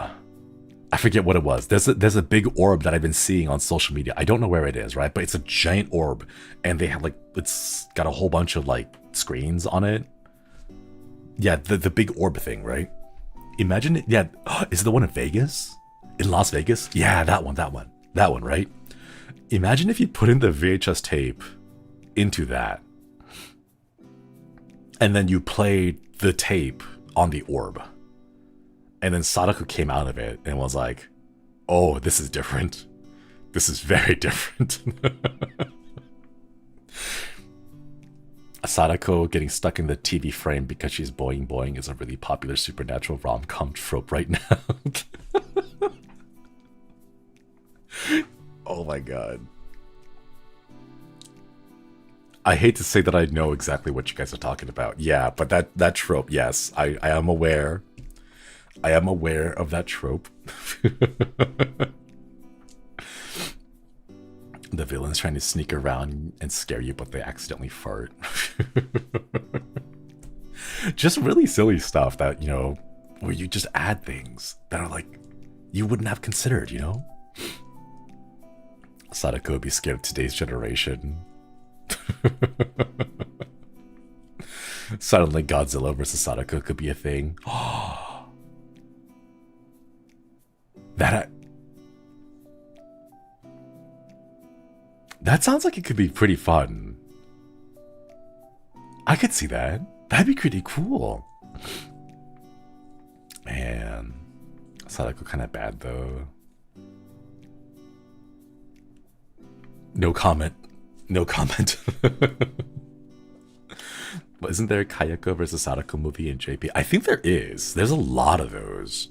I forget what it was. There's a big orb that I've been seeing on social media. I don't know where it is, right? But it's a giant orb, and they have like, it's got a whole bunch of like screens on it. Yeah, the big orb thing, right? Imagine it. Yeah, is it the one in Vegas? In Las Vegas? Yeah, that one, right? Imagine if you put in the VHS tape into that, and then you played the tape on the orb. And then Sadako came out of it and was like, oh, this is different. This is very different. Sadako getting stuck in the TV frame because she's boing boing is a really popular supernatural rom-com trope right now. Oh my god. I hate to say that I know exactly what you guys are talking about. Yeah, but that trope, yes, I am aware. I am aware of that trope. The villain's trying to sneak around and scare you, but they accidentally fart. Just really silly stuff that, you know, where you just add things that are like, you wouldn't have considered, you know? Sadako would be scared of today's generation. Suddenly Godzilla versus Sadako could be a thing. That sounds like it could be pretty fun. I could see that. That'd be pretty cool. Man, Sadako kind of bad though. No comment. No comment. But isn't there a Kayako versus Sadako movie in JP? I think there is. There's a lot of those.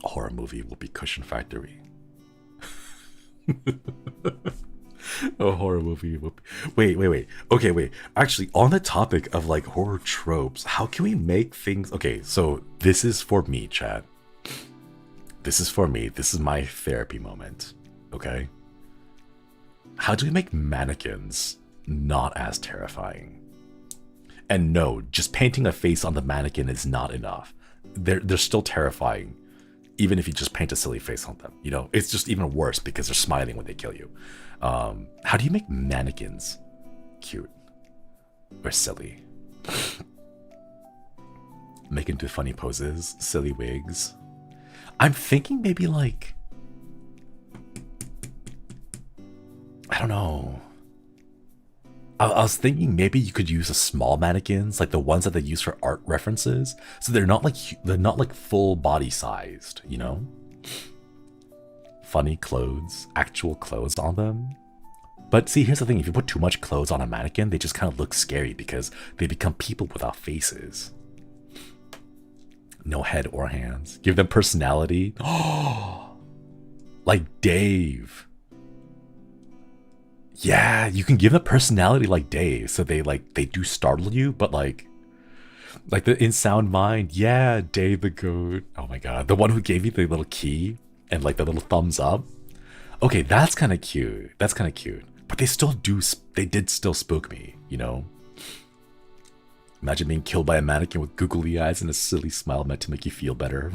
A horror movie will be Cushion Factory. A horror movie will be... Wait. Okay, wait. Actually, on the topic of like horror tropes, how can we make things... Okay, so this is for me, chat. This is for me. This is my therapy moment. Okay? How do we make mannequins not as terrifying? And no, just painting a face on the mannequin is not enough. They're still terrifying, even if you just paint a silly face on them. You know, it's just even worse because they're smiling when they kill you. How do you make mannequins cute or silly? Make into funny poses, silly wigs. I'm thinking maybe like, I don't know. I was thinking maybe you could use a small mannequins, like the ones that they use for art references, so they're not like full body sized, you know? Funny clothes, actual clothes on them. But see, here's the thing: if you put too much clothes on a mannequin, they just kind of look scary because they become people without faces. No head or hands. Give them personality. Oh, Like Dave. Yeah, you can give a personality like Dave, so they do startle you, but like the in sound mind. Yeah, Dave the goat. Oh my god, the one who gave you the little key and like the little thumbs up. Okay, that's kind of cute. That's kind of cute. But they did still spook me, you know? Imagine being killed by a mannequin with googly eyes and a silly smile meant to make you feel better.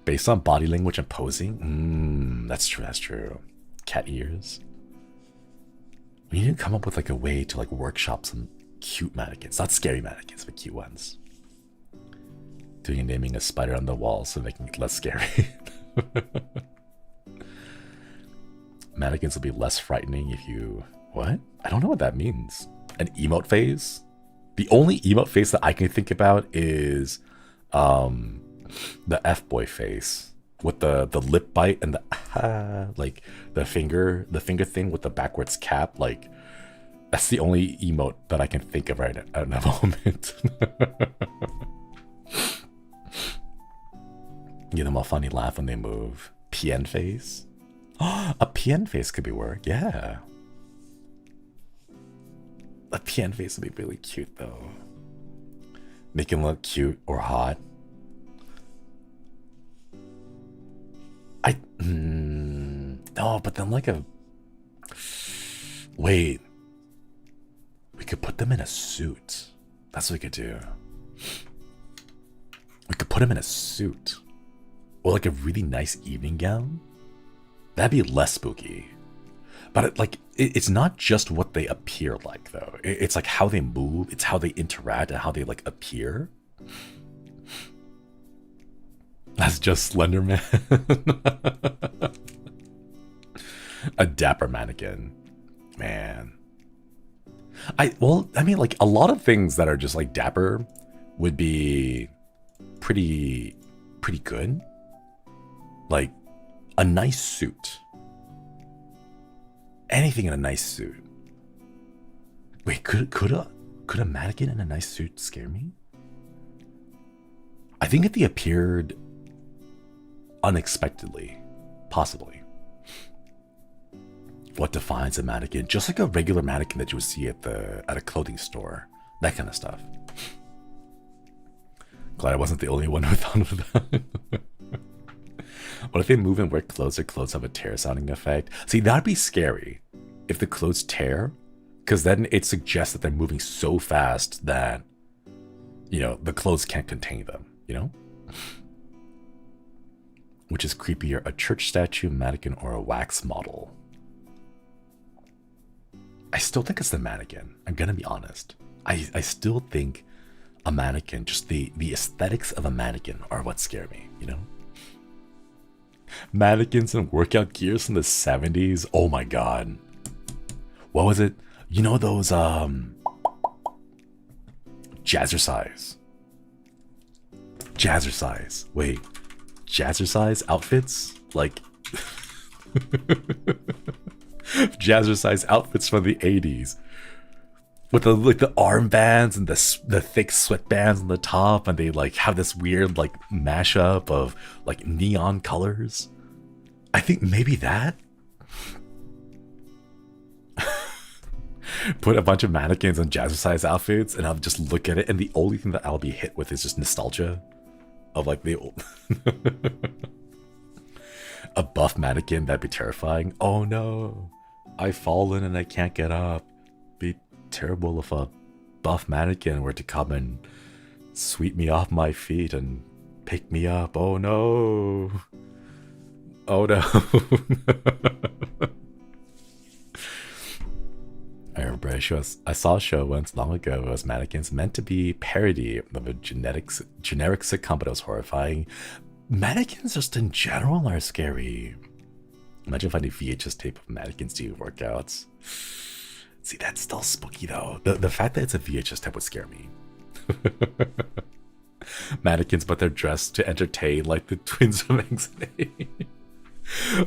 Based on body language and posing? That's true, that's true. Cat ears. We need to come up with like a way to like workshop some cute mannequins. Not scary mannequins, but cute ones. Doing and naming a spider on the wall so making it less scary. Mannequins will be less frightening if you... What? I don't know what that means. An emote phase? The only emote face that I can think about is the F-boy face with the lip bite and the like the finger thing with the backwards cap. Like that's the only emote that I can think of right at the moment. Give them a funny laugh when they move. PN face? A PN face could be work, yeah. A PN face would be really cute though. Make him look cute or hot. No, but then like a... Wait. We could put them in a suit. That's what we could do. We could put him in a suit. Or like a really nice evening gown. That'd be less spooky. But it's not just what they appear like though. It's like how they move, it's how they interact and how they like appear. That's just Slenderman. A dapper mannequin. Man. I mean like a lot of things that are just like dapper would be pretty good. Like a nice suit. Anything in a nice suit. Wait, could a mannequin in a nice suit scare me? I think if they appeared unexpectedly, possibly. What defines a mannequin? Just like a regular mannequin that you would see at a clothing store. That kind of stuff. Glad I wasn't the only one who thought of that. What if they move and wear clothes or clothes have a tear sounding effect? See, that'd be scary if the clothes tear, because then it suggests that they're moving so fast that, you know, the clothes can't contain them, you know? Which is creepier, a church statue, mannequin, or a wax model? I still think it's the mannequin. I'm gonna be honest. I still think a mannequin, just the aesthetics of a mannequin are what scare me, you know? Mannequins and workout gears from the 70s. Oh my god. What was it? You know those jazzercise. Wait. Jazzercise outfits? Like jazzercise outfits from the 80s. With the like the armbands and the thick sweatbands on the top, and they like have this weird like mashup of like neon colors. I think maybe that. Put a bunch of mannequins in jazzercise outfits, and I'll just look at it, and the only thing that I'll be hit with is just nostalgia of like the old. A buff mannequin, that'd be terrifying. Oh no, I've fallen and I can't get up. Be terrible if a buff mannequin were to come and sweep me off my feet and pick me up. Oh no. Oh no. I remember I saw a show once long ago. It was mannequins meant to be parody of a generic sitcom, but it was horrifying. Mannequins just in general are scary. Imagine finding VHS tape of mannequins doing workouts. See, that's still spooky though. The fact that it's a VHS tape would scare me. Mannequins, but they're dressed to entertain like the twins from Anxiety.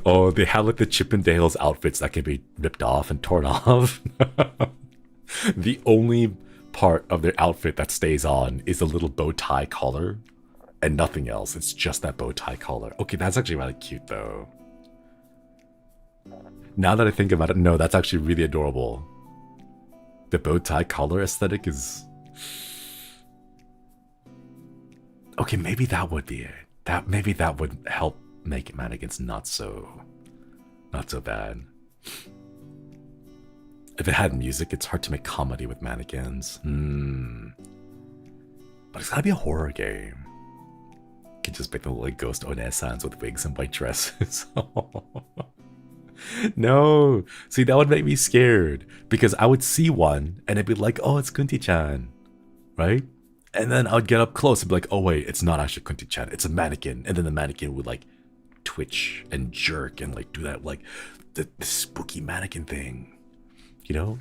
Oh, they have like the Chippendales outfits that can be ripped off and torn off. The only part of their outfit that stays on is a little bow tie collar and nothing else. It's just that bow tie collar. Okay, that's actually really cute though. Now that I think about it, no, that's actually really adorable. The bow tie collar aesthetic is... Okay, maybe that would be it. Maybe that would help make mannequins not so bad. If it had music, it's hard to make comedy with mannequins. But it's gotta be a horror game. You could just make them look like ghost onesans with wigs and white dresses. No, see, that would make me scared because I would see one and it'd be like, oh, it's Kunti-chan, right? And then I would get up close and be like, oh wait, it's not actually Kunti-chan, it's a mannequin. And then the mannequin would like twitch and jerk and like do that like the spooky mannequin thing, you know?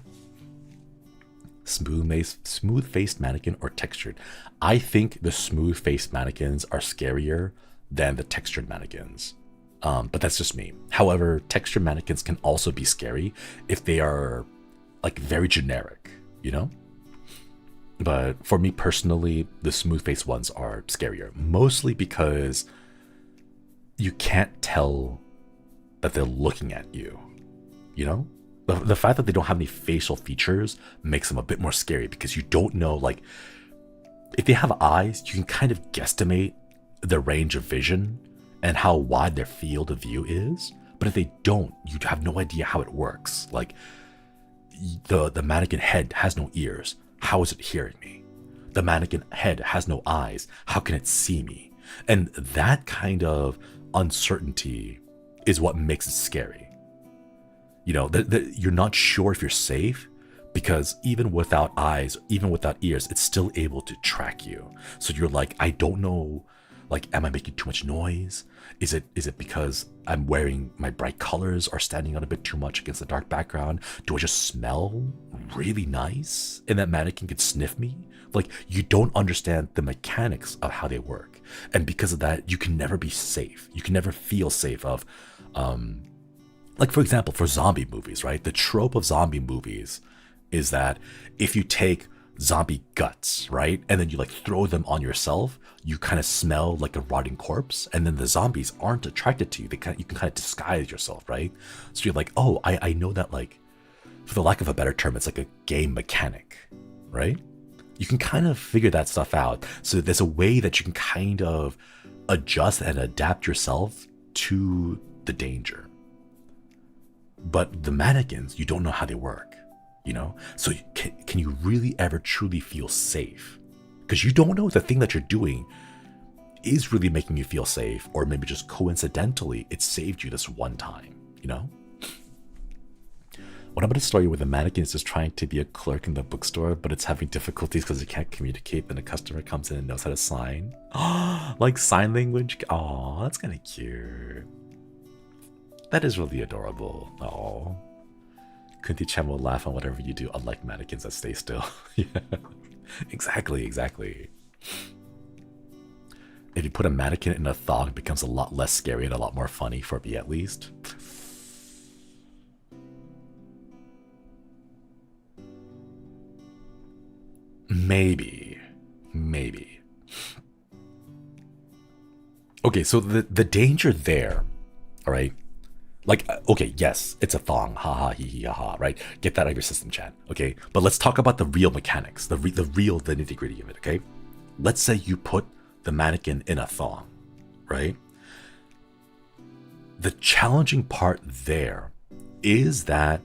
Smooth-faced mannequin or textured. I think the smooth-faced mannequins are scarier than the textured mannequins. But that's just me. However, textured mannequins can also be scary if they are like very generic, you know? But for me personally, the smooth-faced ones are scarier, mostly because you can't tell that they're looking at you, you know? The fact that they don't have any facial features makes them a bit more scary because you don't know, like, if they have eyes, you can kind of guesstimate the range of vision and how wide their field of view is. But if they don't, you have no idea how it works. Like, the mannequin head has no ears. How is it hearing me? The mannequin head has no eyes. How can it see me? And that kind of uncertainty is what makes it scary. You know, you're not sure if you're safe because even without eyes, even without ears, it's still able to track you. So you're like, I don't know, like, am I making too much noise? Is it because I'm wearing my bright colors or standing out a bit too much against the dark background? Do I just smell really nice and that mannequin could sniff me? Like, you don't understand the mechanics of how they work. And because of that, you can never be safe. You can never feel safe of, like, for example, for zombie movies, right? The trope of zombie movies is that if you take zombie guts, right, and then you like throw them on yourself, you kind of smell like a rotting corpse, and then the zombies aren't attracted to you. You can kind of disguise yourself, right? So you're like, oh, I know that, like, for the lack of a better term, it's like a game mechanic, right? You can kind of figure that stuff out. So there's a way that you can kind of adjust and adapt yourself to the danger. But the mannequins, you don't know how they work, you know? So can you really ever truly feel safe? Because you don't know if the thing that you're doing is really making you feel safe, or maybe just coincidentally, it saved you this one time, you know? What about a story where the mannequin is just trying to be a clerk in the bookstore, but it's having difficulties because it can't communicate, then a customer comes in and knows how to sign? Like sign language? Oh, that's kind of cute. That is really adorable. Oh, Kunti-chan will laugh on whatever you do, unlike mannequins that stay still. Yeah, exactly. If you put a mannequin in a thong, it becomes a lot less scary and a lot more funny, for me at least. Maybe. Okay, so the danger there, all right? Like, okay, yes, it's a thong, haha, hee hee, haha, right? Get that out of your system, chat, okay? But let's talk about the real mechanics, the nitty gritty of it, okay? Let's say you put the mannequin in a thong, right? The challenging part there is that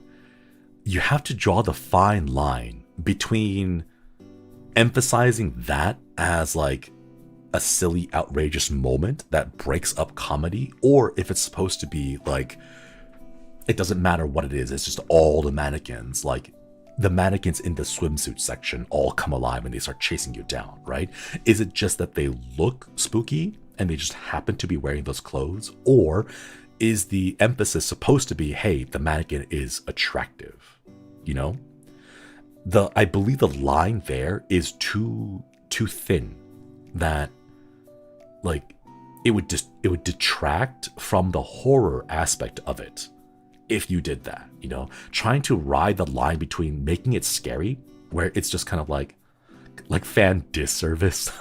you have to draw the fine line between emphasizing that as like a silly, outrageous moment that breaks up comedy, or if it's supposed to be like, it doesn't matter what it is, it's just all the mannequins, like the mannequins in the swimsuit section all come alive and they start chasing you down, right? Is it just that they look spooky and they just happen to be wearing those clothes? Or is the emphasis supposed to be, hey, the mannequin is attractive, you know? I believe the line there is too thin, that like it would detract from the horror aspect of it if you did that, you know? Trying to ride the line between making it scary, where it's just kind of like fan disservice.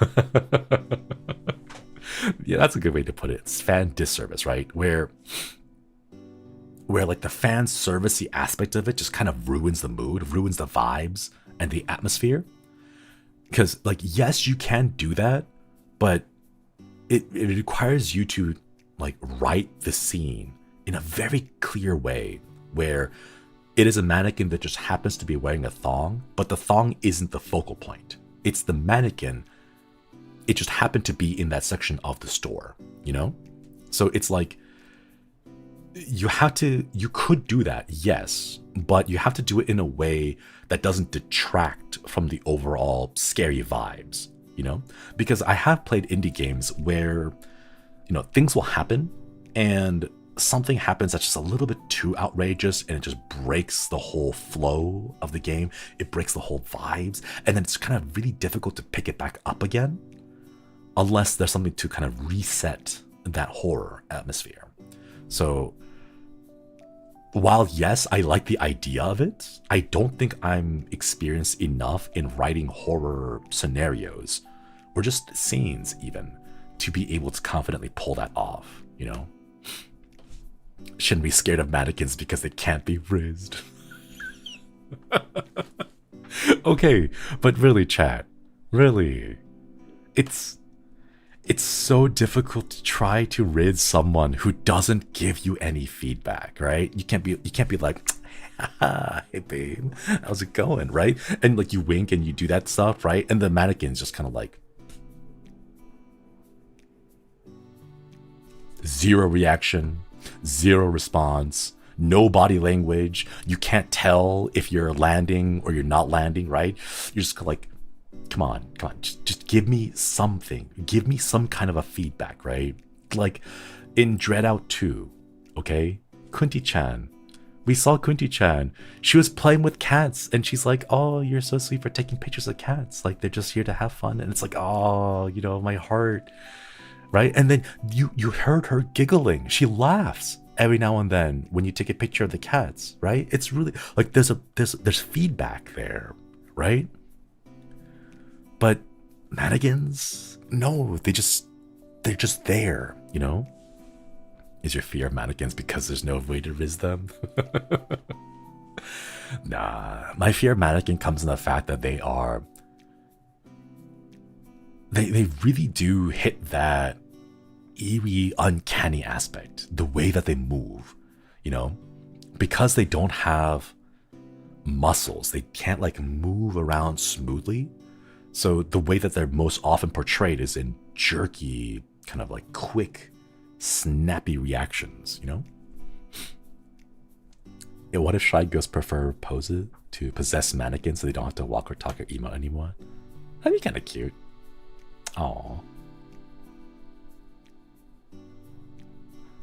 Yeah, that's a good way to put it. It's fan disservice, right? Where like the fan servicey aspect of it just kind of ruins the mood, ruins the vibes and the atmosphere. Because like, yes, you can do that, but it requires you to like write the scene in a very clear way where it is a mannequin that just happens to be wearing a thong, but the thong isn't the focal point. It's the mannequin. It just happened to be in that section of the store, you know? So it's like, you could do that, yes, but you have to do it in a way that doesn't detract from the overall scary vibes, you know? Because I have played indie games where, you know, things will happen and something happens that's just a little bit too outrageous and it just breaks the whole flow of the game. It breaks the whole vibes, and then it's kind of really difficult to pick it back up again unless there's something to kind of reset that horror atmosphere. So while yes, I like the idea of it, I don't think I'm experienced enough in writing horror scenarios or just scenes even to be able to confidently pull that off, you know? Shouldn't be scared of mannequins because they can't be rizzed. Okay, but really, chat, really, it's so difficult to try to rid someone who doesn't give you any feedback, right? You can't be like, hey babe, how's it going, right? And like you wink and you do that stuff, right? And the mannequin's just kind of like zero reaction, zero response, no body language. You can't tell if you're landing or you're not landing, right? You're just like, come on, just give me something. Give me some kind of a feedback, right? Like in Dread Out 2, okay? Kunti-chan. We saw Kunti-chan. She was playing with cats and she's like, oh, you're so sweet for taking pictures of cats. Like they're just here to have fun. And it's like, oh, you know, my heart, right? And then you heard her giggling. She laughs every now and then when you take a picture of the cats, right? It's really like there's feedback there, right? But mannequins, no, they're just there, you know? Is your fear of mannequins because there's no way to riz them? Nah, my fear of mannequin comes in the fact that they really do hit that eerie, uncanny aspect, the way that they move, you know? Because they don't have muscles, they can't like move around smoothly. So the way that they're most often portrayed is in jerky, kind of like quick, snappy reactions, you know? Yeah, what if shy girls prefer poses to possess mannequins so they don't have to walk or talk or emote anymore? That'd be kind of cute. Aww.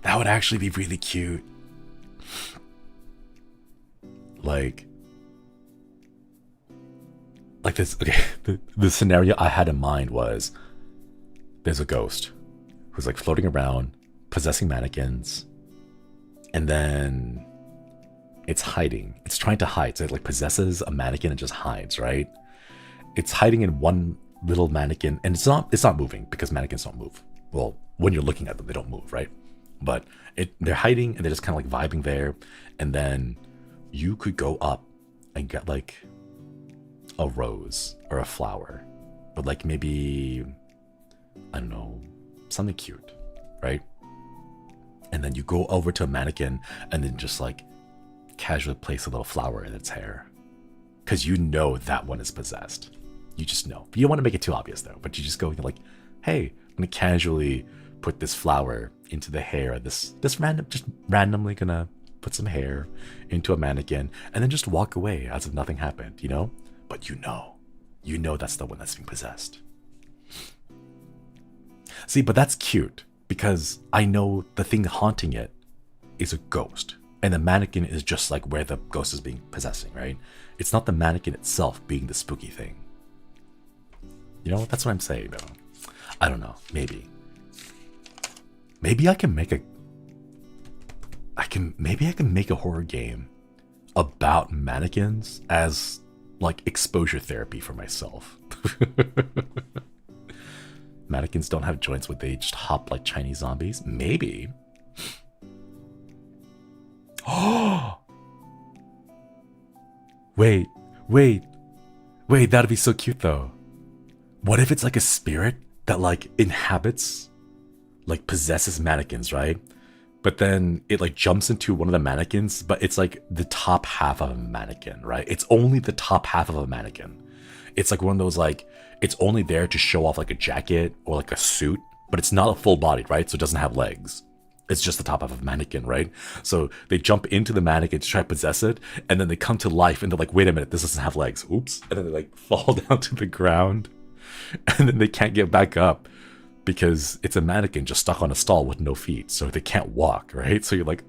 That would actually be really cute. Like this, okay, the scenario I had in mind was there's a ghost who's like floating around, possessing mannequins, and then it's hiding. It's trying to hide. So it like possesses a mannequin and just hides, right? It's hiding in one little mannequin, and it's not moving because mannequins don't move. Well, when you're looking at them, they don't move, right? But they're hiding and they're just kind of like vibing there, and then you could go up and get like a rose or a flower, but like maybe, I don't know, something cute, right? And then you go over to a mannequin and then just like casually place a little flower in its hair, because you know that one is possessed. You just know. You don't want to make it too obvious though, but you just go like, hey, I'm gonna casually put this flower into the hair of this randomly gonna put some hair into a mannequin and then just walk away as if nothing happened, you know? But you know that's the one that's being possessed. See, but that's cute because I know the thing haunting it is a ghost, and the mannequin is just like where the ghost is being possessing, right? It's not the mannequin itself being the spooky thing. You know, that's what I'm saying though. I don't know, maybe I can make a horror game about mannequins as like exposure therapy for myself. Mannequins don't have joints, would they just hop like Chinese zombies? Maybe. Oh! Wait, that'd be so cute though. What if it's like a spirit that like inhabits, like possesses mannequins, right? But then it like jumps into one of the mannequins, but it's like the top half of a mannequin, right? It's only the top half of a mannequin. It's like one of those like, it's only there to show off like a jacket or like a suit, but it's not a full body, right? So it doesn't have legs. It's just the top half of a mannequin, right? So they jump into the mannequin to try to possess it, and then they come to life and they're like, wait a minute, this doesn't have legs. Oops. And then they like fall down to the ground, and then they can't get back up because it's a mannequin just stuck on a stall with no feet, so they can't walk, right? So you're like,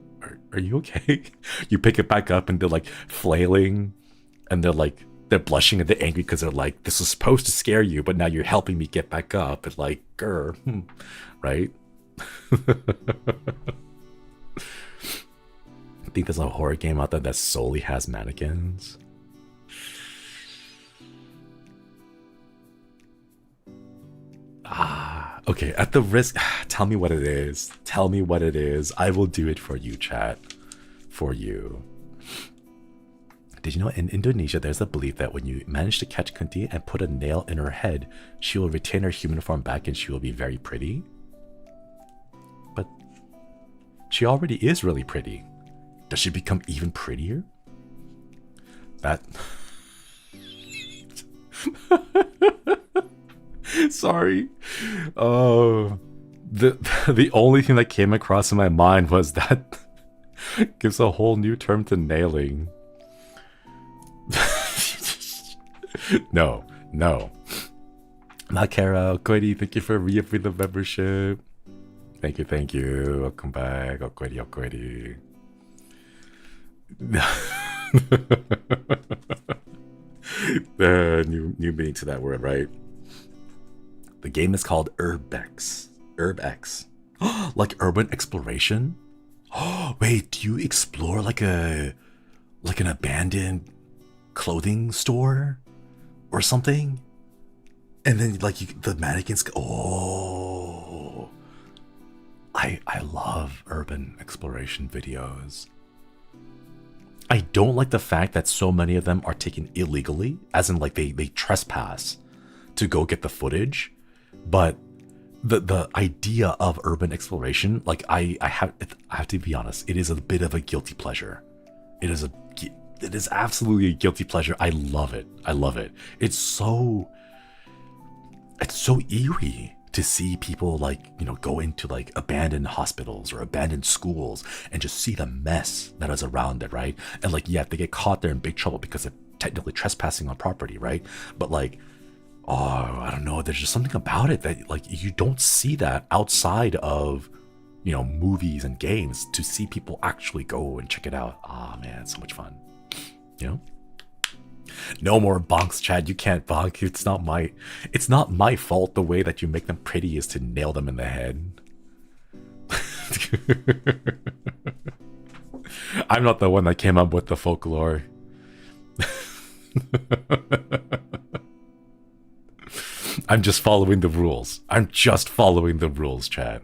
are you okay? You pick it back up and they're like flailing, and they're blushing and they're angry because they're like, this was supposed to scare you, but now you're helping me get back up. And like, grr, right? I think there's a horror game out there that solely has mannequins. Okay, at the risk, tell me what it is. Tell me what it is. I will do it for you, chat. For you. Did you know in Indonesia there's a belief that when you manage to catch Kunti and put a nail in her head, she will retain her human form back and she will be very pretty? But she already is really pretty. Does she become even prettier? That... Sorry. Oh, the only thing that came across in my mind was that gives a whole new term to nailing. No. Nakara, Okoiri, thank you for re-upping the membership. Thank you. Welcome back, Okoiri. New meaning to that word, right? The game is called Urbex. Like urban exploration? Oh, wait, do you explore like an abandoned clothing store or something? And then like the mannequins, oh. I love urban exploration videos. I don't like the fact that so many of them are taken illegally, as in like they trespass to go get the footage. But the idea of urban exploration, like I have to be honest, it is a bit of a guilty pleasure. It is absolutely a guilty pleasure. I love it. It's so eerie to see people like, you know, go into like abandoned hospitals or abandoned schools and just see the mess that is around it, right? And like, yeah, they get caught, they're in big trouble because they're technically trespassing on property, right? But like, oh, I don't know, there's just something about it that like you don't see that outside of, you know, movies and games, to see people actually go and check it out. Ah, man, so much fun. You know? No more bonks, Chad. You can't bonk. It's not my fault the way that you make them pretty is to nail them in the head. I'm not the one that came up with the folklore. I'm just following the rules. Chad.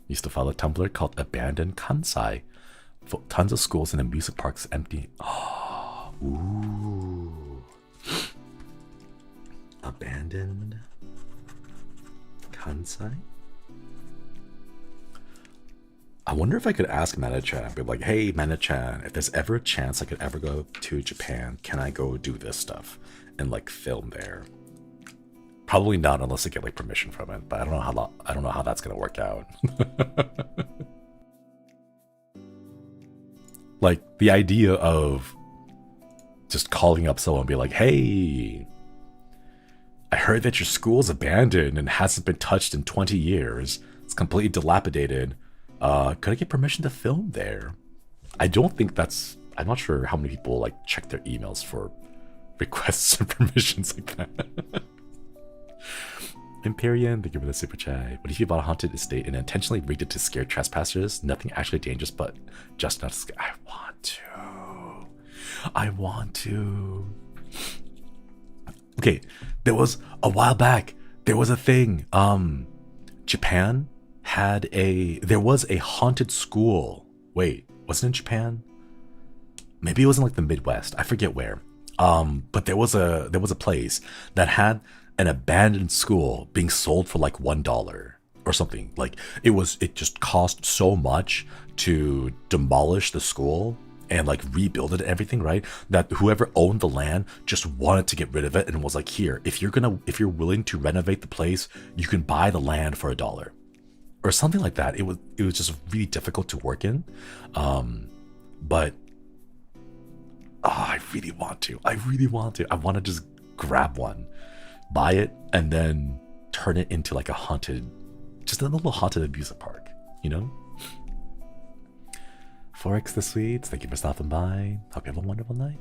Used to follow a Tumblr called Abandoned Kansai. Tons of schools and amusement parks empty. Oh, ooh. Abandoned Kansai? I wonder if I could ask Mana-chan, be like, hey, Mana-chan, if there's ever a chance I could ever go to Japan, can I go do this stuff and like film there? Probably not unless I get like permission from it, but I don't know how that's gonna work out. Like the idea of just calling up someone and be like, hey, I heard that your school's abandoned and hasn't been touched in 20 years. It's completely dilapidated. Could I get permission to film there? I don't think that's... I'm not sure how many people like check their emails for requests and permissions like that. Empyrean, thank you for the super chat. What if you bought a haunted estate and intentionally rigged it to scare trespassers? Nothing actually dangerous, but just not scare. I want to. Okay, there was a while back, There was a thing. Japan had there was a haunted school. Wait, wasn't it in Japan? Maybe it was in like the Midwest. I forget where. But there was a place that had an abandoned school being sold for like $1 or something. Like it just cost so much to demolish the school and like rebuild it and everything, right? That whoever owned the land just wanted to get rid of it and was like, here, if you're willing to renovate the place, you can buy the land for $1 or something like that. It was just really difficult to work in. But I really want to. I want to just grab one, buy it, and then turn it into like just a little haunted amusement park, you know? Forex the Sweets, thank you for stopping by. Hope you have a wonderful night.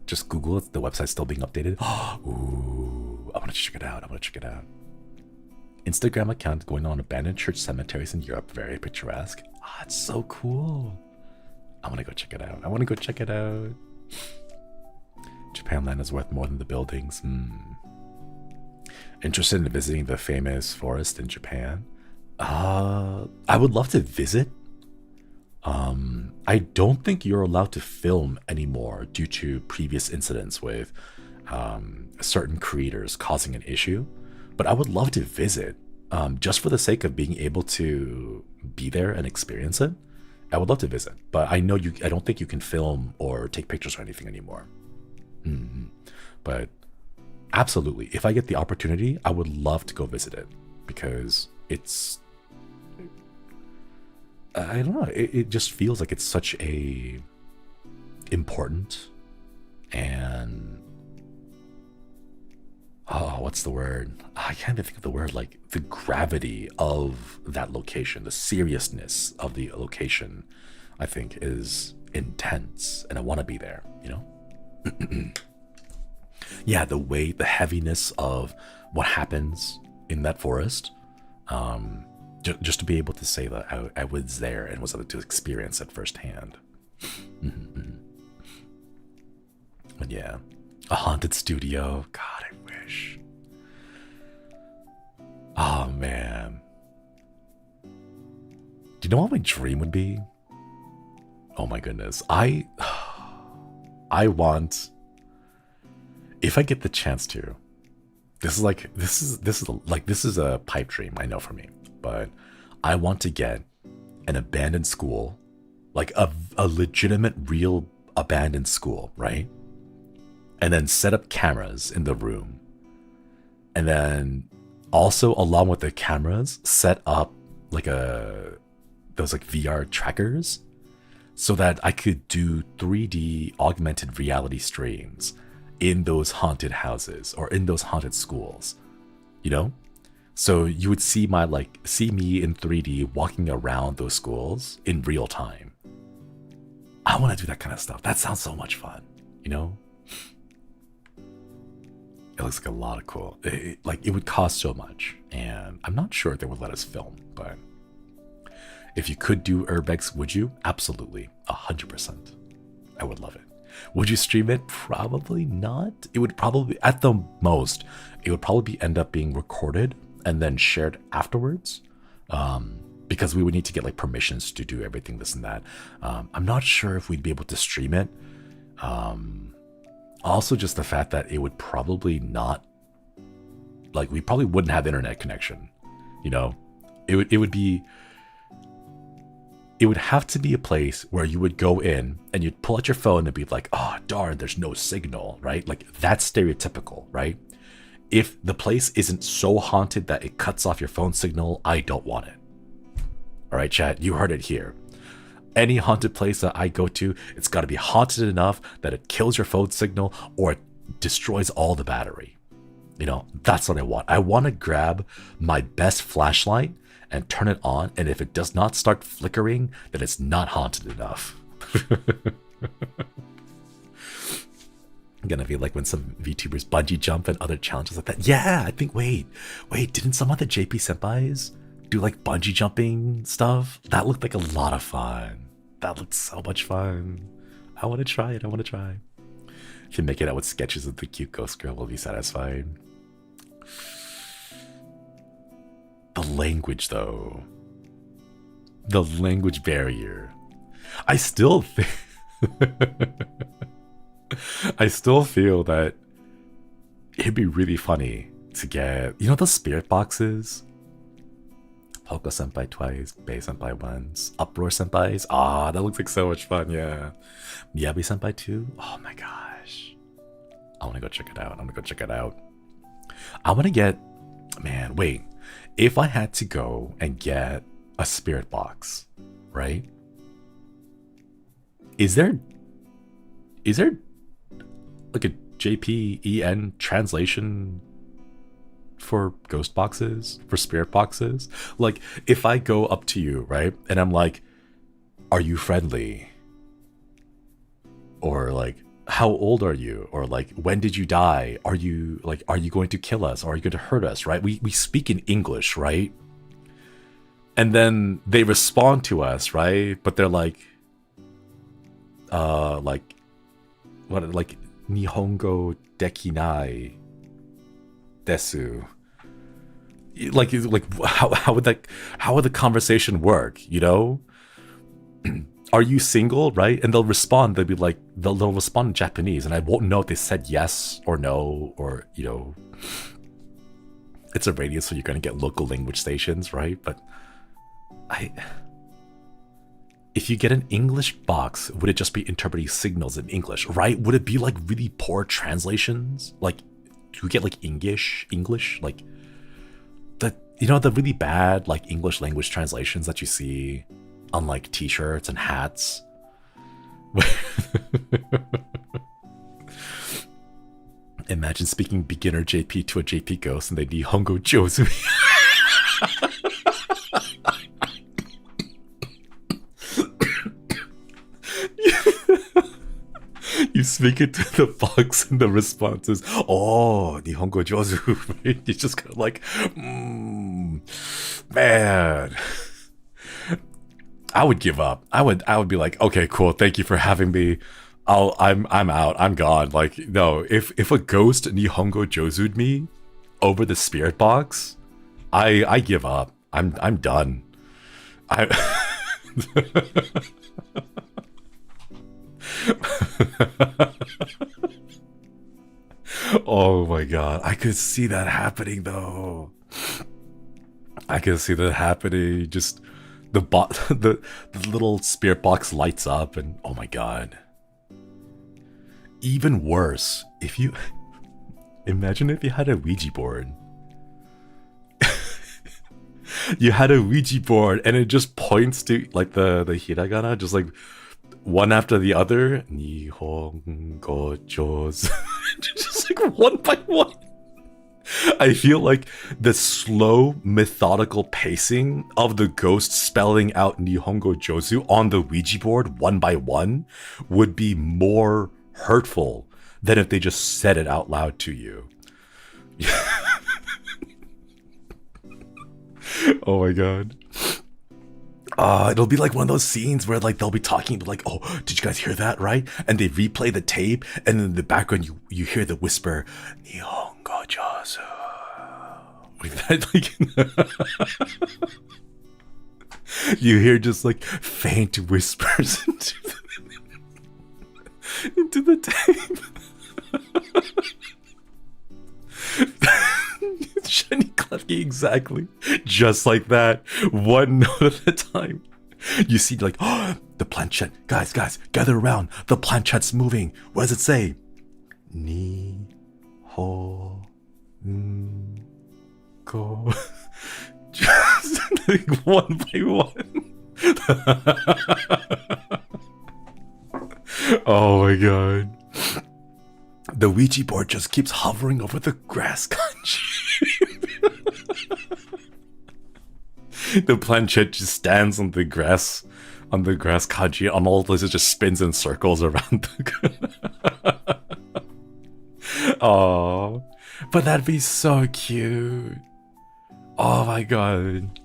Just Google it. The website's still being updated. Ooh, I want to check it out. Instagram account going on abandoned church cemeteries in Europe. Very picturesque. Ah, it's so cool. I want to go check it out. Japan land is worth more than the buildings. Interested in visiting the famous forest in Japan? I would love to visit. I don't think you're allowed to film anymore due to previous incidents with certain creators causing an issue. But I would love to visit, just for the sake of being able to be there and experience it. I would love to visit, but I don't think you can film or take pictures or anything anymore. But absolutely, if I get the opportunity, I would love to go visit it because I don't know, it just feels like it's such a important and what's the word? I can't even think of the word. Like the gravity of that location, the seriousness of the location, I think is intense, and I want to be there, you know? Yeah, the weight, the heaviness of what happens in that forest, just to be able to say that I was there and was able to experience it firsthand. But yeah, a haunted studio. God, I wish. Oh man. Do you know what my dream would be? Oh my goodness. I want, if I get the chance to, this is a pipe dream, I know for me, but I want to get an abandoned school, like a legitimate real abandoned school, right? And then set up cameras in the room. And then also along with the cameras, set up like those like VR trackers so that I could do 3D augmented reality streams in those haunted houses or in those haunted schools, you know? So you would see me in 3D walking around those schools in real time. I want to do that kind of stuff. That sounds so much fun, you know? It looks like a lot of cool. It would cost so much, and I'm not sure if they would let us film, but if you could do urbex, would you? Absolutely, 100%. I would love it. Would you stream it? Probably not. It would probably, at the most, it would probably end up being recorded and then shared afterwards, because we would need to get like permissions to do everything, this and that. I'm not sure if we'd be able to stream it. Also, just the fact that it would probably not, like, we probably wouldn't have internet connection, you know? It would have to be a place where you would go in and you'd pull out your phone and be like, oh, darn, there's no signal, right? Like, that's stereotypical, right? If the place isn't so haunted that it cuts off your phone signal, I don't want it. All right, chat, you heard it here. Any haunted place that I go to, it's got to be haunted enough that it kills your phone signal or it destroys all the battery. You know, that's what I want. I want to grab my best flashlight and turn it on, and if it does not start flickering, then it's not haunted enough. Gonna be like when some VTubers bungee jump and other challenges like that. Yeah, I think, wait, didn't some of the JP senpais do like bungee jumping stuff? That looked like a lot of fun. That looked so much fun. I want to try it. If you make it out with sketches of the cute ghost girl, we'll be satisfied. The language, though. The language barrier. I still think... I still feel that it'd be really funny to get... You know those spirit boxes? Poko Senpai twice, Bei Senpai once, Uproar Senpais. Ah, that looks like so much fun, yeah. Miyabi Senpai too? Oh my gosh. I want to go check it out. I'm going to go check it out. I want to get... Man, wait. If I had to go and get a spirit box, right? Is there like a JPEN translation for ghost boxes, for spirit boxes? Like, if I go up to you, right, and I'm like, are you friendly? Or like, how old are you? Or like, when did you die? Are you going to kill us? Or are you going to hurt us, right? We speak in English, right? And then they respond to us, right? But they're like Nihongo dekinai desu. Like how would the conversation work, you know? Are you single, right? And they'll respond, they'll be like, they'll respond in Japanese, and I won't know if they said yes or no, or, you know, it's a radio, so you're gonna get local language stations, right? But if you get an English box, would it just be interpreting signals in English, right? Would it be like really poor translations? Like, do you get like English, like the, you know, the really bad like English language translations that you see on like t-shirts and hats? Imagine speaking beginner JP to a JP ghost and they Nihongo Jozu. You speak it to the box and the response is, oh, Nihongo Jozu. Right? You just kind of like, man. I would give up. I would be like, okay, cool. Thank you for having me. I'm out. I'm gone. Like, no, if a ghost Nihongo Jozu'd me over the spirit box, I give up. I'm done. Oh my god, I could see that happening though. I could see that happening. Just the little spirit box lights up, and oh my god. Even worse, if you imagine if you had a Ouija board. You had a Ouija board and it just points to like the hiragana, just like one after the other. Nihongo Jozu. Just like one by one. I feel like the slow, methodical pacing of the ghost spelling out Nihongo Jozu on the Ouija board one by one would be more hurtful than if they just said it out loud to you. Oh my god. It'll be like one of those scenes where like they'll be talking, like, oh, did you guys hear that, right? And they replay the tape, and in the background you hear the whisper, Nihongo Jozu. Like that, like, you hear just like faint whispers into the tape. Shiny Klefki, exactly. Just like that. One note at a time. You see like, oh, the planchette. Guys, gather around. The planchette's moving. What does it say? Ni ho go. Just like one by one. Oh my god. The Ouija board just keeps hovering over the grass kanji. The planchette just stands on the grass kanji, and all this just spins in circles around the. Oh, but that'd be so cute. Oh my god,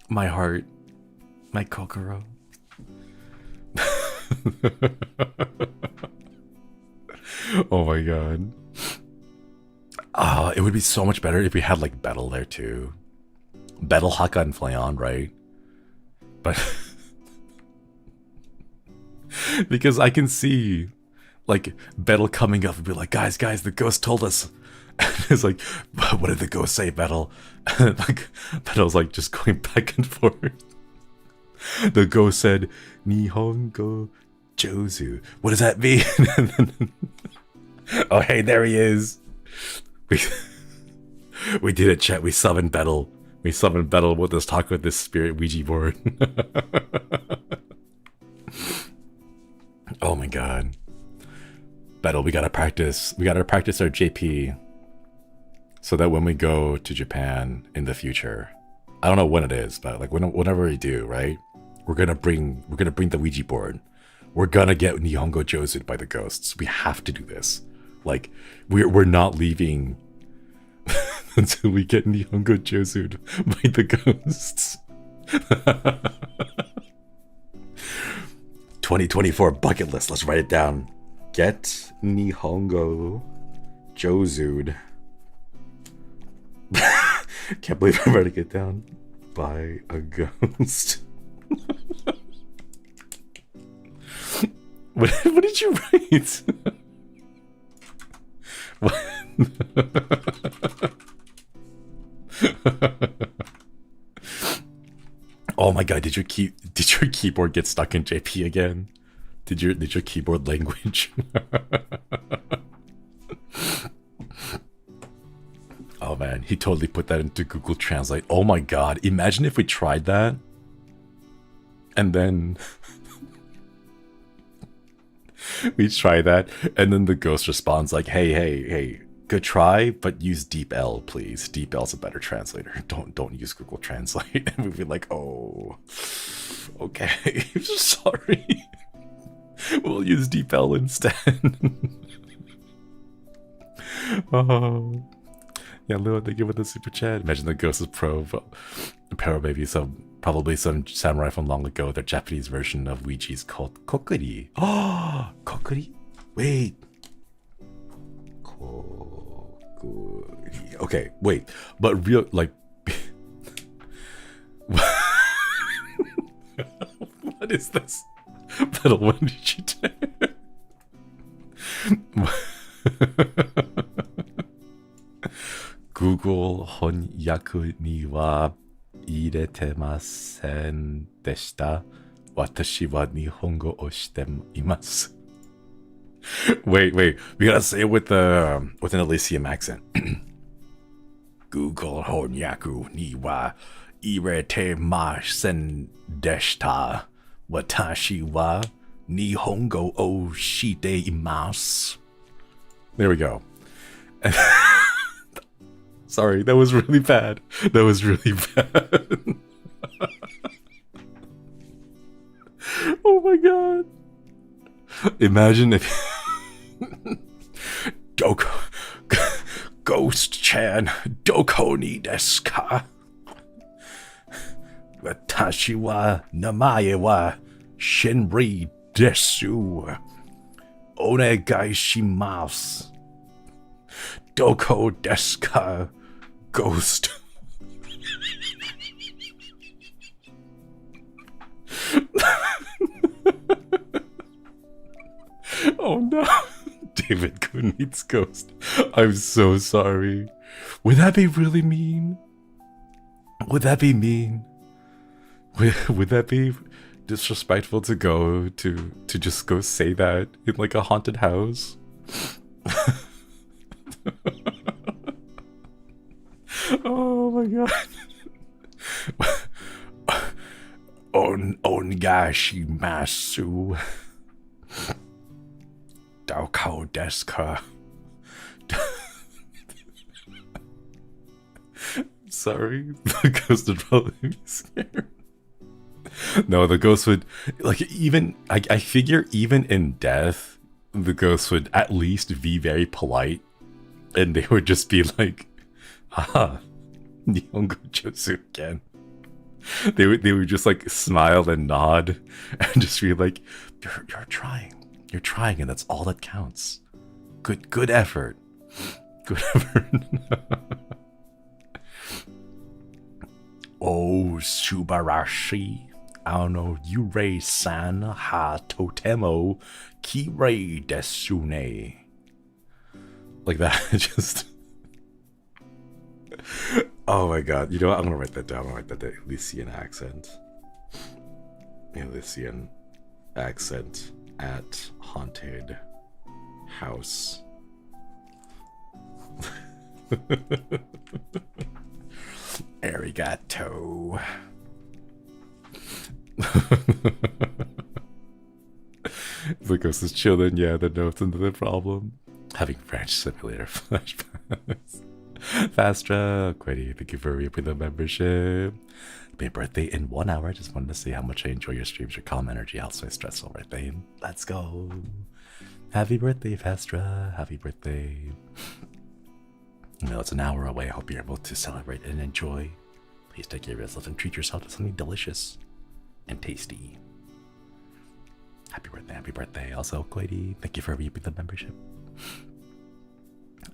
my heart, my kokoro. Oh my god. It would be so much better if we had like Battle there too. Battle Haka and Flayon, right? But because I can see like Battle coming up and be like, guys, the ghost told us. And it's like, what did the ghost say, Battle? Like Battle's like just going back and forth. The ghost said, Nihongo Jozu. What does that mean? Oh, hey, there he is. We did it, chat. We summoned Battle. We summoned Battle with us talk with this spirit Ouija board. Oh my god. Battle, we gotta practice. We gotta practice our JP. So that when we go to Japan in the future, I don't know when it is, but like whenever we do, right? We're gonna bring the Ouija board. We're gonna get Nihongo Josu by the ghosts. We have to do this. Like we're not leaving until we get Nihongo Josu by the ghosts. 2024 bucket list. Let's write it down. Get Nihongo Josu. Can't believe I'm writing it down. By a ghost. What did you write? What? Oh my god, did your keyboard get stuck in JP again? Did your keyboard language? Oh man, he totally put that into Google Translate. Oh my god, imagine if we tried that. And then we try that, and then the ghost responds like, hey, good try, but use Deep L, please. Deep L's a better translator. Don't use Google Translate. And we'd be like, oh, okay, sorry. We'll use Deep L instead. Oh. Yeah, Lil, thank you for the super chat. Imagine the ghost is pro, maybe probably some samurai from long ago. Their Japanese version of Ouija's called Kokuri. Oh, Kokuri? Wait. Kokuri. Okay, wait. But real, like... What is this? Little, what did you do? Google 翻訳には入れてませんでした。私は日本語をしています。Wait, we gotta say it with an Elysium accent. Google 翻訳には入れてませんでした。私は日本語をしています。There we go. Sorry, that was really bad. That was really bad. Oh my god. Imagine if... Ghost-chan, doko ni desu ka? Watashi wa namae wa Shinri desu. Onegai shimasu. Doko desu ka? Ghost. Oh no. David Kuhn meets Ghost. I'm so sorry. Would that be really mean? Would that be mean? Would that be disrespectful to go to just go say that in like a haunted house? Oh my god. Ongashimasu. Daoko desu ka? Sorry, the ghost would probably be scared. No, the ghost would, like, even, I figure even in death, the ghost would at least be very polite, and they would just be like, ah, Nihongo Josu again. They would just like smile and nod and just be like, you're trying, and that's all that counts. Good effort. Good effort. Oh, Subarashi. Yurei san ha totemo kirei desune. Like that, just. Oh my god. You know what? I'm gonna write that down. I'm gonna write that down. Elysian accent. Elysian accent at haunted house. Arigato. The ghost is chilling. Yeah, the notes into the problem. Having French simulator flashbacks. Fastra, Quiddy, thank you for reaping the membership. Happy birthday in 1 hour. I just wanted to see how much I enjoy your streams, your calm energy, how so stressful birthday. Let's go. Happy birthday, Fastra. Happy birthday. You know, it's an hour away. I hope you're able to celebrate and enjoy. Please take care of yourself and treat yourself to something delicious and tasty. Happy birthday, happy birthday. Also, Quiddy, thank you for reaping the membership.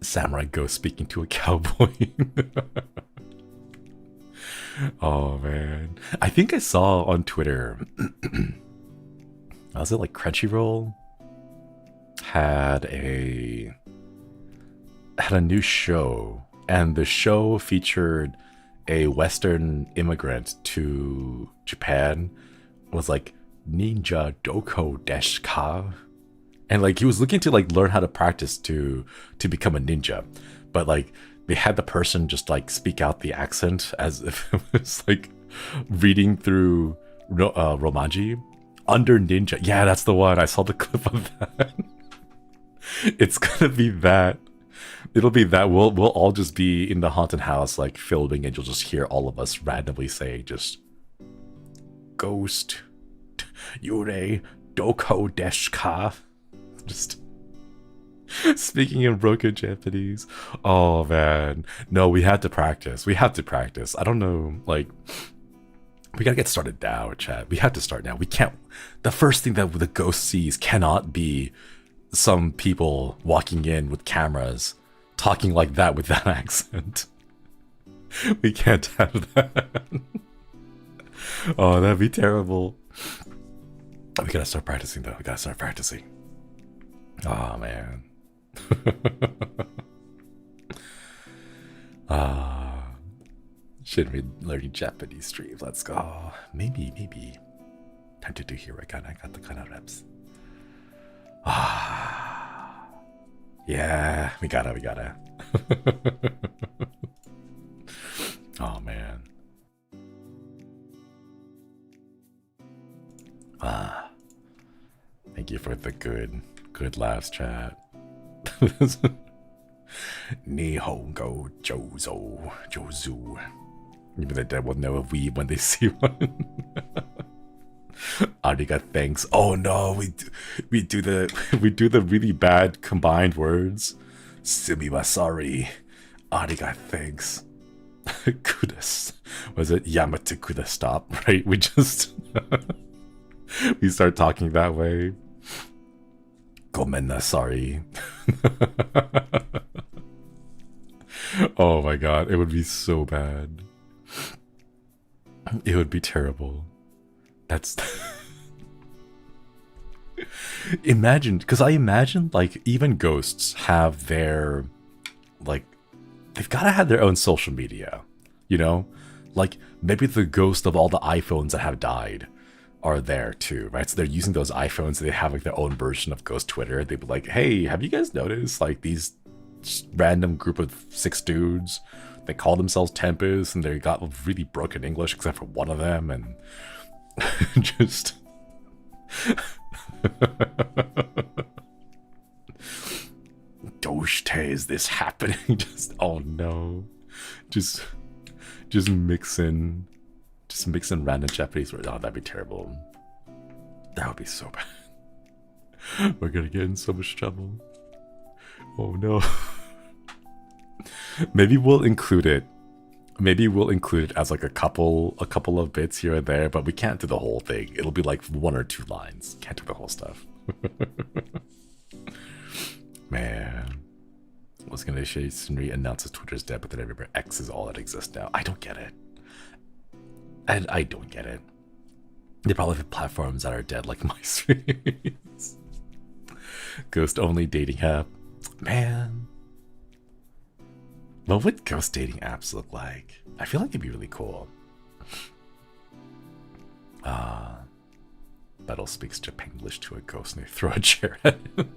Samurai ghost speaking to a cowboy. Oh man, I think I saw on Twitter, was it like Crunchyroll had a new show, and the show featured a Western immigrant to Japan. Was like Ninja Doko Desu ka? And like he was looking to like learn how to practice to become a ninja, but like they had the person just like speak out the accent as if it was like reading through Romanji under ninja. Yeah, that's the one. I saw the clip of that. It's gonna be that. It'll be that. We'll all just be in the haunted house like filming, and you'll just hear all of us randomly saying just ghost Yurei Doko Desu ka? Just speaking in broken Japanese. Oh man, no, we have to practice. We have to practice. I don't know, like we gotta get started now, chat. We have to start now. We can't. The first thing that the ghost sees cannot be some people walking in with cameras talking like that with that accent. We can't have that. Oh, that'd be terrible. We gotta start practicing though. We gotta start practicing. Oh man. Shinri learning Japanese stream. Let's go. Maybe. Time to do Hirakan. I got the kind of reps. Yeah, we gotta. Oh man. Thank you for the good laughs, chat. Nihongo Jozu. Even the dead will know a weeb when they see one. Ariga, thanks. Oh no, we do the really bad combined words. Sumiwa, sorry. Ariga, thanks. Kudas. Was it Yamata Kuda stop? Right? We just we start talking that way. Gomenna, sorry. Oh my god, it would be so bad. It would be terrible. That's imagine, because I imagine like even ghosts have their like they've got to have their own social media, you know, like maybe the ghost of all the iPhones that have died are there too, right? So they're using those iPhones, they have like their own version of ghost Twitter. They'd be like, hey, have you guys noticed like these random group of 6 dudes, they call themselves Tempest and they got really broken English except for one of them, and just Doshte, is this happening? Just oh no, just mix in random Japanese words. Oh, that'd be terrible. That would be so bad. We're gonna get in so much trouble. Oh no. Maybe we'll include it. Maybe we'll include it as like a couple of bits here and there, but we can't do the whole thing. It'll be like 1 or 2 lines. Can't do the whole stuff. Man. I was gonna say Shinri announces Twitter's dead, but then I remember X is all that exists now. I don't get it. And I don't get it. They probably have platforms that are dead like MySpace. Ghost only dating app. Man. What would ghost dating apps look like? I feel like it'd be really cool. Battle speaks Japanglish to a ghost and they throw a chair at him.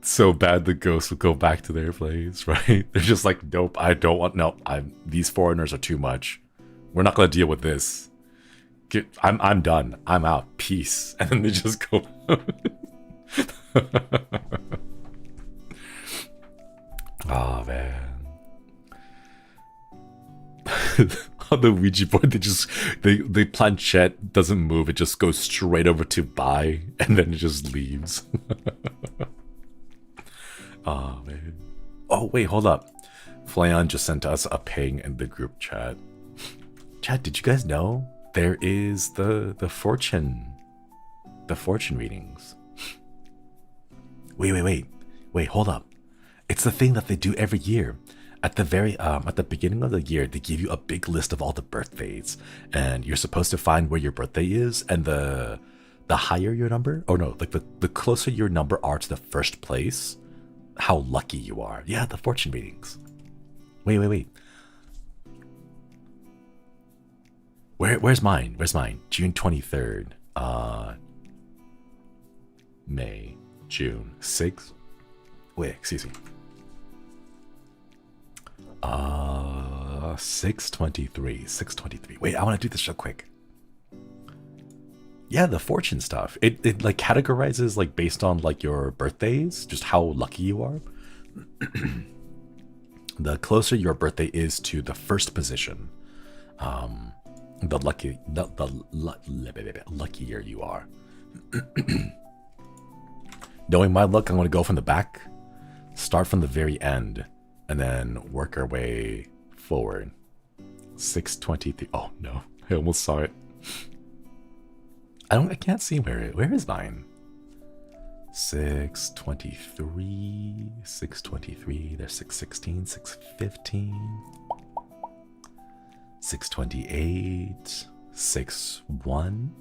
So bad the ghosts would go back to their place, right? They're just like, nope, I don't want, no, these foreigners are too much. We're not gonna deal with this. I'm done. I'm out. Peace. And then they just go. Oh man. On the Ouija board, the planchette doesn't move, it just goes straight over to buy and then it just leaves. Oh man. Oh wait, hold up. Flayon just sent us a ping in the group chat. Chat, did you guys know there is the fortune readings? Wait, hold up. It's the thing that they do every year. At the beginning of the year, they give you a big list of all the birthdays, and you're supposed to find where your birthday is, and the higher your number, or no, like the closer your number are to the first place, how lucky you are. Yeah, the fortune readings. Wait. Where's mine? June 23rd. May, June 6th. Wait, excuse me. 623. Wait, I want to do this real quick. Yeah, the fortune stuff. It like categorizes like based on like your birthdays, just how lucky you are. The closer your birthday is to the first position, the luckier you are. Knowing my luck, I'm going to go from the back, start from the very end, and then work our way forward. 623. Oh no, I almost saw it. I can't see where is mine. 623. There's 616, 615, 628, 61.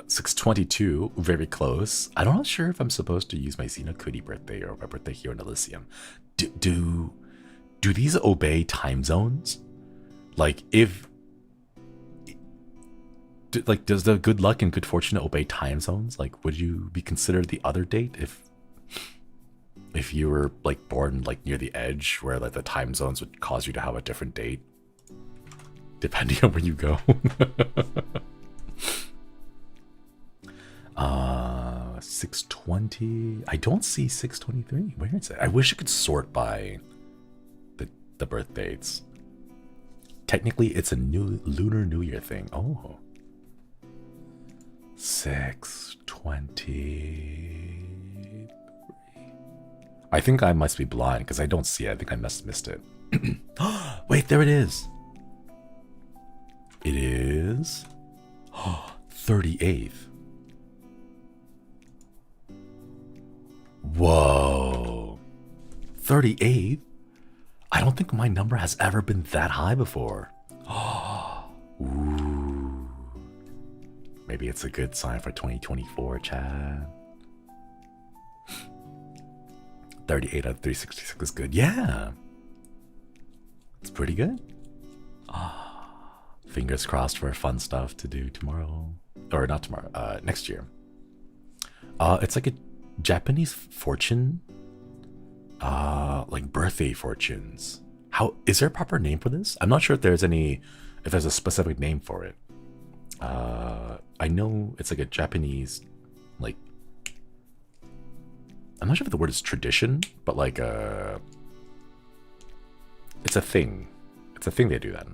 622, very close. I'm not sure if I'm supposed to use my Xenokudi birthday or my birthday here in Elysium. Do these obey time zones? Like does the good luck and good fortune obey time zones? Like, would you be considered the other date if you were like born like near the edge where like the time zones would cause you to have a different date depending on where you go? 620. I don't see 623. Where is it? I wish I could sort by the birth dates. Technically, it's a new Lunar New Year thing. Oh. 623. I think I must be blind because I don't see it. I think I missed it. Wait, there it is. It is 38th. Whoa. 38th? I don't think my number has ever been that high before. Ooh. Maybe it's a good sign for 2024, Chad. 38 out of 366 is good. Yeah. It's pretty good. Fingers crossed for fun stuff to do tomorrow. Or not tomorrow, next year. It's like a Japanese fortune. Like birthday fortunes. Is there a proper name for this? I'm not sure if there's a specific name for it. I know it's like a Japanese, like, I'm not sure if the word is tradition, but like it's a thing. It's a thing they do that.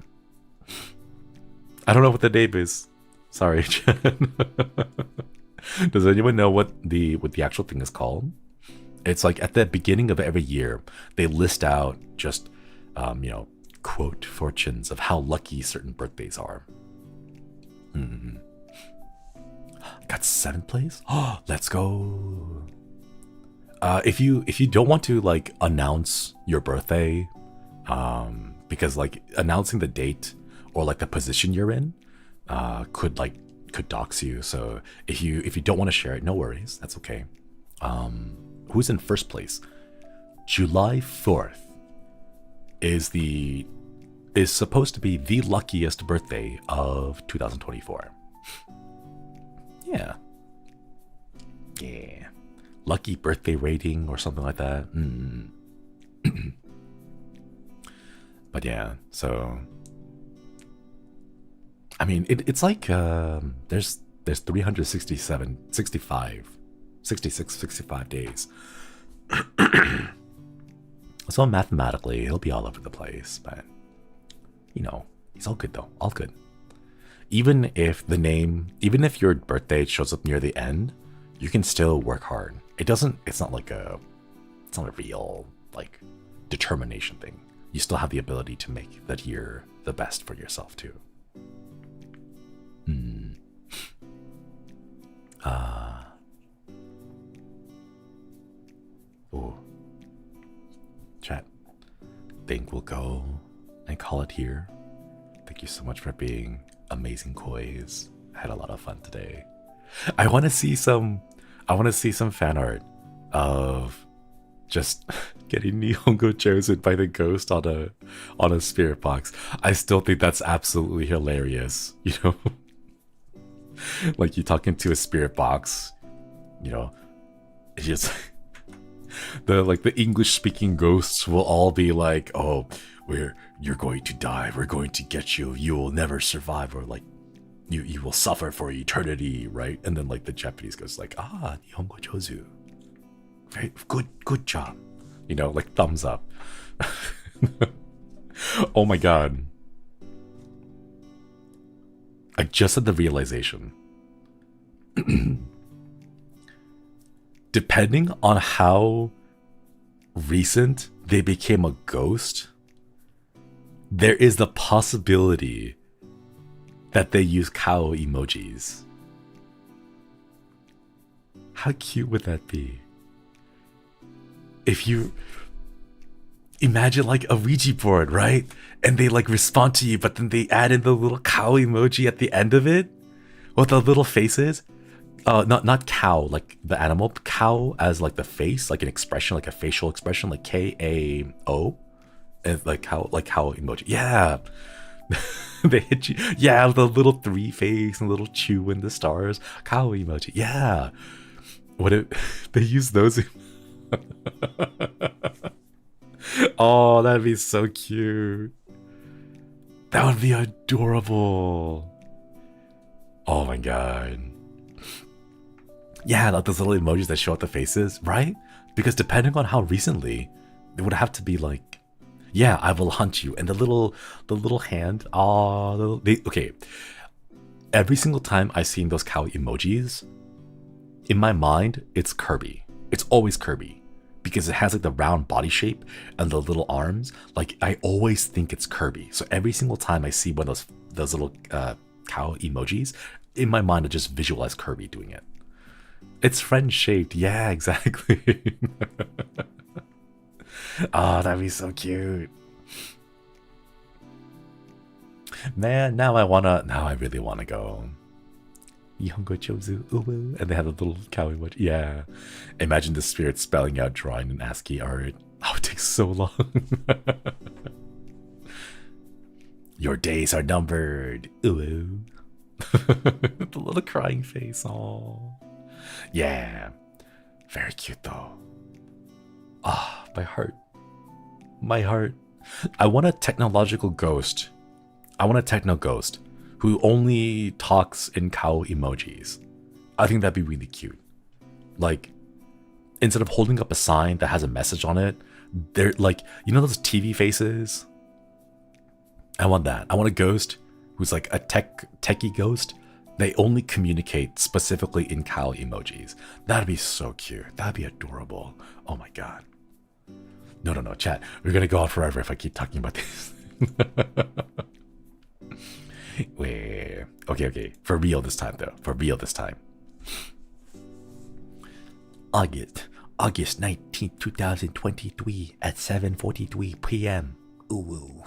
I don't know what the name is. Sorry, Jen. Does anyone know what the actual thing is called? It's like at the beginning of every year, they list out just, quote fortunes of how lucky certain birthdays are. Got 7th place? Oh, let's go. if you don't want to like announce your birthday, because like announcing the date or like the position you're in, could dox you. So if you don't want to share it, no worries, that's okay. Who's in first place? July 4th is supposed to be the luckiest birthday of 2024. Yeah. Lucky birthday rating or something like that. But yeah, so I mean, it's like there's 367, 65, 66, 65 days. So mathematically, he'll be all over the place, but you know, he's all good though, all good. Even if your birthday shows up near the end, you can still work hard. It's not a real like determination thing. You still have the ability to make that year the best for yourself too. Oh, chat. Think we'll go and call it here. Thank you so much for being amazing kois. I had a lot of fun today. I want to see some fan art of just getting Nihongo chosen by the ghost on a spirit box. I still think that's absolutely hilarious. You know, like you talking to a spirit box. You know, it's just the English speaking ghosts will all be like, oh, you're going to die. We're going to get you. You will never survive, or like you will suffer for eternity, right? And then like the Japanese ghost like, Nihongo chozu. Very good job. You know, like thumbs up. Oh my god. I just had the realization. Depending on how recent they became a ghost, there is the possibility that they use cow emojis. How cute would that be? If you imagine like a Ouija board, right? And they like respond to you, but then they add in the little cow emoji at the end of it with the little faces. Not cow, like the animal, cow as like the face, like an expression, like a facial expression, like KAO, and like cow emoji. Yeah. They hit you. Yeah, the little 3 face and little chew in the stars. Cow emoji. Yeah. What if they use those? Oh, that'd be so cute. That would be adorable. Oh my god. Yeah, like those little emojis that show up the faces, right? Because depending on how recently, it would have to be like, yeah, I will hunt you. And the little hand, okay. Every single time I've seen those cow emojis, in my mind, it's Kirby. It's always Kirby. Because it has like the round body shape and the little arms. Like I always think it's Kirby. So every single time I see one of those little cow emojis, in my mind I just visualize Kirby doing it. It's friend shaped. Yeah, exactly. Oh, that'd be so cute. Man, now I really wanna go. Nihongo chozu uwu, and they have a little cow emoji. Yeah. Imagine the spirit spelling out drawing in ASCII art. Oh, it takes so long. Your days are numbered. Uwu. The little crying face. Oh. Yeah. Very cute though. Ah, my heart. My heart. I want a technological ghost. I want a techno ghost who only talks in cow emojis. I think that'd be really cute. Like, instead of holding up a sign that has a message on it, they're like, you know those TV faces? I want that. I want a ghost who's like a techie ghost. They only communicate specifically in cow emojis. That'd be so cute. That'd be adorable. Oh my god. No, chat. We're gonna go on forever if I keep talking about this. Wait. Okay. For real this time, though. For real this time. August 19th, 2023 at 7:43 p.m. Ooh.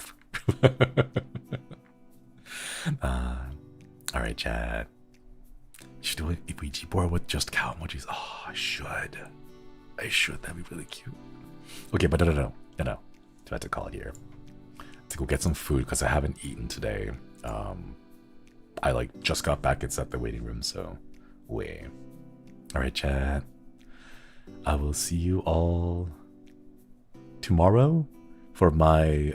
Alright, chat. Should do an Ouija board with just cow emojis. Oh, I should. That'd be really cute. Okay, but no. I have to call it here. To go get some food because I haven't eaten today. I like just got back. It's at the waiting room, so wait. Alright, chat. I will see you all tomorrow for my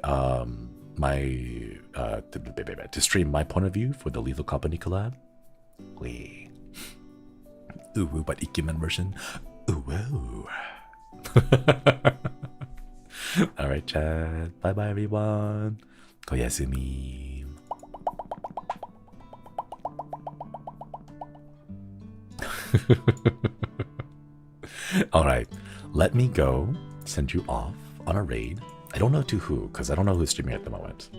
to stream my point of view for the Lethal Company collab. Wait. Ooh, but Ikemen version. Ooh. Alright, chat. Bye bye, everyone. Koyasumi. Alright, let me go send you off on a raid. I don't know to who, because I don't know who's streaming at the moment.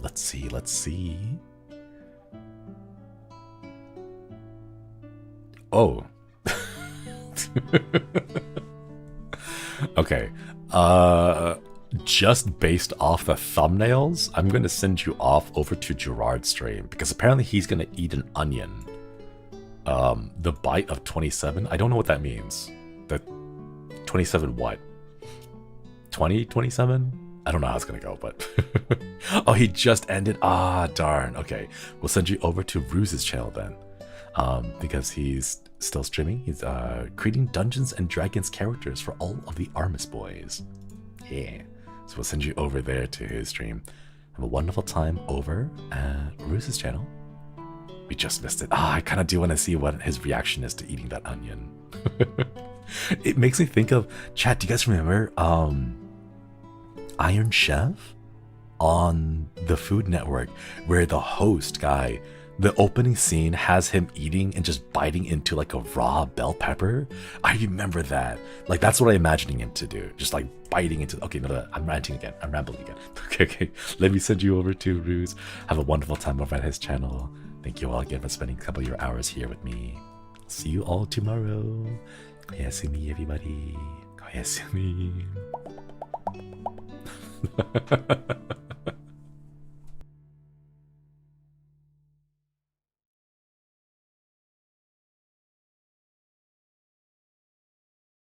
Let's see. Oh. Okay. Just based off the thumbnails, I'm gonna send you off over to Gerard's stream because apparently he's gonna eat an onion. The bite of 27. I don't know what that means. The 27 what? 27? I don't know how it's gonna go, but oh, he just ended. Ah, darn. Okay, we'll send you over to Ruse's channel then, because he's still streaming. He's creating Dungeons and Dragons characters for all of the Armus boys. Yeah, so we'll send you over there to his stream. Have a wonderful time over at Ruse's channel. We just missed it. Ah, I kind of do want to see what his reaction is to eating that onion. It makes me think of, chat, do you guys remember Iron Chef on the Food Network, where the host guy, the opening scene has him eating and just biting into like a raw bell pepper? I remember that. Like, that's what I'm imagining him to do. Just like biting into, okay, no, I'm ranting again. I'm rambling again. Okay. Let me send you over to Ruse. Have a wonderful time over at his channel. Thank you all again for spending a couple of your hours here with me. See you all tomorrow. Koyasumi, everybody. Koyasumi.